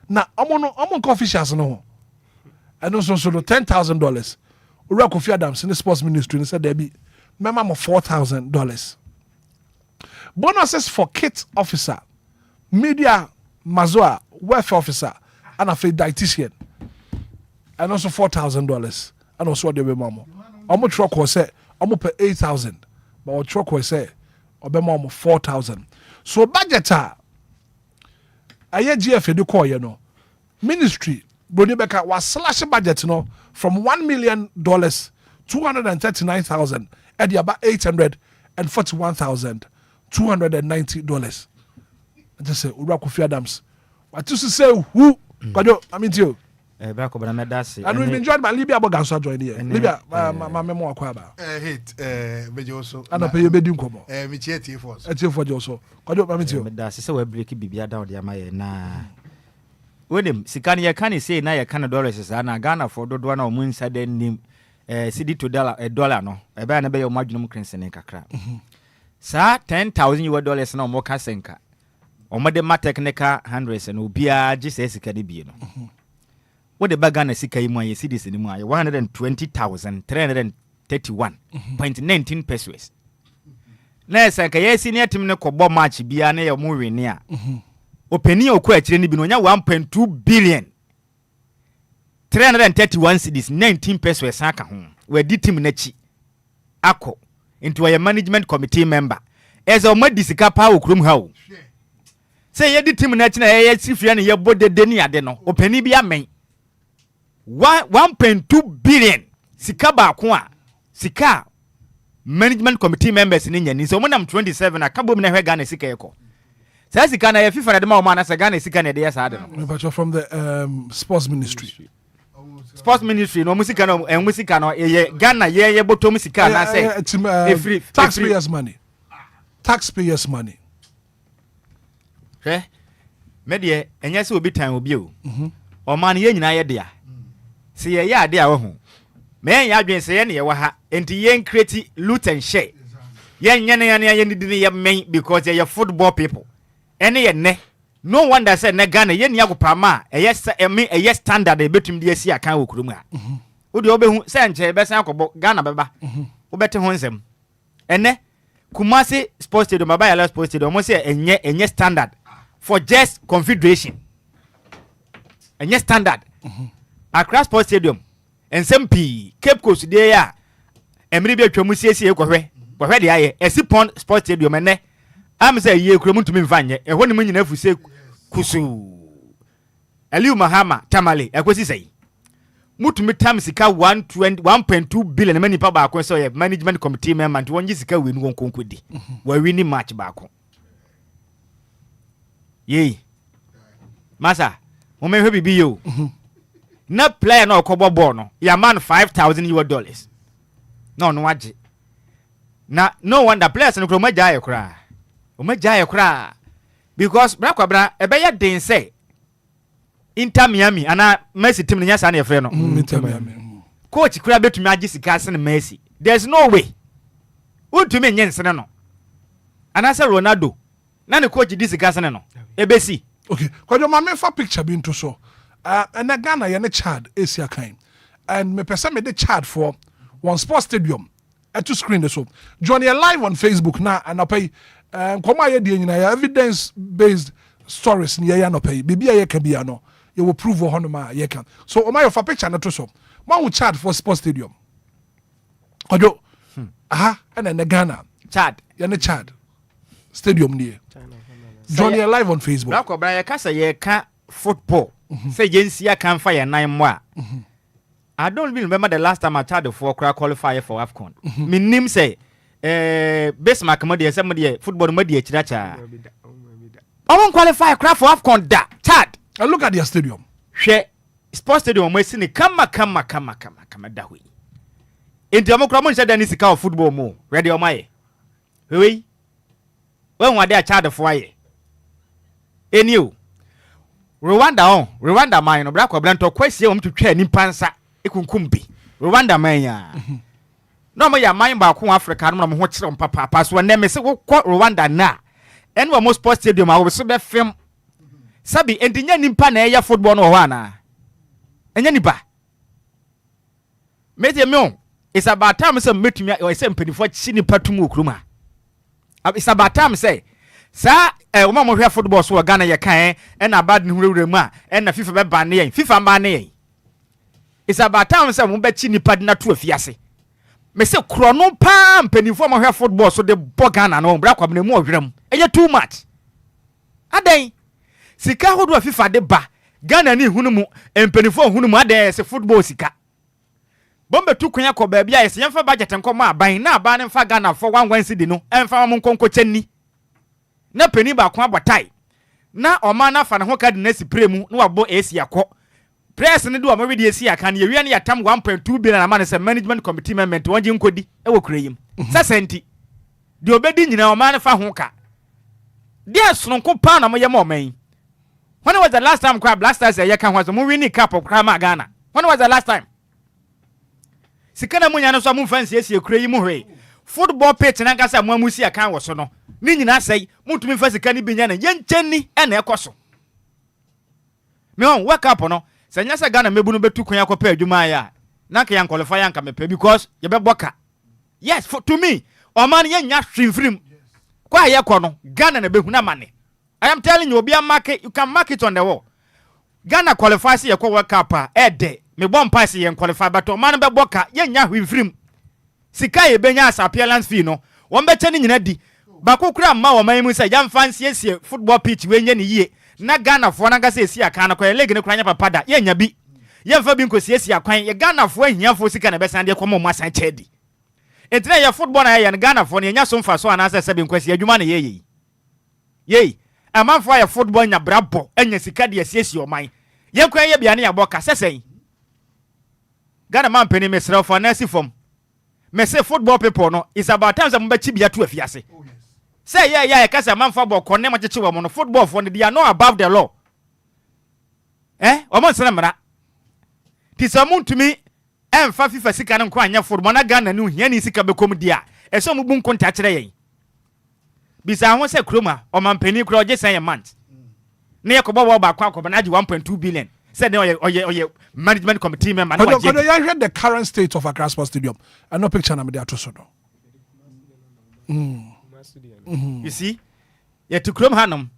Now, I'm officials no. And also so $10,000. Ura Kofi Adams in the sports ministry said there be minimum of $4,000. Bonuses for kit officer, media mazoa, welfare officer, and a dietitian. And also $4,000. And also what they be mama. Omo truck was say, omo pay $8,000. But our truck was say, obe mama $4,000. So budgeter, aye GF do call you know. Ministry, Brony Beka was slashing budget, you know, from $1 million, $239,000, at about $841,290. I just say, Ura Kofi Adams. What you say, who? I mean, you. And we've been joined by Libya Boganso join here. Libya, my memoir kwaba. Hit, Bejoso. And I pay you bedroom come. Micheti force. At you for Joso. Kodo, I mean, you. That's so we break Bibia down the Amaya na. When him, Sikani, ya can say na ya $10 and Ghana for do one or moon side name CD to $1 no. A ban a bay of marginal crimson in Kakra. Sir, $10,000 no more Kasenka. Or Madame Technica hundreds and Obia just as a Caribbean. What the bagana sika imwa ye cities in imwa 120,331.19 pesos. Na saka ye senior team ne kobo match bia na ye mu wini a. Openi okwa akire ni bi no nya 1.2 billion 331 cities 19 pesos aka ho. We di team na chi akọ into a management committee member. As o madi sika pa okrum ha o. Say ye di team na chi na ye sifia ne ye bodede ni ade no. Openi bia men 1.2 billion sika ba ko a sika management committee members ni nyani so monam 27 akabo me na hwe Ghana sika yeko sa sika na ye FIFA na de ma o ma na sa Ghana sika na de yes ade no but you're from the sports ministry no musika no ye Ghana ye botom sika na say taxpayers money me de enye se obi tan obi o ɔman yɛ nyinaa yɛ dea sɛ yɛyɛ ade a wɔho mɛn yɛ adwene sɛ yɛ ne yɛwɔ ha enti yɛn create loot and share yɛn nyɛ ne yɛn ne didi yɛ mɛn because yɛ football people ɛne yɛ nɛ no wonder sɛ ne Ghana yɛ ni agopama a ɛyɛ standard ɛbɛtum de asi akan wɔ kurom a wode wobɛhu sɛ nkyɛ bɛsan akɔbɔ Ghana bɛba wobɛte ho nsɛm ɛnɛ Kumasi Sports Stadium Abayala Sports Stadium mo say enye standard for just confederation enye standard Accra Sports Stadium ensem Cape Coast dey ya emiri bi atwa mu siesie kohwe de aye Esipon Sports Stadium ene am say ye kuro mu ntumi mfa nye ehɔ ne mu nyina afuse kusu Aliu Mahama Tamale ekosi sei mutumi tam sika 1.2 billion mani pa ba ko so ye management committee member nti wonji sika we ni won konkodi wa wini match ba ko ye masa mo me hwe bibi yo na player na okobo ball no ya man $5,000 no waje na no wonder players no kro magya ye kra o magya ye kra because bra kwabra ebe ye den say Inter Miami ana Messi team nya sa na yefre no Inter Miami coach kura betumi agi sika se na Messi there's no way utumi nyensene no ana se Ronaldo na ne coach di sika se no ebesi okay kwajo ma me fa picture bi nto so na Ghana ye ne Chad Asia kind and me pesa me de Chad for one sports stadium at to screen so join you live on Facebook na and pay koma ye die nyina evidence based stories ni ye no pay bibia ye ka bia no you will prove honoma ye can so o my for picture na to so man will Chad for sports stadium ojo and then Ghana Chad ye ne Chad stadium ni join you live on Facebook na ko bra ye ka say ye ka football say yensia kan fa ye nan mo a I don't even remember the last time I tried for qualify for AFCON me nim say Bismarck mo de say mo de football mo de chiracha I won't qualify craft for AFCON da Chad. I look at their stadium. She sports stadium we see kama da hui. In the Mokramon said any sika football mo. Ready or my? We when were there Chad for ye? In you. Rwanda mine no black obranto kwesi to twa ni pansa ekunkumbi. Rwanda man ya. No mo ya mine ba ko Africa no mo ho kire papa so na me se wo Rwanda na. And we most sports stadium I will so be film sabi entinya nimpa na eya football no ho ana enya nipa mete me it's about time say metumi o say mpanifo chi nipa tumu okruma it's about time say sa wo ma mo hwe football so Ghana ye kan na bad ni hurewure mu a na FIFA be ban ne FIFA ban ne it's about time say mo be chi nipa na to afiase me say krono pa mpanifo mo hwe football so de bo Ghana no bra kwam na mu ohwerem eye too much adan sika hodo FIFA de ba Ghana ni hunu mu mpanifo hunu mu adan se football sika bombe tu kwanya ko ba bia yesi yemfa budget nko ma aban na aban mfa Ghana for 1 cedi no emfa mo nkonko chani na pani ba ko abotai na oma na fa ne ho card na sipre mu na wabo AC yakọ press ne do o mawedi AC aka na yewie na yatam 1.2 billion na man se management committee member wonji nkodi e wo kureyim sasenti de obedi nyina oma na fa ho ka dia sononko pa na mo ye mo man. When was the last time crab blasters ya kan ho so mo win cup of crama Ghana? When was the last time? Sikana munya no so mo fancy esi kureyim hwe football pitch na nkasa mo amusi aka wo so no ni nyina sei mutumi fa sika ni binya na yencheni e na ekoso me on wake up no sanya sa Ghana mebu no betu kwan akɔpa adwuma ya na ka yan qualify yan ka mepa because ye be boka yes for to me o man ye nya hwimfrim kwa ye kɔ no Ghana na behu na mane I am telling you Obia market you can mark it on the wall Ghana qualify se ye kɔ wake up de me bɔ mpa se ye qualify but o man be boka ye nya hwimfrim sika ye benya as appearance fee no won be kyɛ ni nyina di bako kura ma wo man mu se yam fancy sie football pitch we nya ni yie na Ghana fo na ga se esi aka na ko leg ne kura nya papa da ye nya bi ye fa bi nkosi esi akwan ye Ghana fo ahia fo sika na be san de ko mo asan chedi etina ye football na ye Ghana fo ne nya so mfa so ana se bi nkosi adwuma na ye amanfo ye football nya brabo anya sika de esi o man ye kwan ye bia ne ya boka sesen Ghana man peni mesra fo na si fom me say football people no is about times am ba chi bia to afiase say yeah kasa man fa ball konne ma cheche wo no football for they are not above the law Omo nsena mra. Ti samu ntumi emfa FIFA sika no kwa anya football na Ghana no hia ni sika bekom dia. Eso mu bu nkonta kire yen. Bisa ho se kroma o mampani kro oje sen month. Na yakobo ba kwa akoba na 1.2 billion. Said oye management committee member na waje. But you heard the current state of Accra Sports Stadium. And no picture na me there to so no. You see? Yeah, to Krom Hanum.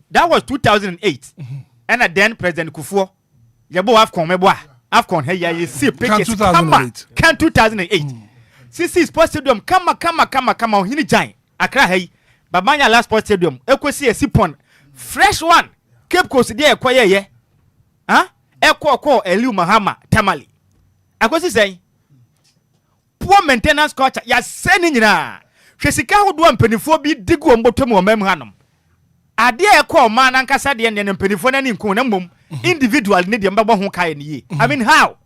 That was 2008. And then President Kufuor. Yabo Afcon. Hey, you see pictures. 2008. Can 2008. See Sports Stadium. Come on. Hini giant. Accra hey. Babanya last Sports Stadium. Eko see a sipon. Fresh one. Cape Coast there kwaye ye. Huh? Eko Eliu Mahama Tamale. Ako si say. Poor maintenance culture. Ya seni nyina. Hwesika hodo ampanifo bi digu ombotom o mam hanom. Ade ekọ ma na nkasa de ne mpanifo na ni nko na mom individual ne de mbabo ho kai ne yi. I mean how?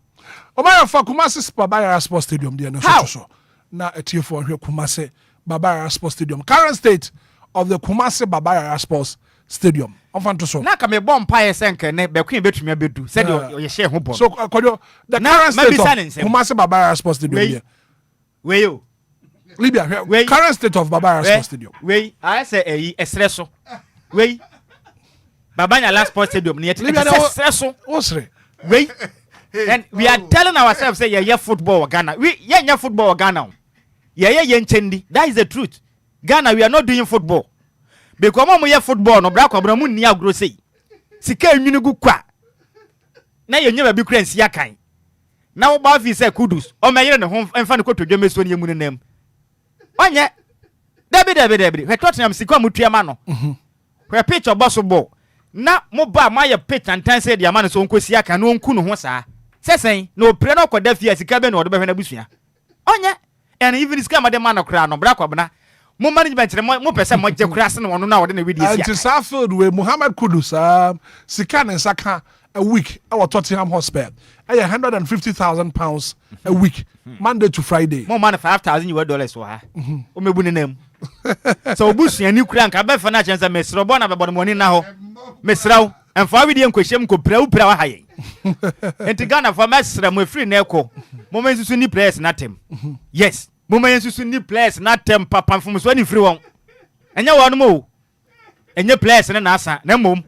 Omaya fa Kumasi Babaya Sports Stadium de no so. Na etiefo hwe Kumasi Babaya Sports Stadium. Current state of the Kumasi Babaya Sports Stadium. Onfanto so. Na ka me bom pae senke ne be kwen betumi abedu. Said you share ho bom. So kodo the current state of Kumasi Babaya Sports Stadium. We yo. Libya, current state of Babaya Sports Stadium. I say espresso. Babanya last sports stadium. Libya, espresso. And we are telling ourselves, say, yeah, football Ghana. Yeah, football Ghana. Yeah, chendi. That is the truth. Ghana, we are not doing football. Because we have football, no black or brown, near grossy. Sika Yunugu kwa. Now you never be crazy, yakai. Now, Buffy said, Kudus. Oh, my, home and find a to James when you name. Onye Debbie we Tottenham sikwa mutua ma no we pitch obosobo na mo ba ma ye pitch and tan say dia ma no so nkosi aka no nku no ho saa sesen no pre no koda fia sika be no do be hwe na busua onye and even sika ma de ma no kra no bra kwabna mo management ne mo pese mo je kra se no no na wo de na wedi sia and Saffield we Muhammad Kudus sika ne saka a week our Tottenham Hotspur £150,000 a week Monday to Friday more money $5,000 so ha o mebu ne nam so busua ni kura nka be fa na chance mesro bo na be bodo money na ho mesraw emfa we de nkohyem ko pra wa haye enti Ghana for mesra mo free na ekọ mo men susu ni players na tem yes mo men susu ni players na tem papa fom so ni free won enya wo no mo enye players na asa na mom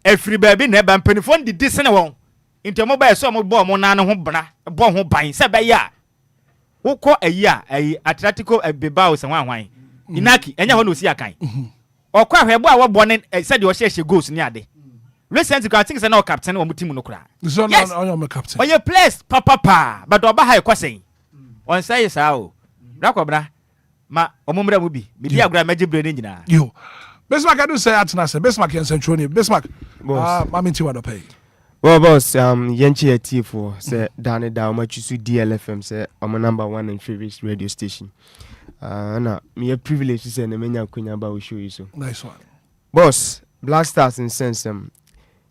efiri baabi na eba mpanifo ndi disene won into mobile so mo bo mo na ne ho bra bo ho ban se be ya wokọ ayi Atletico Bilbao se hwan Inaki enya ho no si akan okọ ahwebo a wo bo ne se de o hye goals ni ade recently I think say na captain o mutim no kra so yes on captain on your place papa but oba ha ekosen on say sa o bra ko bra ma omumra mu bi me dia agura magi bre ne nyina yo Bismarck I do say atna say Bismarck en centroni Bismarck mami ti wa do pay. Well, boss, Yenchi Tifo say Danny Daumachusu DLFM say I'm a #1 and favorite radio station. Na me a privilege to say Nemenya Kunya ba show you so. Nice one. Boss, Black Stars in sense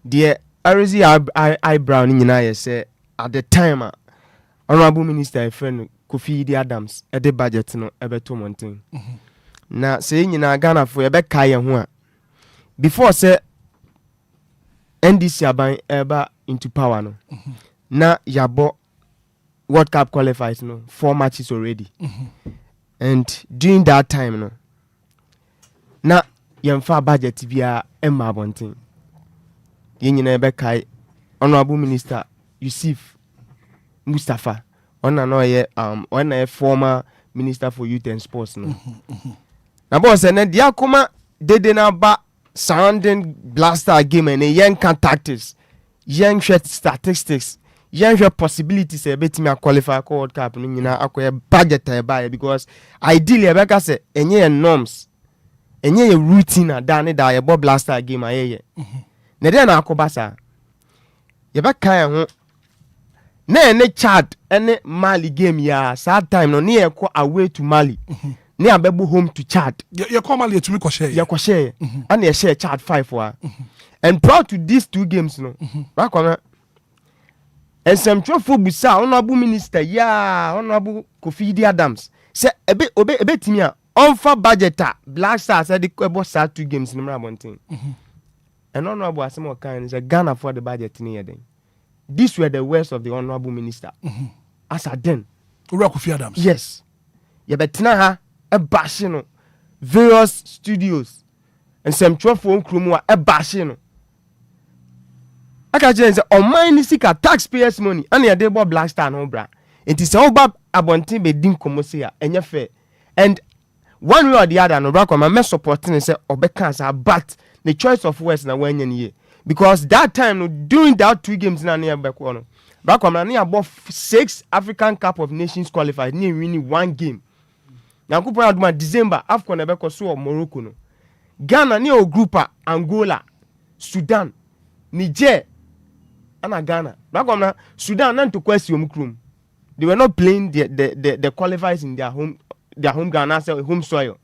dear Arizi eyebrow in United say at the time Honorable Minister friend Kofi Idi Adams at the budget no ebeto montin. Na say in Ghana for ebe kai ho before say NDC aban eba into power no. Na yabo World Cup qualifiers no 4 matches already. And during that time no. Na yemfa budget bia emma bontin. Yenyina ebe kai Honorable Minister Yusuf Mustafa ona no ye ona former Minister for Youth and Sports no. Na boss na dia kuma dede na ba sounding blaster game and young tactics, young statistics, young possibilities a bit me qualify World Cup acquire budget buy because ideally a beka say enye norms, enye routine a dane da a blaster game aye. Ne dey na akobasa. Ye beka ho na ene Chad ene Mali game ya sad time no ne ekọ away to Mali. Ne abebu home to Chad. You come Mali to me ko share. You ko share. And you share Chad 5 and proud to these 2 games no. Rakwa and some trofo busa Honorable Minister ya Honorable Kofi Idi Adams say ebe timia onfa budget Black Stars say the ebo sa 2 games no mra bontin. And honorable Asimo Khan is a Ghana for the budget near them. These were the words of the honorable minister. As a then. Adams. Yes. Yeah, but now a bashing various studios and some 12 phone crew a bashing. I can say on mine seek a taxpayers' money and a debo black star no bra. It is all about abontin be dim komosia and your fair. And one way or the other, no black my supporting say obekans but the choice of words na when ye. Because that time no, during that 2 games na near back one. Black na near above 6 African Cup of Nations qualified, near winning 1 game. Now Kupa Aduma December AFCON ebeko so Morocco no. Ghana near grouper Angola, Sudan, Niger. And Ghana. Back on Sudan and to question Krum. They were not playing the qualifiers in their home Ghana home soil.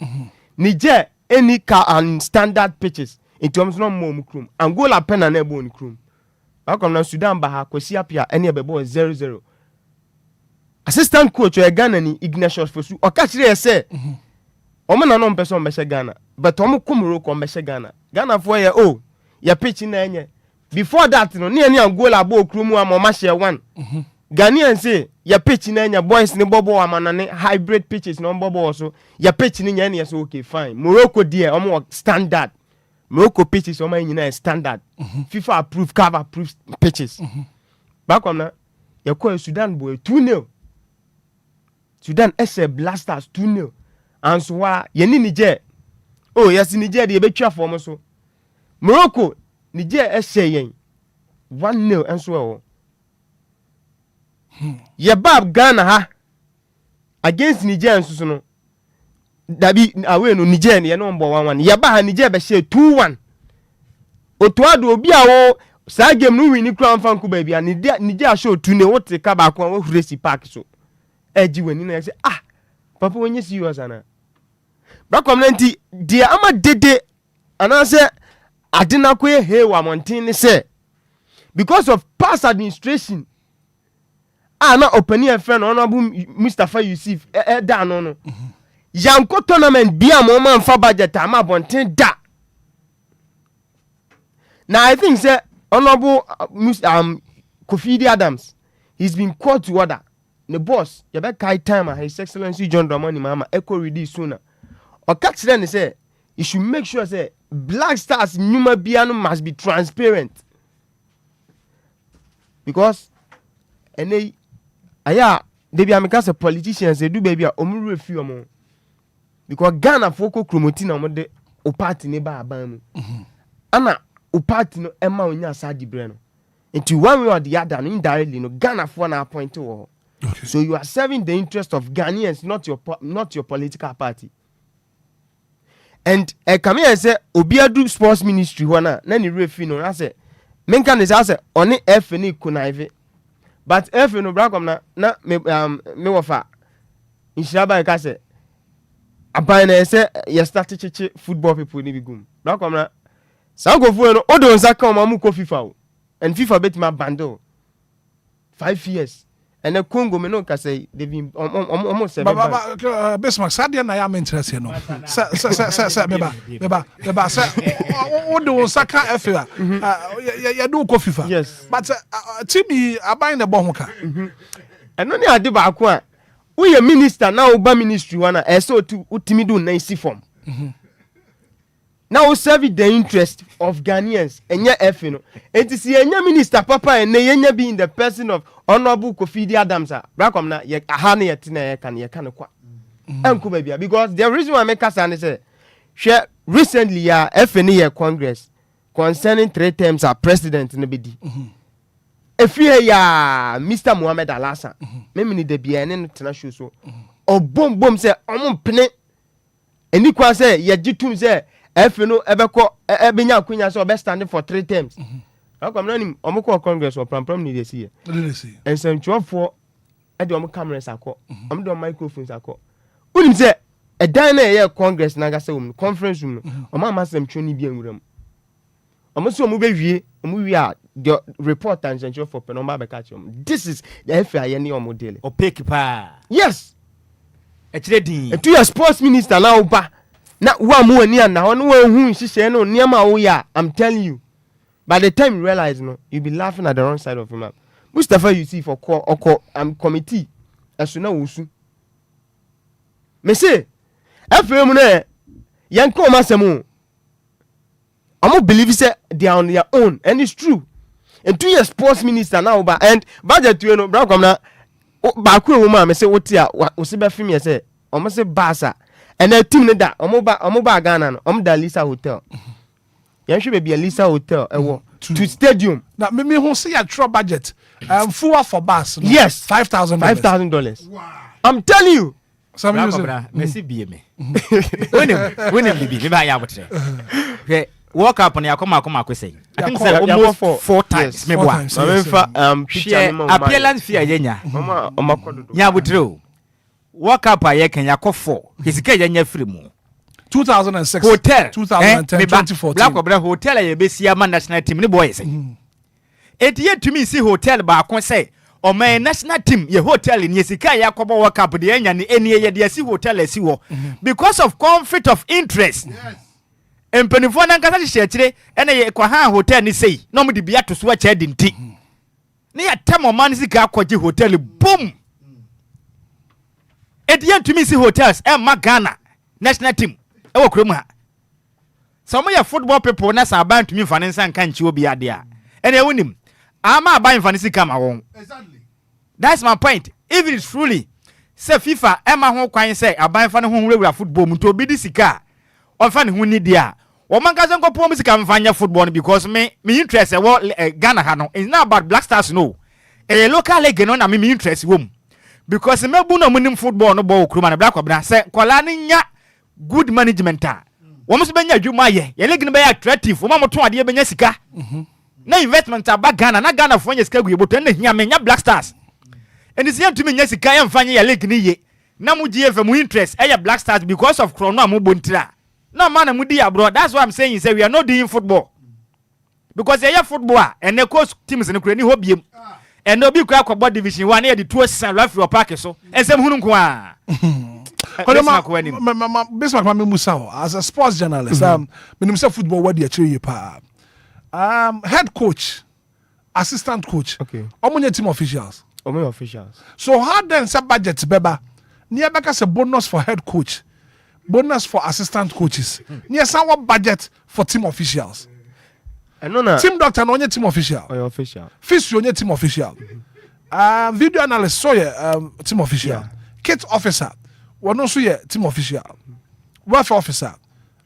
Niger any car and standard pitches in terms of no more Krum. Angola pen and elbow in Krum. Back on Sudan Baha Kwesiapia any bebo 0-0. Assistant coach or Ghana ni Ignatius Fosu or catch there say Oman non person meshe Ghana. But Tomu Kumuroko meshe Ghana. Ghana for oh ya pitch in enye. Before that, no, near Angola bo krumu amoma share 1. Ghanaian say ya pitch in your boys ni bobo amanane hybrid pitches no bobo also. Ya pitch in your so okay fine. Morocco dear omo standard. Morocco pitches omo in standard. FIFA approved cover approved pitches. Back on na ya call Sudan boy 2-0. Sudan SA Blasters 2-0. And so ye ni Niger. Oh yes Niger dey be twa for so. Morocco Niger SAyen 1-0 and so Yabab Ghana ha against Niger and so dabi away no Niger ne no 1-1 Yaba Niger be share 2-1 Otuado Obia wo sa game no win crown fan ku ba bia Niger show 2-0 what ka ba ko wo Resi Park so eji wani na say papa wonye serious ana ba community dia ama dede ana say Adina kwe hewa montini say because of past administration na opening a friend honorable Mustafa Yusuf da no yanko tournament bia mo man fa budget ama bonten da. Now I think say honorable Kofi Adams he's been called to order the boss you be kai time his excellency John Dramani Mama echo release sooner or catch them say you should make sure say Black Stars Numa Biano must be transparent. Because they be a politicians they do baby omu refu omo. Because Ghana foko chromotin omo de o party neba abamu. Ana o party no ema onya sadi breno. Into one way or the other indirectly no Ghana for na appoint to. So you are serving the interest of Ghanaians, not your political party. And come here and say Obia do sports ministry wana na ni refi no na say men kan say oni FNI kunaive but FNI no bra kom na me wofa inshaba ka say aban na say you start chichi football people ni bigum bra kom na san go fu no odo nsa ka o mu ko FIFA o and FIFA bet ma bando 5 years. And the Congo me no ka say they been almost 7 Bismarck sadia na ya me interest no sa beba sa o do saka FA ya do ko FIFA yes but timi aban na bo ho ka eno ni ade ba ko a wo ye minister na wo ba ministry wana e so timi do na isi form now serve the interest of Ghanaians enya FA no enti si enya minister papa and enya be in the person of honorable Kofi Adams brakom na ye aha na yete na ye kan kwa enko ba bia because the reason why make us say share recently ya FA year Congress concerning 3 terms as president no be di efie ya Mr. Mohamed Alasa me ni de bia ne no tena show so obom say ompene eni kwa say ye gitum say FA no ebeko ebenya akunya say obe stand for 3 terms how come na nim omko Congress or pram ni dey see and some 12 e dey cameras akọ am dey microphones akọ unim say e dan na ye Congress na ga say conference room no oma sem twoni bi anwuram omo so omo be wie omo wi a the report and central for penomba be catch this is the FA ye ne omo daily opaque pa yes e kire din e to your sports minister na oba na wa mu ani na ho no wa hu hihye no niam a wo ya I'm telling you By the time you realize, no, you'll be laughing at the wrong side of him. Mustafa, you see for committee, as soon as me say, FM ne, yanko masemu. I don't believe they are on their own, and it's true. And 2 years sports minister now, and budget to you, Brown come baku woman, me say what ya, what be film you say, almost say Basa, and then team that, omoba Ghana, da Lisa Hotel. You should be a Lisa Hotel, to stadium. Now, me who see a true budget, full for bus. Yes, $5,000. Wow. I'm telling you. Some Messi BM. When BB, buy out. Walk up on your come say. I think almost 4 times. Maybe appearance fear yenya. Yeah, we true. Walk up a can yako 4. His kaya free mo. 2006 hotel 2010 2014 Black Obra hotel a besia man national team ni boys. It yet to me see hotel ba kon say o man national team ye hotel ni sika ya kobo work up de anya ni eni ye de si hotel asi wo because of conflict of interest. Yes. Empenifo na nkasa hye ene ye kwa ha hotel ni sei no mo de bia to so a che dinti ne ya temo man sika akwaje hotel boom. It yet to me see hotels e Ghana national team e wo krom ha. Some of your football people na sa ban to me finance and kan chi obi ade a ene wonim ama ban finance kama won. Exactly. That's my point. Even it's truly say FIFA ema ho kwan say aban fa ne ho wura football mu to obi di sika on fa ne ho ni dia o man ka se nko po mu sika mfanya football because me interest e wo Ghana ha no it's not about Black Stars no a local league no na me interest wo mu because me bu no munim football no bo okruma na Black Obra say kola ne nya good management a wo mo se benya adwuma ye league no be attractive wo ma moto ade benya sika na investment aba Ghana na Ghana fo nya sika gu yeboto na hia me nya Black Stars and it's here to me nya sika ya mfanya ya league ni ye na mu DLFM interest e ya Black Stars because of chrono am bontira no man am di abroad. That's why I'm saying say we are not doing football because ya football and the coach teams in Ukraine hobiem and no be kwa kwa division 1 e the two san referee park so ensem hunu nko a Bismarck ma musa as a sports journalist menim say football what dey chire pa head coach assistant coach omunye team officials so how then say budget beba near beka say bonus for head coach bonus for assistant coaches near say what budget for team officials team doctor no onye team official physio onye team official video analyst so team official kit officer one also team official welfare officer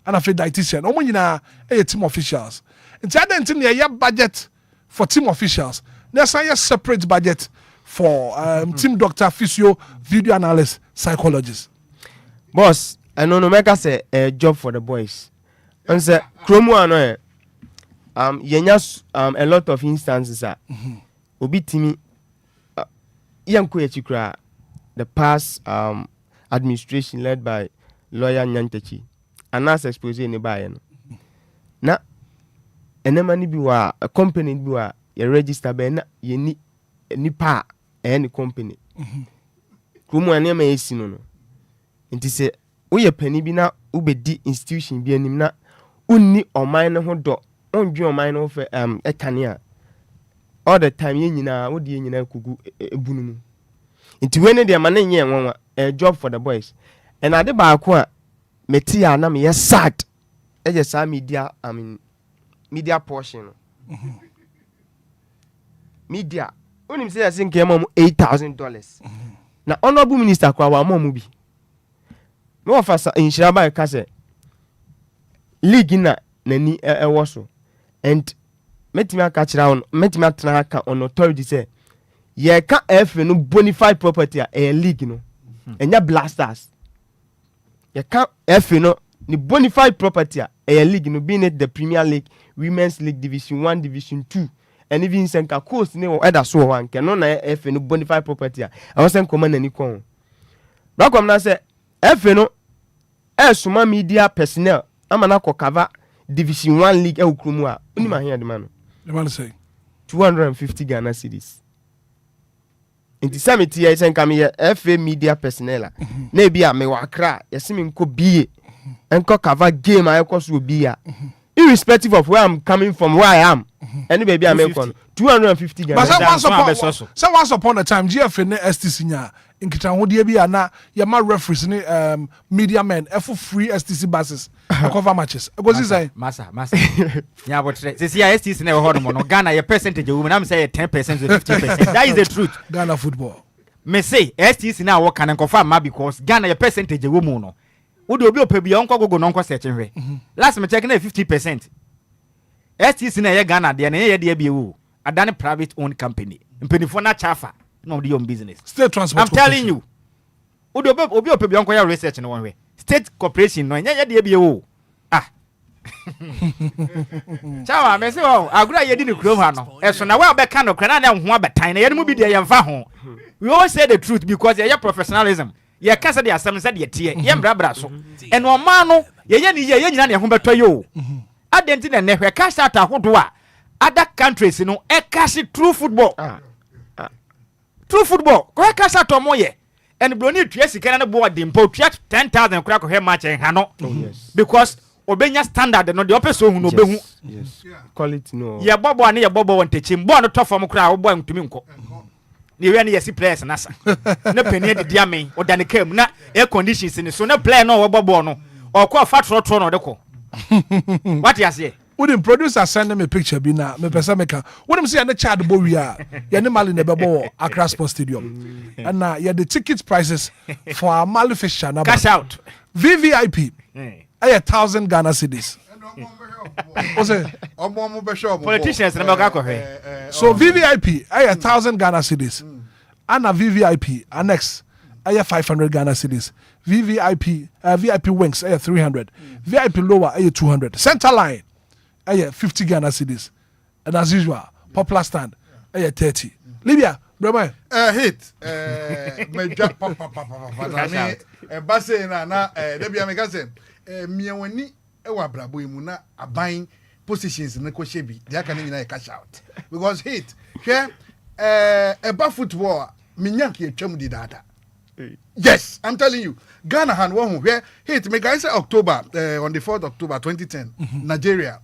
and a dietitian omo nyina team officials nti adentin near budget for team officials there's a separate budget for team doctor physio video analyst psychologist boss I know no make us a job for the boys and say chromo ano yenya a lot of instances obi timi yanko yechikra the past administration led by lawyer Nyantechi and as expose ni ba no na enema ni bi wa a company bi wa ye register be na ye ni nipa any company chromo anema yesi no nti se woyɛ pani bi na wobɛdi institution bi anim na unni ɔman no ho dɔ ondwe ɔman no fɛ ɛkane a all the time yɛ nyinaa wode yɛ nyinaa kugu ebunu mu nti we ne deɛ ma ne nyɛ nwanwa a job for the boys and ade baako a meti a na me yɛ sad ɛyɛ saa media portion no media onim sɛ yɛse nkɛma mu $8,000 na honorable minister kwa wa mu bi no offer in Shiraba Kase League na nani so and metima catch round metima traka on authority say ye can F no bonafide property a league no and ya blasters ye can F no ni bonafide property a league no being it the Premier League, Women's League Division 1, Division 2 and even Senka coast ne other so one can no F no bonafide property I was saying command any con Black na say F no suma media personnel amana ko cover Division 1 league e ukrumu a oni ma hia de ma no the man say 250 Ghana cedis inti samiti ya sen kam ye FA media personnel na bia me wakra yesi me nko bie enko cover game ayekoso bia irrespective of where I'm coming from, where I am. Any baby I make on 250 Ghana. But once upon a time, GFN STC nya in Kitahudi bi ana yama referees ni media men for free STC buses cover matches. Because he say massa. Yeah, but say STC never hold on. Ghana your percentage of women I'm say 10% to 15%. That is the truth. Ghana football. Me say STC now work can confirm ma because Ghana your percentage of women no. Would obi opebi onko go no nko search hwe. Last me check na 50%. STC na ye Ghana de na ye de be wo. Adani private owned company. Mpenifo na chafa no the own business. State transport. I'm telling you. Would obi opebi onko ya research no one way. State corporation no ye de be wo. Ah. Chawa me say oh agura ye di ni krom ha no. Eso na wa be ka no kra na ho abetan na ye mu bi de ye mfa ho. We always say the truth because ye professionalism. Ye kasa de asem se de tie ye mbrabra so eno ma no ye ni ye nyina ne ho beto yo adenti na ne hwe kasa ta hodo a other countries no e kasi true football true football ko kasa to mo ye en broni tue sika na bo de mpo tue 10,000 kura ko he match en ha no because obenya standard no de opeso hu no behu quality no ye bobo ane ye bobo won techim bo no to fom kura wo bo ntumi nko ni we na yesi players na sa na penie de diame o dane kam na air conditions ni so na player no wo bobo no o ko fa trotro no de ko what you say wouldn't producer send me a picture bi na me pesa meka wouldn't see na child bo wi a ye ne mali na bebo Accra Sports Stadium and na ye the ticket prices for our Mali Fisher na cash out VVIP 1,000 Ghana cedis. Politicians so VVIP 1,000 Ghana cedis and a VVIP annex 500 Ghana cedis. VVIP VIP wings 300 VIP lower 200 center line 50 Ghana cedis and as usual popular stand 30 Libya brother hit major papa base na debia me kase miawani ewa brabo imu na aban positions na ko shebi they aka na nyina cash out because hit hwe eba football minyank ye twam di dada. Yes, I'm telling you. Ghana han one where hit me guys say October on the 4th October 2010 Nigeria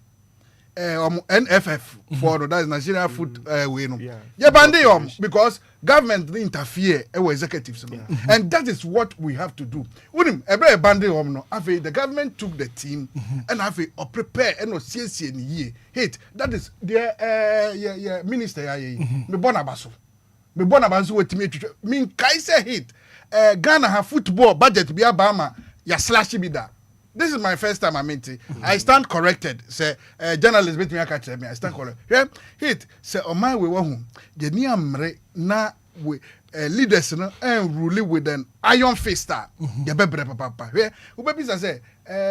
NFF for that is Nigeria Food way no. Yeah bande because government interfere executives and that is what we have to do. Unim ebe bande no afi the government took the team and afi prepare and no CC ni ye. Hit that is the minister me bona baso wetimi twetwe min kai say hit Ghana have football budget be abama ya slash be that. This is my first time I mean I stand corrected. Say journalist bet me aka tell me I stand corrected. Yeah, hit say on my way home. The ni amre na we leaders no and rule with an iron fist. Ya bebre papa. Yeah, we say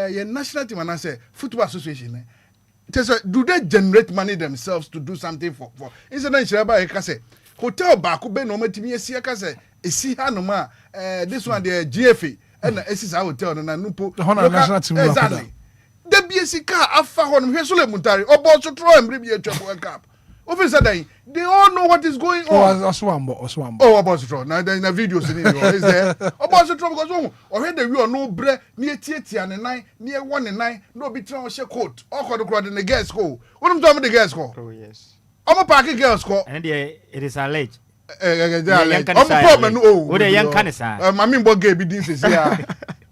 your national team and I say football association. Do they generate money themselves to do something for incident shiraba e ka say hotel back be no matimi esi aka say esi hanoma this one the GFA and esi sa hotel na nupo national team exactly the BSC car afa hono hwe so le muntari obo so tro emre bi etwa World Cup officer they all know what is going on about so now the videos in it is there about so because o the we no bre na etietia ne nan na e won ne nan no bi tran o she coat o kodo kro de ne girls go wonum to am the girls go oh yes I'm a party girls go and it is alleged I'm problem no the young canisa mami mbo ge bi din sesi ya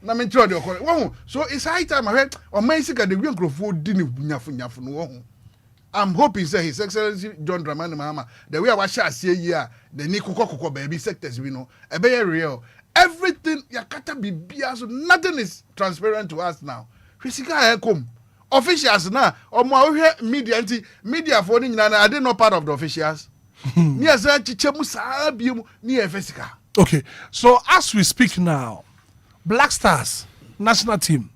na me tro de okore so it's high time I heard o man sika the we nkrofo di ne nyafo no wo I'm hoping say His Excellency John Dramani Mahama the way I share say here the ni kokoko baby sectors we know e be real everything yakata bibia so nothing is transparent to us now fisika e come officials na omo ahwe media for ni nyina na are they not part of the officials yes chichemu saa biemu ni efesika. Okay, so as we speak now Black Stars national team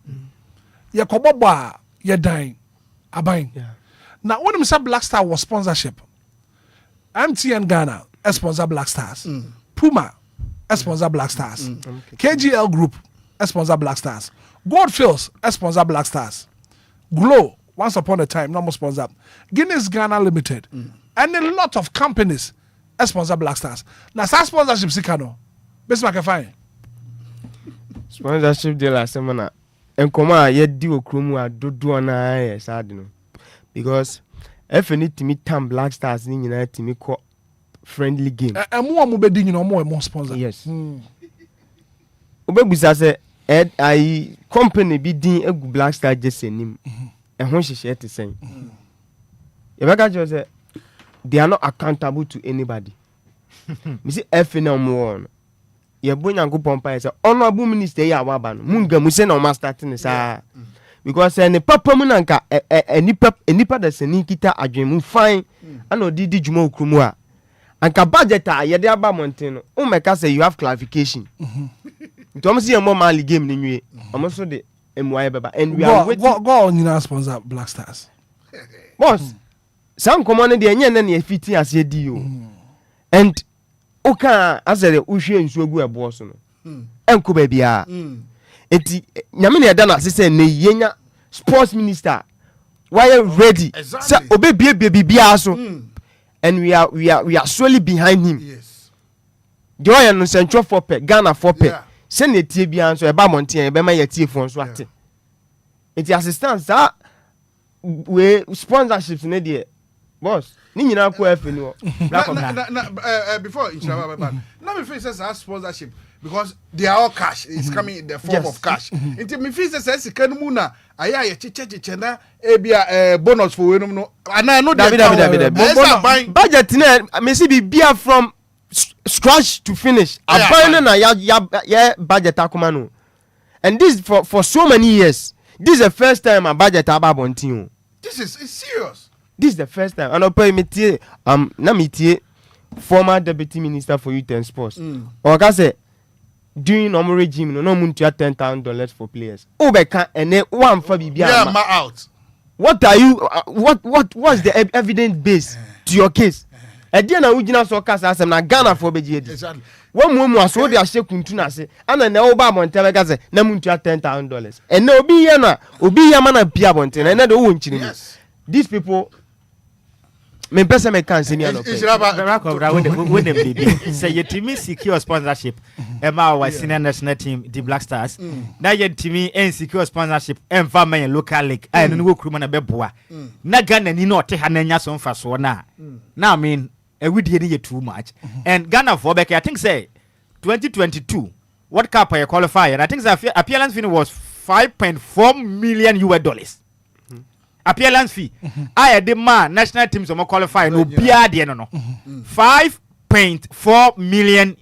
ye kobobo ye dan aban now when we say Black Star was sponsorship MTN Ghana sponsor Black Stars Puma sponsor Black Stars KGL Group sponsor Black Stars Goldfields sponsor Black Stars Glow once upon a time no more sponsor Guinness Ghana Limited and a lot of companies sponsor Black Stars. Now some sponsorship sikano best make fine sponsorship deal last semana nkɔmɔ a yɛdi wɔ kurom a dodoɔ naa yɛ saa de no because ɛfɛ ne timi tam Black Stars ne nyinaa timi kɔ friendly game. ɛmo a mo bɛ di nyina ɔmo ɛmo sponsor. Yes. Obebusa sɛ ayi company bi din egu Black Star jersey nim ɛho hyehyɛ te sɛn. Yɛbɛka kyerɛ sɛ they are not accountable to anybody. Me say ɛfɛ na ɔmo wɔ no yɛbɔ Nyankopɔn pa yɛ sɛ honorable minister yi a waba no munga mu sɛ na ɔmo start ne saa because ne papa mu na nka nipa da sɛni kita adwemu fine ana ɔde di dwuma okuru mu a anka budget a yɛde aba monten no o mɛka sɛ you have clarification nti ɔmo si yɛ mɔ mali game ne nwie ɔmo so de emuaye bɛba and we are waiting go nyina sponsor Black Stars boss some common de enye na ne fiti ase di o and oka asere uhwe nsuo gu ebo so no enko ba bia enti nyame ne yɛda na ase sɛ ne yenya sports minister why ready sɛ obebie bia so and we are solely behind him. Yes. The oil no central for pe Ghana for pe. Send the tie bia so e ba monten e be ma ye tie fon so ate. It assistance we sponsorships ne de boss. Ni nyina ko afi ni wo. Before inshallah now me feel say sponsorship because they are all cash. It's coming in the form of cash. Until me feel say sika no mu na aya ye cheche na e bia bonus for we no and I know David budget na me see be bia from scratch to finish. Abandon na ya budget akoma no. And this for so many years. This is the first time a budget ababontin. This is serious. This is the first time. And I'll metie na metie former deputy minister for youth and sports. Oga say during normal regime no muntu $10,000 for players. Obeka ene one for bibia. Yeah, ma out. What are you what's the evidence base to your case? E dia na ugina so kasa asem na Ghana for beji. Exactly. One mu aso de ahye kuntu na se ana na oba abonte be say na muntu $10,000. Ene obi ye na obi ya mana bia abonte na ene de wo nchiri mu. These people me pesa me kan senior no. When them baby say your team secure sponsorship ema our senior national team the Black Stars na your team secure sponsorship emfa man local league and no kuruma na beboa na Ghana ni no te ha na nya so mfa so na I mean we dey too much and Ghana for back I think say 2022 World Cup qualifier and I think the appearance fee was $5.4 million. Appearance fee. I had the man national teams on qualify no bia de no. $5.4 million.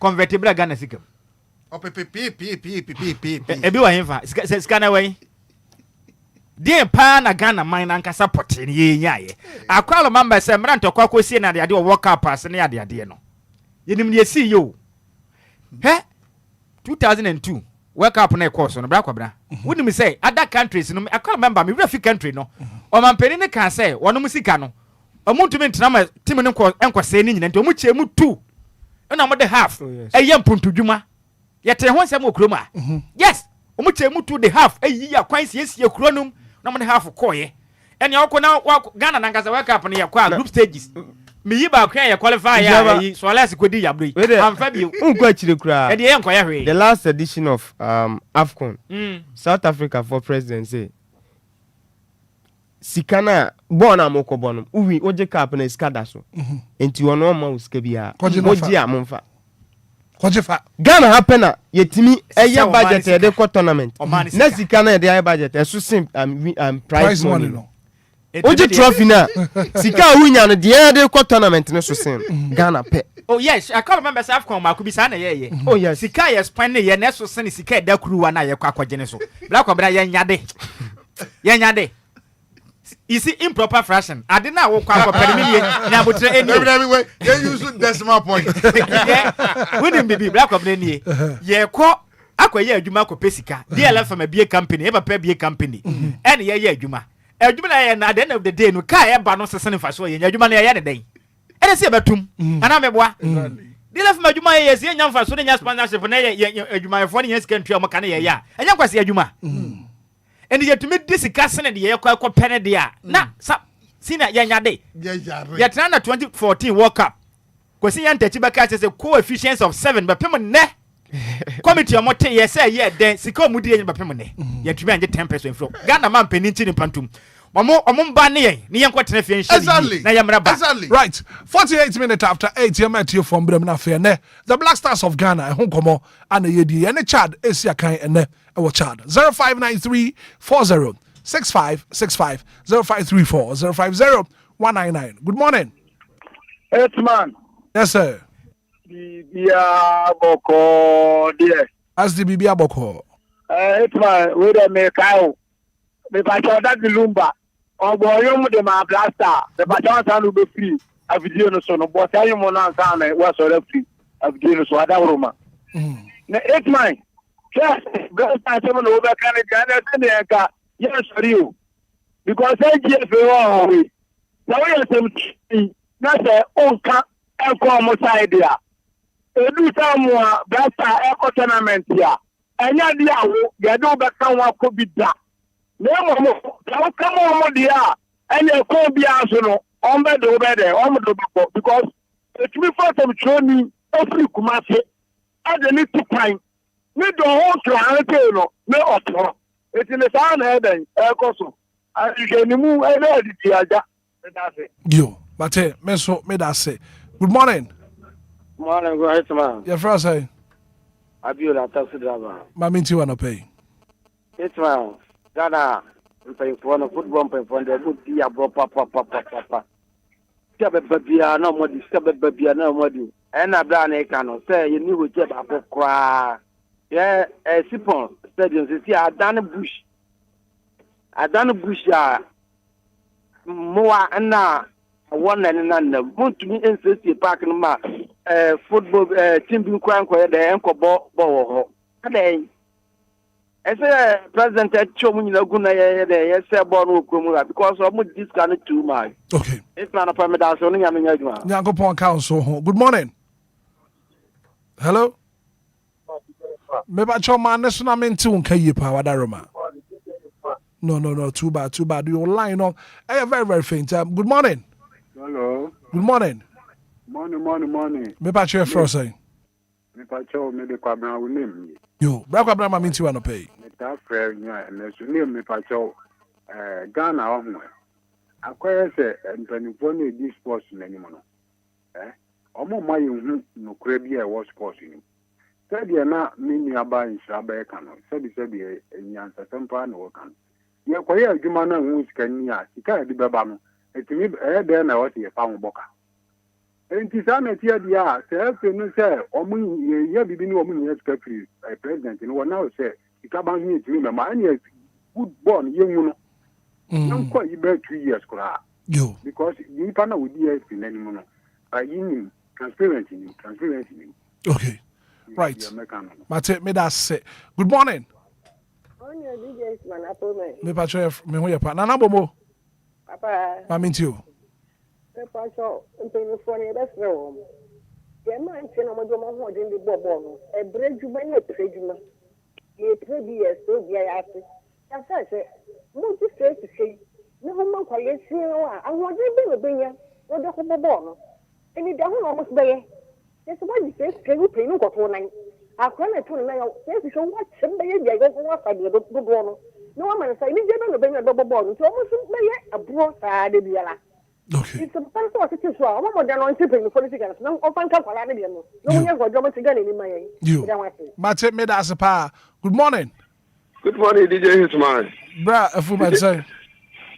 Convertible Ghana sikem. Ebi wa himfa. Scanner way. Dey pa na Ghana mine anka support ye nyaye. Akwalo member say mra ntokwa kosie na de ade World Cup pass ne ade no. Yenim ne see yo. 2002 World Cup na course no bra kwabra. Wouldn't me say other countries no I can't remember me refi country no. O man peni ne kan say wono musika no. Omuntu me ntena ma team ne enko say ni nyina nti omu che mu 2. Na mo de half. Eye mpuntudwuma. Yete ho nsem okroma. Yes. Omu che mu 2 the half eyi ya kwan sie kuronum na mo de half koye. Ene okọ na Ghana na ngasa World Cup ne ya kwa group stages. Me yi ba kran ya qualify ya yi so last kodi yabri. Am fa bi unko achire kra. E de enko ya hwe. The last edition of AFCON. South Africa for president say sikana born amoko bonum. Uwi oje cap na skada so. Enti wono ma uska bia. Oje amomfa. Kojefa. Ghana happen na yetimi eye budget e de ko tournament. Na sikana e de budget e so sim prize money no. Oje trophy na sika wunya no de de ko tournament no so sen Ghana pe. Oh yes, I can't remember AFCON ma kubi sa na ye. Oh yes, sika yes pan ne ye na so sen sika da kuruwa na ye kwa akwaje ne so. Bla kwa bra ye nyade. Ye nyade. You see improper fashion. I did not walk out for me na botre eni. Everywhere you use decimal point. Wouldn't be black of any. Ye ko akwaye adwuma ko pesika. DLFM a beer company, e papa beer company. And ye adwuma. Adwuma na ye na at the end of the day no ka e ba no sesen fa so ye adwuma na ye ne den. E dey say betum. Ana meboa. DLFM adwuma ye se nya mfa so nya sponsorship na ye adwuma fo ne ye sika ntua mo ka na ye ya. Enya kwase adwuma. And yet to meet this castle the air quite penny dia. Na sina yanyade. Yet 2014 World Cup. Kwasi yan techiba catches a coefficient of 7 but payment ne Committee omote yes ye den sika omudi ye bapem ne. Ye tumi anje 10% from. Ghana man penin ti ni pantum. Omumba ne yen ne yen kwatena fie nhye na yemra ba. Right. 48 minutes after 8 you met you from Bremna Fair ne. The Black Stars of Ghana ho komo ana yedi ene Chad esia kan ene e wo Chad 0593406565 0534050199. Good morning. Hitman. Yes sir. Bibia boko dear. As the Bibia boko. Hitman, we dey make out. Me pacho that the Lumba. Obo yom de ma blaster. The pacho san be free. A video no so no but say you na san e was so free. A video no so ada roma. Na Hitman. Yes, go start some no be kan Ghana say enka. Yes for you. Because I give you we. Now we are some na say onka enko mo side dia. Edu samwa blaster eco tournament ya. Enya dia wo ge do be kan wa ko bi da. Nemo mo ka come on dia enya ko bi aso no on be do be there on do be because it me for some training every kumase I dey need to time me do ho to no me otoro it is an headen e ko so agenimu e na di aja that's it. Yo mate me so me da say good morning. Morning go Hitman. Your friend say Abiola taxi driver. Mami ti wanna pay. Hitman Ghana pay for no football pay for the good dia bro papa. Stebe babia no modi stebe babia no modi. E na bra na e kan no say you need to ba kokra. Yeah, Sipon stadium see Adan Bush ya moa na one na montumi NCC park no ma football team bi kwan ko de enko bo ho. Ade ese president chom nyina guna ye say ball no kromu because of this can too much. Okay. It's not a permit so no nyame nyaduma. Nyankopon council. Good morning. Hello. Meba choma national menti unka yipa wadaroma. No, too bad. Your line on. Very faint. Good morning. Hello. Good morning. Morning. Meba chwe frosay. Meba chow me de kwabra wo name. Yo, bra kwabra ma minti wana pay. Meta frɛ nya na so name meba chow Ghana ohwe. Akwere se mpanifo na di sports n'anim no. Omo ma yehu no kura bi e wo sports ni. Sadia na mini aba insha ba e kan. Sabi nyansa sempa na wo kan. Ye kwaye adwuma na hu sika ni a sika di beba no. Etimi de na wo se fa ho boka. Enti sa na ti adi a se efe no se omu ye bibi ni omu ni sika free president ni wona o se sika ba hu etimi me ma ani good born ye hu no. Nam kwa ibe 2 years kura. Yo. Because you pana we di e fi nani mu no. Ayi transparency. Okay. Right. Mate, me that say. Good morning. On your DJ man apome. Me patcho me ho yepa. Nana bomo. Papa. Mami ntio. Me patcho mpeni fo ne be fre wo. Ye man nti na mo do mo ho den di bobo no. E brejuma na prejuma. Ye prebi so bia ya ase. Ya say mo ti face to face. Me ho man kwa ye sin wo a ahode be no benya. Wo de ko bobo no. Eni da ho no mo sbeye. Yes, what you say, can you pay no go to 9? I can't tell you, yes, you show what somebody I go for a good one. No man say, you never bring a double bond, so almost a broad side of the yellow. Okay. It's a fun sort of issue. I'm more than on tipping for the cigarettes. No, open cup for Anidaso. No one ever drama cigar in my you. Mate, me that's a pa. Good morning. Good morning, DJ Hitman. Bra, a fool, man, say.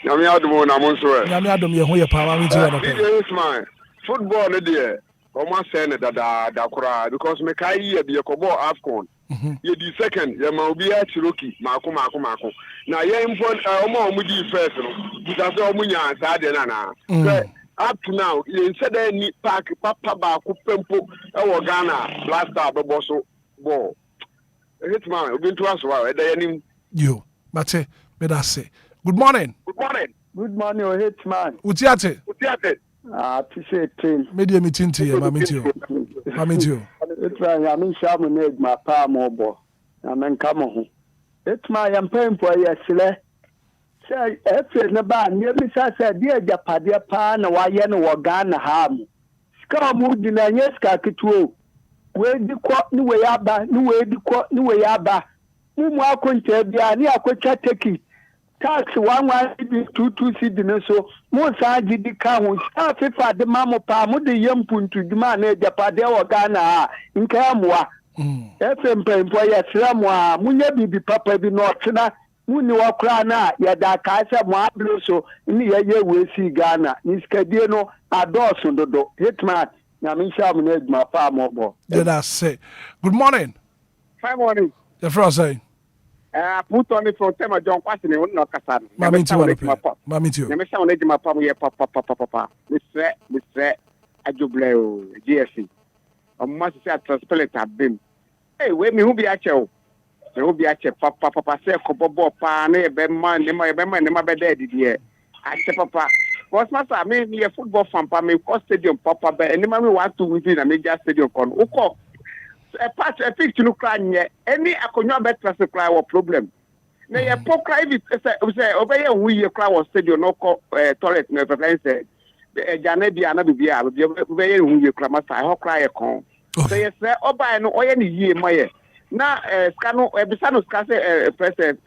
Yami Adamo, Namonso. Yami Adam, you're here, pa. DJ Hitman. Football, dear. Oma sene da kura because me kai ye be kobo afcon ye di second ye ma obi a chiroki mako na ye import oma omudi first no because omunya sa de na up to now ye said any park papa ba ko pempo e wo Ghana blaster bebo so ball Hitman obi nto aso wa e da yanim yo mate me da say good morning o Hitman utiate appreciate media meeting to you mami tio it's right I mean shamu need my palm obo I mean come on it's my campaign for yesle say efe na ba nye bi sa dia japade pa na wa ye no wo Ghana ha mu ska mu di na nye ska kituo we di ko ni we aba ni we di ko ni we aba mu mu akonta bia ni akotwa teki tax 112 cedi ne so mu sa gidi ka ho sa fefa de mamo pa mu de yampuntu duma na japade wo Ghana nka amoa FM pempo ya sramu a munye bibi papa bi no tena muni wakra na ya da ka se mo ablo so ni ye we si Ghana ni skadie no adoso dodo Hitman na me sha mo na eduma pa mo bo. That's say. Good morning. Fine morning. The first say. Put on it from Tema John Quassin, no Cassan. Mammy to you. Never sound like my papa, papa. Mr. Ajubleo, GSC. I must say, transplant have been. Hey, wait me who be at you. There will be at you, papa, say, Cobo, Pane, Beman, never bed, dear. I say, papa. What's my I mean, me a football fan, me for stadium, papa, and the man want to within a major stadium con. A picture look like any akonya better supply or problem. Na ye po cry if say obey we ye cry was stadium no toilet no say jane bia na bibia obey hu ye cry master ho cry e kon. Say yes oba no oye ni yie maye. Na ska no ebisa no ska say president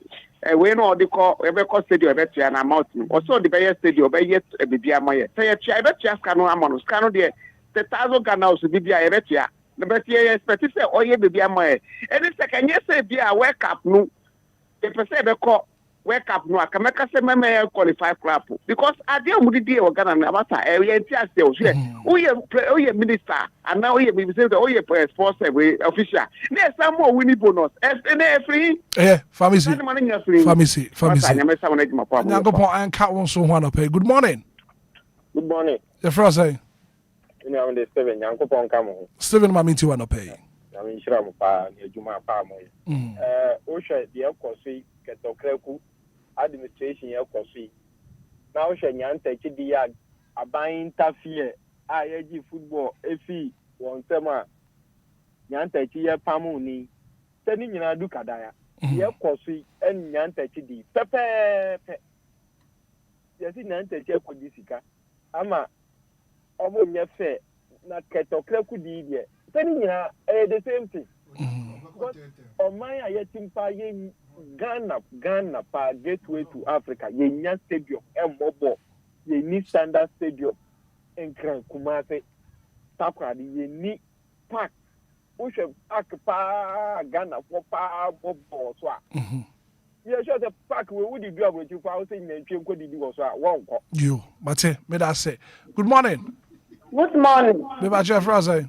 we no dey call e be call stadium e be tia na mountain. Also the be stadium be ye bibia maye. Say ye tia e be tia ska no amano ska no dey 10,000 Ghana so bibia e be tia. But yeah, expect say oh yeah baby am I. And second yes say be a wake up no. If I say be call wake up no, I can make say me qualify club because I dey mu dey o Ghana na bata e enti ase o say oh yeah minister and now oh yeah me say oh yeah sports official. Na some more winning bonus. Free. Pharmacy. Nyakopon anka won so ho anope. Good morning. Good morning. The first say Ina wonde Steven Nyankopon kamo. Steven mami ti wano pay. Na mi shira mo pa ni adwuma pa mo. O hwe de ekosi ketokreku administration ekosi. Na o hwe nyanta chidi ya aban interfere a yeji football efi won tema nyanta chi ye pamu ni. Tani nyina du kadaya. Ye ekosi en nyanta chidi pepe. Yesi nyanta chi ekodi sika. Ama omo nyefe na ketokreku di die tani nyina the same thing oman ayetimpa ye Ghana pa gateway to Africa ye nya stadium embobo ye ni standard stadium enkran Kumasi takradi ye ni park o hwe park pa Ghana for pa bobo so a ye sure the park we would do about you for say nyantwe nkodi di wo so a wonko you mate me that say good morning. Good morning. Beba Jeff Rose.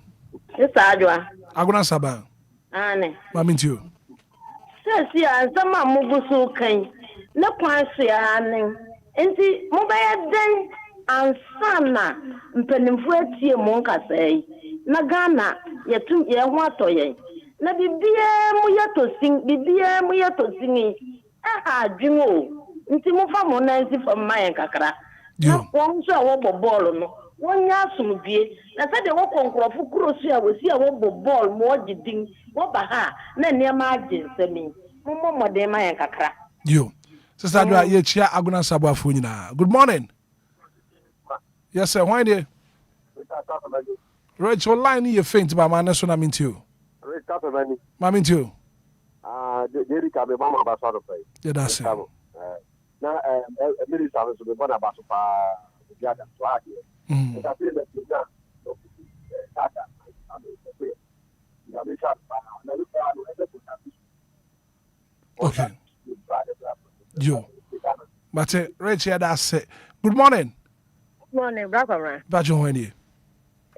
It's Adwa. Aguna Saba. Ane. Mami to you. Sesi azama mugusu kan. Na kwansi ane. Enti mobile den ansana mpenimfu etie mo nkasai. Na Ghana yetu ye ho atoye. Na bibie mu yeto sing. Aha adwinwo. Enti mufa mo na nsi from mayen kakra. Na won so wo bobolo no. Wonya sumdie na sɛ de wo konkrofo krosu a wosi a wo bobol mo gidin wo ba ha na nneɛma agensɛmi mo modern ma yɛn kakra yo sister do ye chia Aguna Sabo afo nyina good morning yes sir why there Rachel line you faint ba man so na mintio Mamintio Jerry ka be mama ba so do pay yeah that's it na minister so be bona ba so pa dia da so ade okay. Yo. But Rachel, that's it. Good morning. Good morning, Brother. Bajo when you.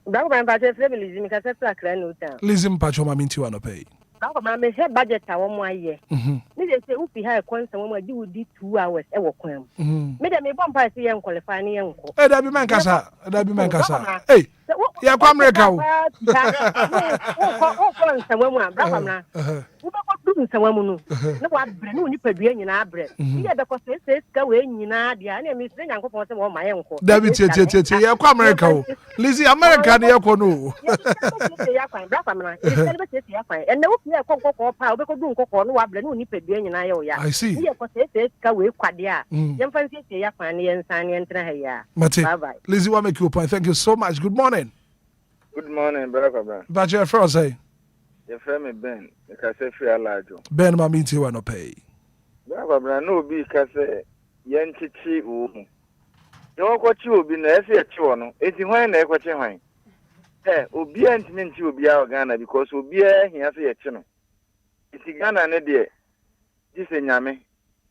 Brother, but if you listen, because that's a clear no time. Listen, Pacho, my minty one pay. Brother, me say budget a 1 year. Me dey say upi ha kon se we do 2 hours e wo kwan. Me dey me bomb pass yen qualify ni yen ko. Eh, that be man kasa. Hey. Ya kwa America o. O ko nsawam a brother na. Wo be ko du nsawam no. Ne wa bre ne oni padua nyina bre. Ye be ko se ska we nyina dia na me sire nyankopon se wo ma yen ko. That be tie ya kwa America o. Lizzy America ne ya ko no. Ya kwa brother na. E be ya kwa. En wo ya kokko pa o be ko du nkokko no wa bre ne oni padua nyina ye o ya. Ye ko se ska we kwade a. Ye mfa nsie ya kwa ne ye nsan ne ntra ha ya. Bye bye. Lizzy, what make you point? Thank you so much. Good morning. Good morning, brother. Bajo Froze. Your friend Ben, because I feel large. Ben, my means you want to pay. Baba, no be because Yanchi. You know what you will be necessary at you. It's when they watch him. Eh, Obia and Minty will be our Ghana because Obia he has a channel. It's Ghana and a dear. This is Yame.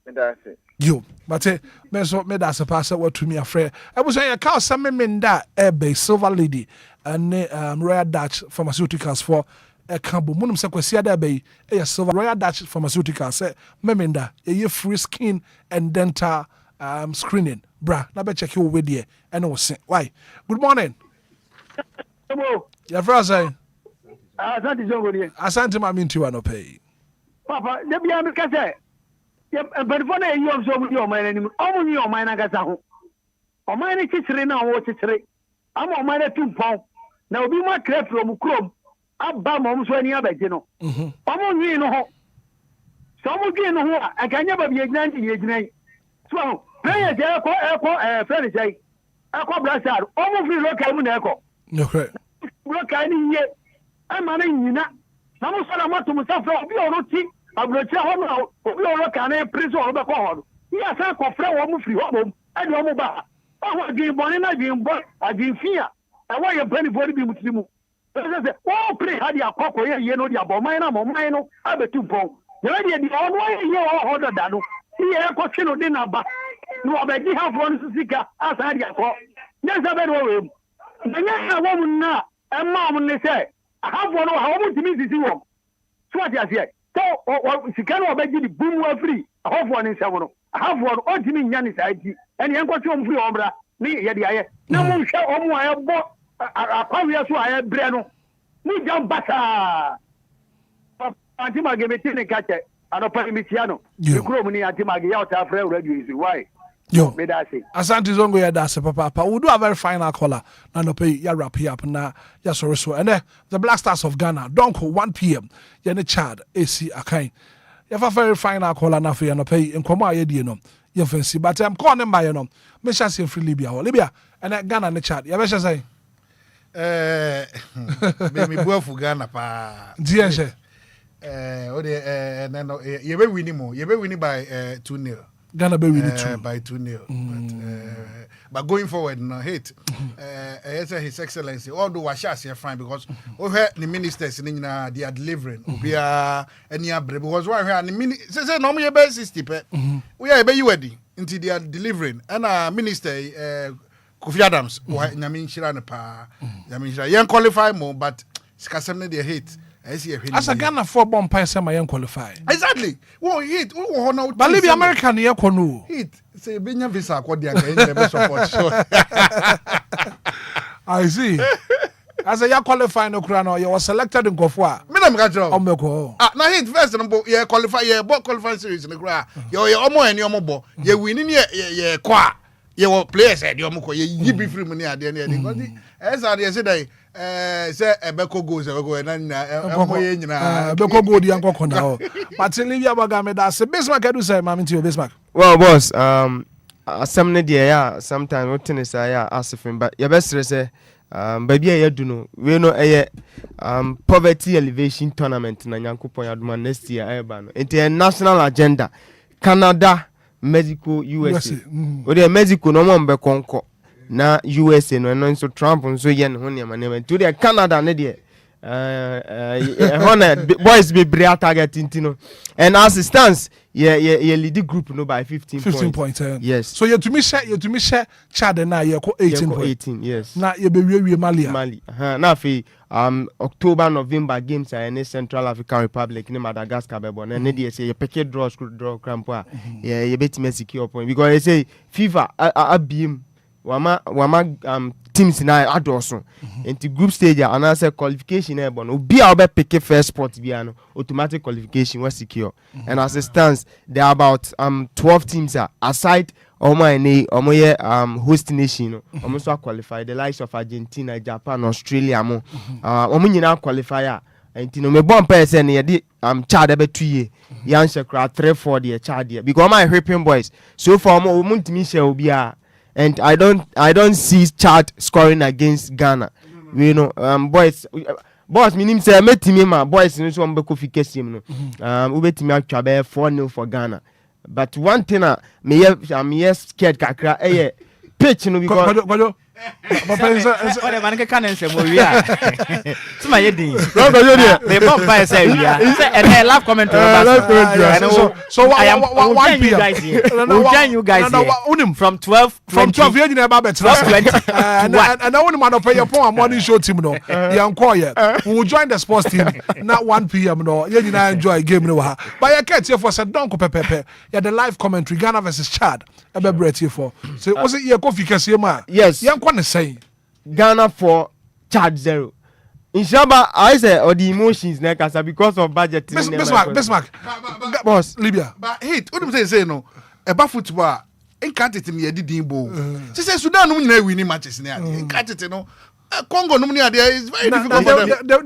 That's it. You, but me so me that's a passer what to me afraid. I was saying a cow some men that a silver lady and Royal Dutch Pharmaceuticals for a cambo munum sequencia there be a silver Royal Dutch Pharmaceuticals say memenda a free skin and dental screening. Bra, na be check you with there and was why. Good morning. Your friend say Asante Zongo. Asante ma minti wa no pay. Papa, the be am kase. But for na you of so with your man anymore. Omo ni o man na kasa ho. O man ni titire na wo titire. Am o man na tumpon. Na obi ma craft from krom. Abba mo so ani abaje no. Omo nwi no ho. So mo dwi no ho a akanya ba bi egyina ndi egyina. So, prayer je eko friend je. Eko brasar. Omo free local mu na eko. Okay. Local ni ye. Ama na nyina. Na mo so na mo to mo safra obi o no ti. Abrocha ho obi o local na prison o be ko ho. Ya sa ko frɛ wo mu free ho bom. E de o mu ba. O di boni na di mbo, adi fia. E wa ye bani bodi bi mutimu. Say, oh, pray, had your cock, ye know, the abomina, momino, I bet you pong. The idea the own way you all order dano. Here, question of dinner, but no, I bet you have one seeker as I had your cock. Yes, I bet all. The young woman now, and mom, they say, I have one, how much means is you? So what you say? So, she cannot beg you the boom free. I have one in seven. I have one, all Jimmy Yanis ID, and the uncle free obra, me, yet, no one shall I bought. Probably so I have Breno. We jump bata. Antima give me tin catch it. I don't pay me piano. You grow me Antima out after radio. Why? Yo, Asante Zongo ya dase papa. We do a very final caller. Na no pay ya wrap up na ya sorry so. And the Black Stars of Ghana. Don't call 1 p.m. Ya ne Chad AC Akain. Ya fa very final caller na for ya no pay. Nkomo aye die no. Ya fancy. But I'm calling by you no. Me sha say free Libya. Libya. And Ghana ne Chad. Ya be sha say. Me buafu Ghana pa. Dienche. No, you be winning more. You be winning by 2-0. Ghana be winning 2 by 2-0. But going forward, no hate. His Excellency, although Washas are fine because over the ministers in they are delivering. Obia any abre because why the minister say normally about 60. We are be you ready until they are delivering. And minister Kofi Adams, Nyamin Shirana pa, Nyamin Shirana. You qualify more, but Skasemne they hate. As a Ghana 4 bomb pass, I am qualified. Exactly. Well, hate. But Libya American, you know. Hate. Say, Benya visa, what they are support. I see. As a young qualified no crown, you were selected in Kofwa. Madam Gajo. Omeko. Now hate first and you qualify your qualifying series in the gra. You're Omo and your mobo. You're winning your qua. Your players at your moko. You be free money at the end of the day. As I said, say Ebeko goes and Beko go the uncle Conda. But Livia Bagame that's a Bismarck. I do say, Mammy, to your Bismarck. Well, boss, some idea, sometimes what tennis I ask him, but your best say, baby, I do know. We know a poverty elevation tournament in Yankupo Yadman next year, Urban. It's a national agenda. Canada, Mexico, USA. Or the Mexico, no one be conquer. Na USA no no so Trump nso ye ne ho ne ma to the Canada ne de boys be bria target intino and as it stands ye lead the group no by 15 points. Yes, so you to me share Chad na ye ko 18 yes na ye be wie Mali na fe October November games are in Central African Republic in Madagascar be born and they say you pick draw cramp ye bet secure point because they say FIFA abim wama teams na adoso into group stage and answer qualification e bon obi a obe pick first spot bia no automatic qualification was secure and as it stands there are about 12 teams aside host nation so qualify the likes of Argentina, Japan, Australia mo nyina qualifier and me bon person ye di Chad ebe 2 year yan shekra 3-4 the Chad here because my European boys so far mo muntimi share obi a. And I don't see Chad scoring against Ghana. You know, boys boss minim say metimi ma boys no so mbeko fi kesim no ubetimi atwa be 4-0 for Ghana. But one thing I'm scared kakra pitch no because Papa is what man can say we are. So my heading. They bomb by say we are. And I love comment so I am 1 p.m. guys here. We'll join you guys here from 12 years in about 20 and I want man of your phone morning show team no the Enquires we will join the sports team not 1 p.m. no you enjoy game no but you get here for said don't pepe yeah the live commentary Ghana versus Chad about here for so was it your coffee kasi ma yes say Ghana for Chad 0. Inshallah, I say or the emotions because of budget. Bismarck, boss, Libya. But hate, what do say no? About football, ain't cut it in the Edimbo. She says Sudan no winning matches in there. Cut it, no. Congo no there is very difficult.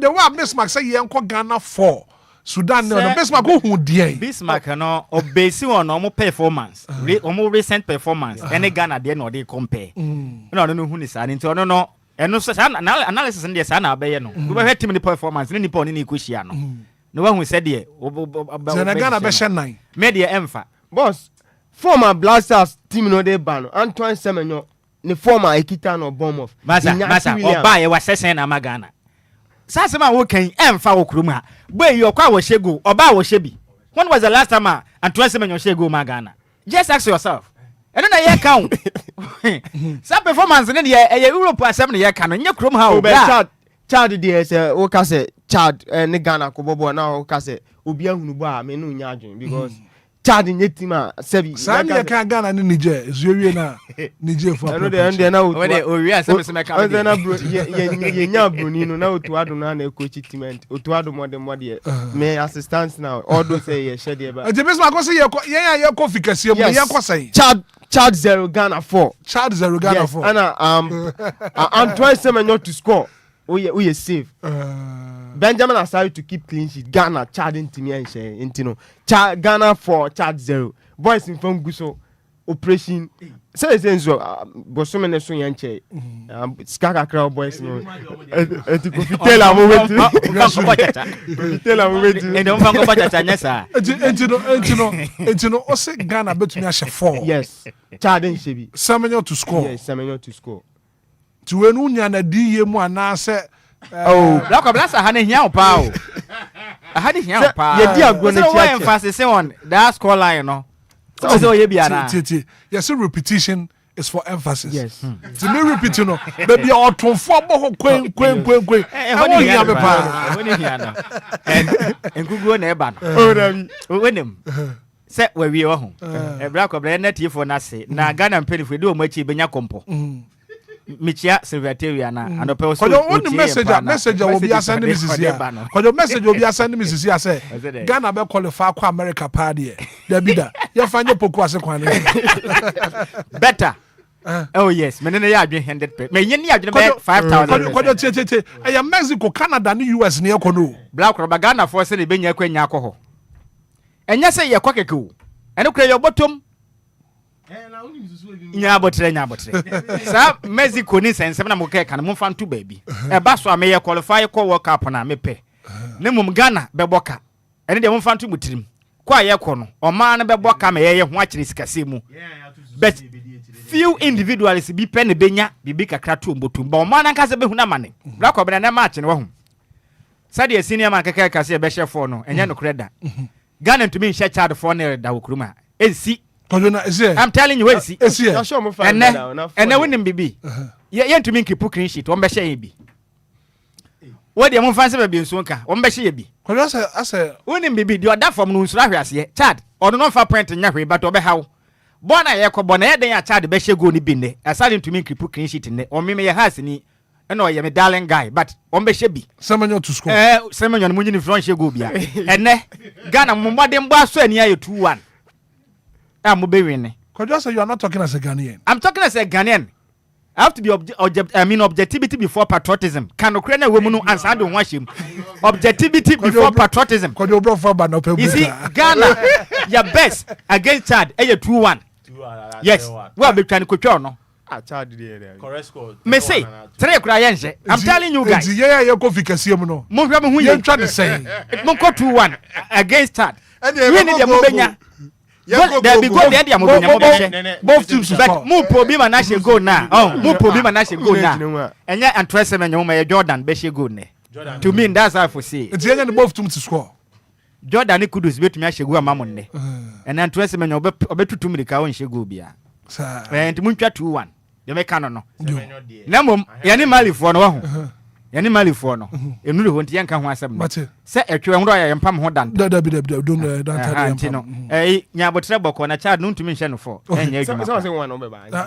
The one Bismarck say you Ghana for. Sudan no Bismarck who dear Bismarck no obey on normal performance almost recent performance any Ghana there no they compare no know who is into no and no such analysis in the sana obey no we had too many performance ni nipa ni ikushia no one who said there Ghana be shen 9 media emfa boss former Blasters team no dey ban Antoine Semenyo ni former Ekita no Bournemouth masa oba ye wa sesen na Ghana Sasa ma wokan emfa wo krum ha boy you kwa wo shego oba wo shebi when was the last time Antoine Semenyo shego ma Ghana just ask yourself and then ye count some performance in the Europe asem ne ye kan nye krum ha o Chad dey say o ka say Chad ne Ghana ko bobo na o ka say Obia hunu bo a me no nya adwen because Chad nye team a sebi Sani ye kan Ghana ni Niger ezuwie na Niger for no dey na o dey o wi asem se me ka o dey na bro ye nya broni no na otu ado na coach team otu ado modern me assistants now all those say ye share there ba e be so say ye ko fikasi mu ye ko say Chad 0 Ghana 4 Chad 0 Ghana 4 and Antoine Semenyo to score we save Benjamin Asari to keep clean sheet. Ghana Chad intimi and share intino. Ghana 4 Chad 0. Boys in from Guso operation. Say so Bosome ne so yanche. Skaka crowd boys no. Eti ko fitela mo wetu. Fitela mo wetu. E don fango bachata nyesa. Entino o say Ghana betumi a share 4. Yes. Chad in shebi. Semenyo to score. Yes, Semenyo to score. Tuwenu nya na di ye mu anase Black Blasta ha ne hia opa o. Ha ne hia opa. Ye di agro na chi. Emphasis on that score line no. So ye bia na. Yes, repetition is for emphasis. Yes. To me repeat no. Baby otonfo boho kwen. E ho hia be pa. Ho ne hia no. And Google na e ba no. Oh wenem. Se we wi ho. E Black Blasta na tie for na se. Na Ghana mpelifo de o machi benya kompo. Michia Silveria na anope so on message will be sending Mrs. here. Kojo message will be sending Mrs. here say Ghana be qualify for America party. There be that. You find your poku ase kwan. Better. Oh yes, me ne ya adwen 100%. Me yen ya adwen be 5000. Kojo che. E Mexico, Canada ni US ne ekono. Black Roba Ghana for say be nya kwanya akọ. Enya say ye kwakeke o. Ene kura your bottom nyabotre sa Mexico ni sense na mo keka na mo fa nto baabi e ba so ameye qualify ko World Cup na mepe ne mum Ghana be boka ene de mo fa nto mutirim kwa ye ko no o ma na be boka me ye ho akire sikase mu but few individuals bi pe ne benya bibi kakra to mbotum ba o ma na nka se be hu na mane bra ko be na match ne wo hu sa de senior man keka kase e be share for no enye no kreda Ghana to me share Chad for ne da wokruma ensi I'm telling you, where see? And then when bibi, ye to me keep clean sheet. One be share bi. What the fancy be nsunka? One be share bi. I say when bibi, you are that from nusra hwase. Chad, or no fa point nya hwe, but obe how. Bona ye ko bona ye den ya Chad be share go ni bi ne. Aside to me keep clean sheet ne. O me ye has ni. And no ye me darling guy, but one be share bi. Semenyo to score. Semenyo mo nyini front share go bia. Ene Ghana mo modem bo aso ani aye 2-1. Because you are not talking as a Ghanaian. I'm talking as a Ghanaian. I have to be objectivity before patriotism. Can Ukraine woman answer? I don't watch him. Objectivity before patriotism. You see, Ghana, your best against Chad, 2-1. Yes, we have been trying to control no. Me say, three cry yenje. I'm telling you guys. Yeah, you go fix him no. Mo hwa mo hu ye try to say. Mo go 2-1 against that. We need them benya. There be go there dia mo benya. Both teams but mo probi ma na she go na. Oh, mo probi ma na she go na. Enya Antwerp me nyoma Jordan be she go ne. To me that's how I foresee. It's enya both teams to score. Jordan ni kudus betumi a she go ama mo ne. And Antwerp me nyoma obetutu mirika won she go bia. And muntwa 2-1. They make no. Na mom, yani malifo no ho. Yani malifo no. Enu de ho nti yanka ho asem. Se etwe ho ya yempam ho dan. Da no. Nya botre boko na child no ntumi nhye no fo. Enya adwuma.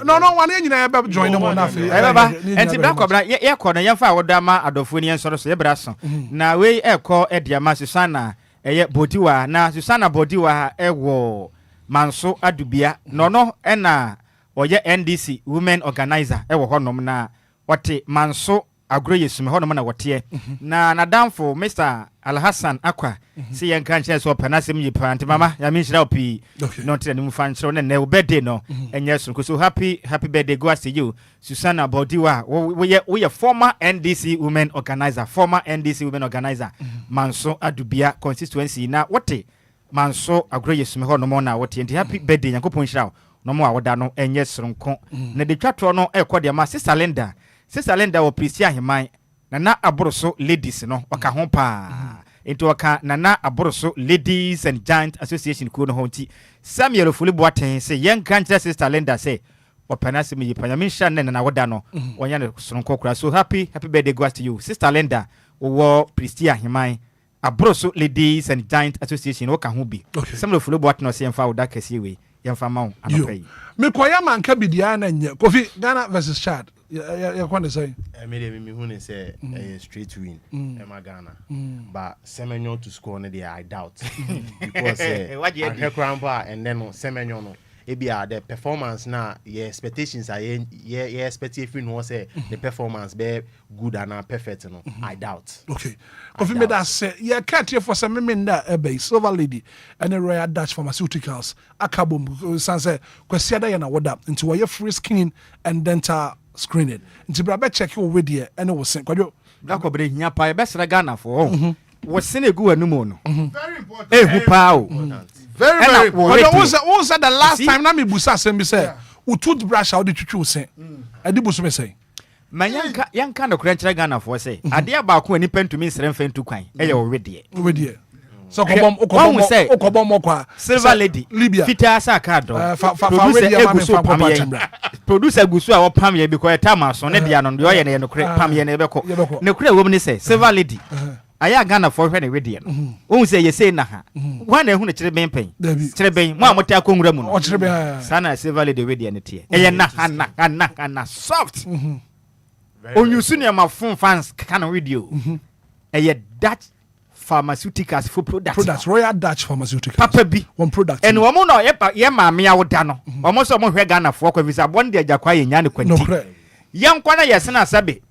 No, one nyina ya be join them na fe. Baba, enti bra kobra ye ko no yemfa wodo ma adofo ni ensoro so ye bra so. Na we ekọ ediama Susana eye Bodiwa na Susana Bodiwa ewo Manso Adubia no ena oye NDC women organizer ewo honom na wate Manso agroyesum honom na wote na nadamfo Mr Alhassan Akwa si yenka nche so panasem yipa anti mama ya minhira opi no tire ni mfa nchiro ne birthday no enye so happy birthday go as you Susana Bodiwa we former NDC women organizer Manso Adubia constituency na wote Manso agroyesum honom na wote anti happy birthday yakopon hira no mo awoda no enye sronko na de twatro no ekọ de ma Sister Linda wo Prisia Himan na aboroso ladies no waka ho pa into waka na aboroso ladies and giant association ko no honti Samuel Fuliboaten say yen kan Sister Linda say opanase me yipa nyame hia na woda no wonya ne sronko kura so happy birthday goes to you Sister Linda wo Prisia Himan aboroso ladies and giant association waka ho bi Samuel Fuliboaten no say emfa woda kase we yamfama anopay me koya manka bidia na nye Kofi Ghana versus Chad ya kwande say me hu ne say straight win Ghana but Semenyo to score ne I doubt because and then Semenyo no ebia the performance na your expectations are your expectation no say the performance be good and perfect no I doubt okay Kofi me that say ya cat here for some men that Silver Lady and a Royal Dutch Pharmaceuticals akabom sanse kwasiada ya na woda into why free skin and dental screening into brabe check you with there and was sent kwadwo dakobre hia pa besra Ghana for was sene gu anumo no very important hu pa o very important what was the last time na me busa sem be say u toothbrush how the twitwu sen adi buso me say yanka no kura nkyere Ghana for say ade ba ko ani pentumi nsere mfentu kwan eye wo wedie so okobom okwa Silver Lady Libya fita sa card producer gusu a wo pam ye because time so ne dia no de oye ne no kure pam ye ne beko ne kure wo ne say Silver Lady aya Ghana for hwe ne wedie no wo say ye say na ha wa na ehu ne kire ben pen kire ben mo amota akongura mu no sana Silver Lady wedie ne tie eye na soft onyusu ne ma fun fans kana video eye Dutch Pharmaceuticals for products Royal Dutch Pharmaceuticals papa bi one product and wo mo no ye ma me awoda no wo so mo hwe Ghana for kwa visa bon de agakwa ye nya ne kwanti ye nkwa na ye sena sabe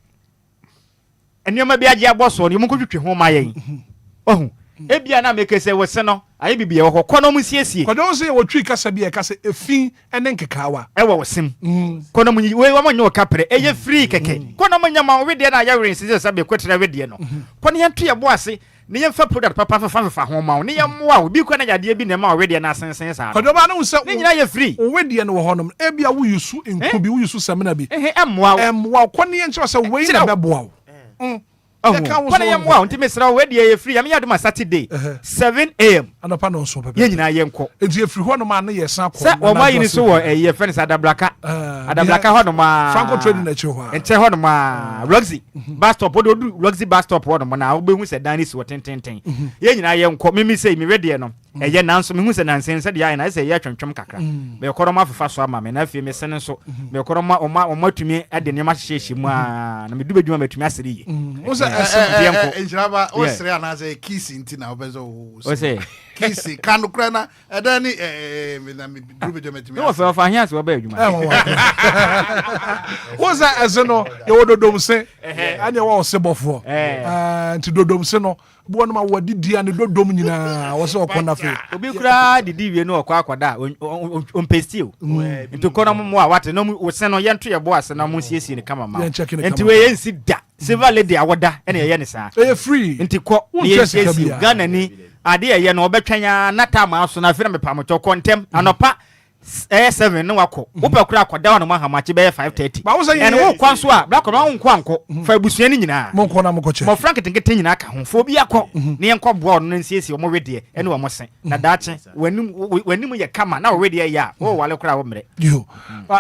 enioma bi age aboso ne mo kotwetwe ho ma ye ohu ebia na make say wose no aye bibia wo kono mu siesie kono say wo twi kasa bi e kasa efin ene nkekawa e wo wosem kono mu we wo nyo kapre eye free keke kono mu nyama we de na ya rin sise sabe kwetra we de no kono ye to ye bo ase ne yemfa product papa fa ho ma ne yemwa obi kwa na yade bi ne ma already na sensen sa kodo ba no se ne nyina ye free we de no ho nom e bia wo yusu enku bi wo yusu semina bi emwa kono ye nche se we na beboa When I am one to Mr. Weddy, free, I mean, I do my Saturday 7 a.m. and upon also, Yenko. It's a free one man, yes, or why you so a friend at the Blacka, at the Blacka Honoma, Franco trading at you, and tell Honoma, Roxy, Bastop, what do Roxy Bastop, what I'll be who said Danny's what 10. Yen, I am call me say me ready, no, and yen answer me who's an answer, said, yeah, and I say, yeah, from Kaka. May a coroma for fast swam, and I feel me sending so, may a coroma or more to me at the Nemashima, and me do you to Massey. Enjaba o sere na say kiss nti na obezo o say kisi kanukra na edani na me duru be metimi no fa fa hias wo ba adwuma what's that as no ye wo dodom se anya wo se bofo nti dodom se no bo no ma wodi dia ne dodom nyina wo se okona fe obi kura didi wie no akwada on pestio nti kono mo a wate no wo se no ye nto ye bo ase na mo siesie ne kama ma nti we ye nsi da silver lady awoda ene ye ne sa free nti ko ye siesie Ghana ni ade ye no obetwanya nata ma so na fe na mepa mo to kontem anopa 7 no wako wopa kura akwada no ma hamache be 5:30 ene wo kwan so a black no nkwa anko fa busua ni nyina mo nkɔ na mo kɔche mo frank tinkete nyina ka ho fo bi akɔ ne nkɔ board no nsiesie mo wede ene wo mo sen na daache wanim ye kama na wo wede ya wo wale kura wo mre yo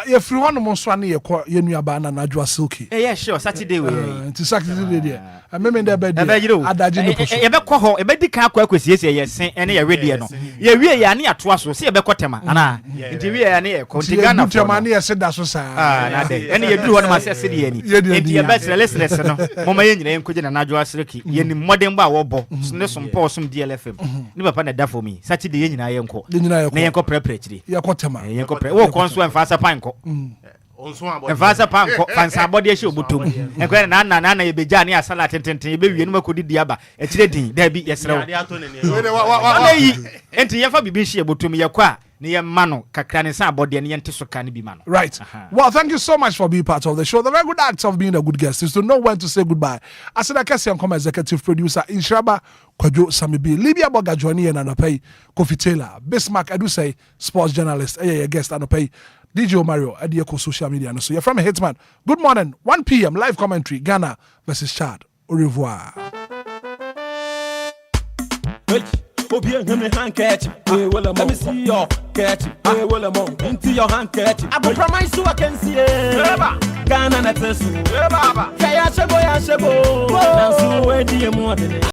ye free one mo so ane ye kɔ ye nuaba na najwa silky yeah sure Saturday we nti Saturday dey ameme nda be dey adaji no poso ye be kɔ ho ye be di kan akɔ akwasiesie ye sen ene ye wede no ye wie ya ne atoa so se ye be kɔtema ana nti wie ya ne ye kontigana fo ma ne ye seda so saa na de ene ye duru ho no ma se se de ani nti ye be selesles no moma ye nyina enkoje na najwa silky ye ni modern ba wo bo ne so mpa osum DLFM ni papa na da for me Saturday ye nyina ye nkɔ ne ye nkɔ prepare chiri ye kɔtema ye nkɔ pre wo konso enfasa pan nkɔ enfasa pan nkɔ fansa body ehye obotom enkwere na ye beja ne asala tententen ye be wie no makodi diaba e chire din da bi ye serew yi enti ye fa bibi hye obotom ye kɔ a ne ye mano kakra ne sa body ne ye nte so ka ne bi mano right well thank you so much for being part of the show. The very good act of being a good guest is to know when to say goodbye. I said Kesi and come executive producer in Shraba Kwajo Samibi Libya Boga joining and Anapay Kofi Taylor Bismarck Edu say sports journalist guest Anapay DJ Mario Adieko social media so you're from Hitman. Good morning 1 p.m. live commentary Ghana versus Chad. Au revoir. Obia, give me handkerchief. Let me see your kerchief. Into your handkerchief. I will promise you I can see it. Ghana, that's a Kaya Shebo, Dance away, dear more than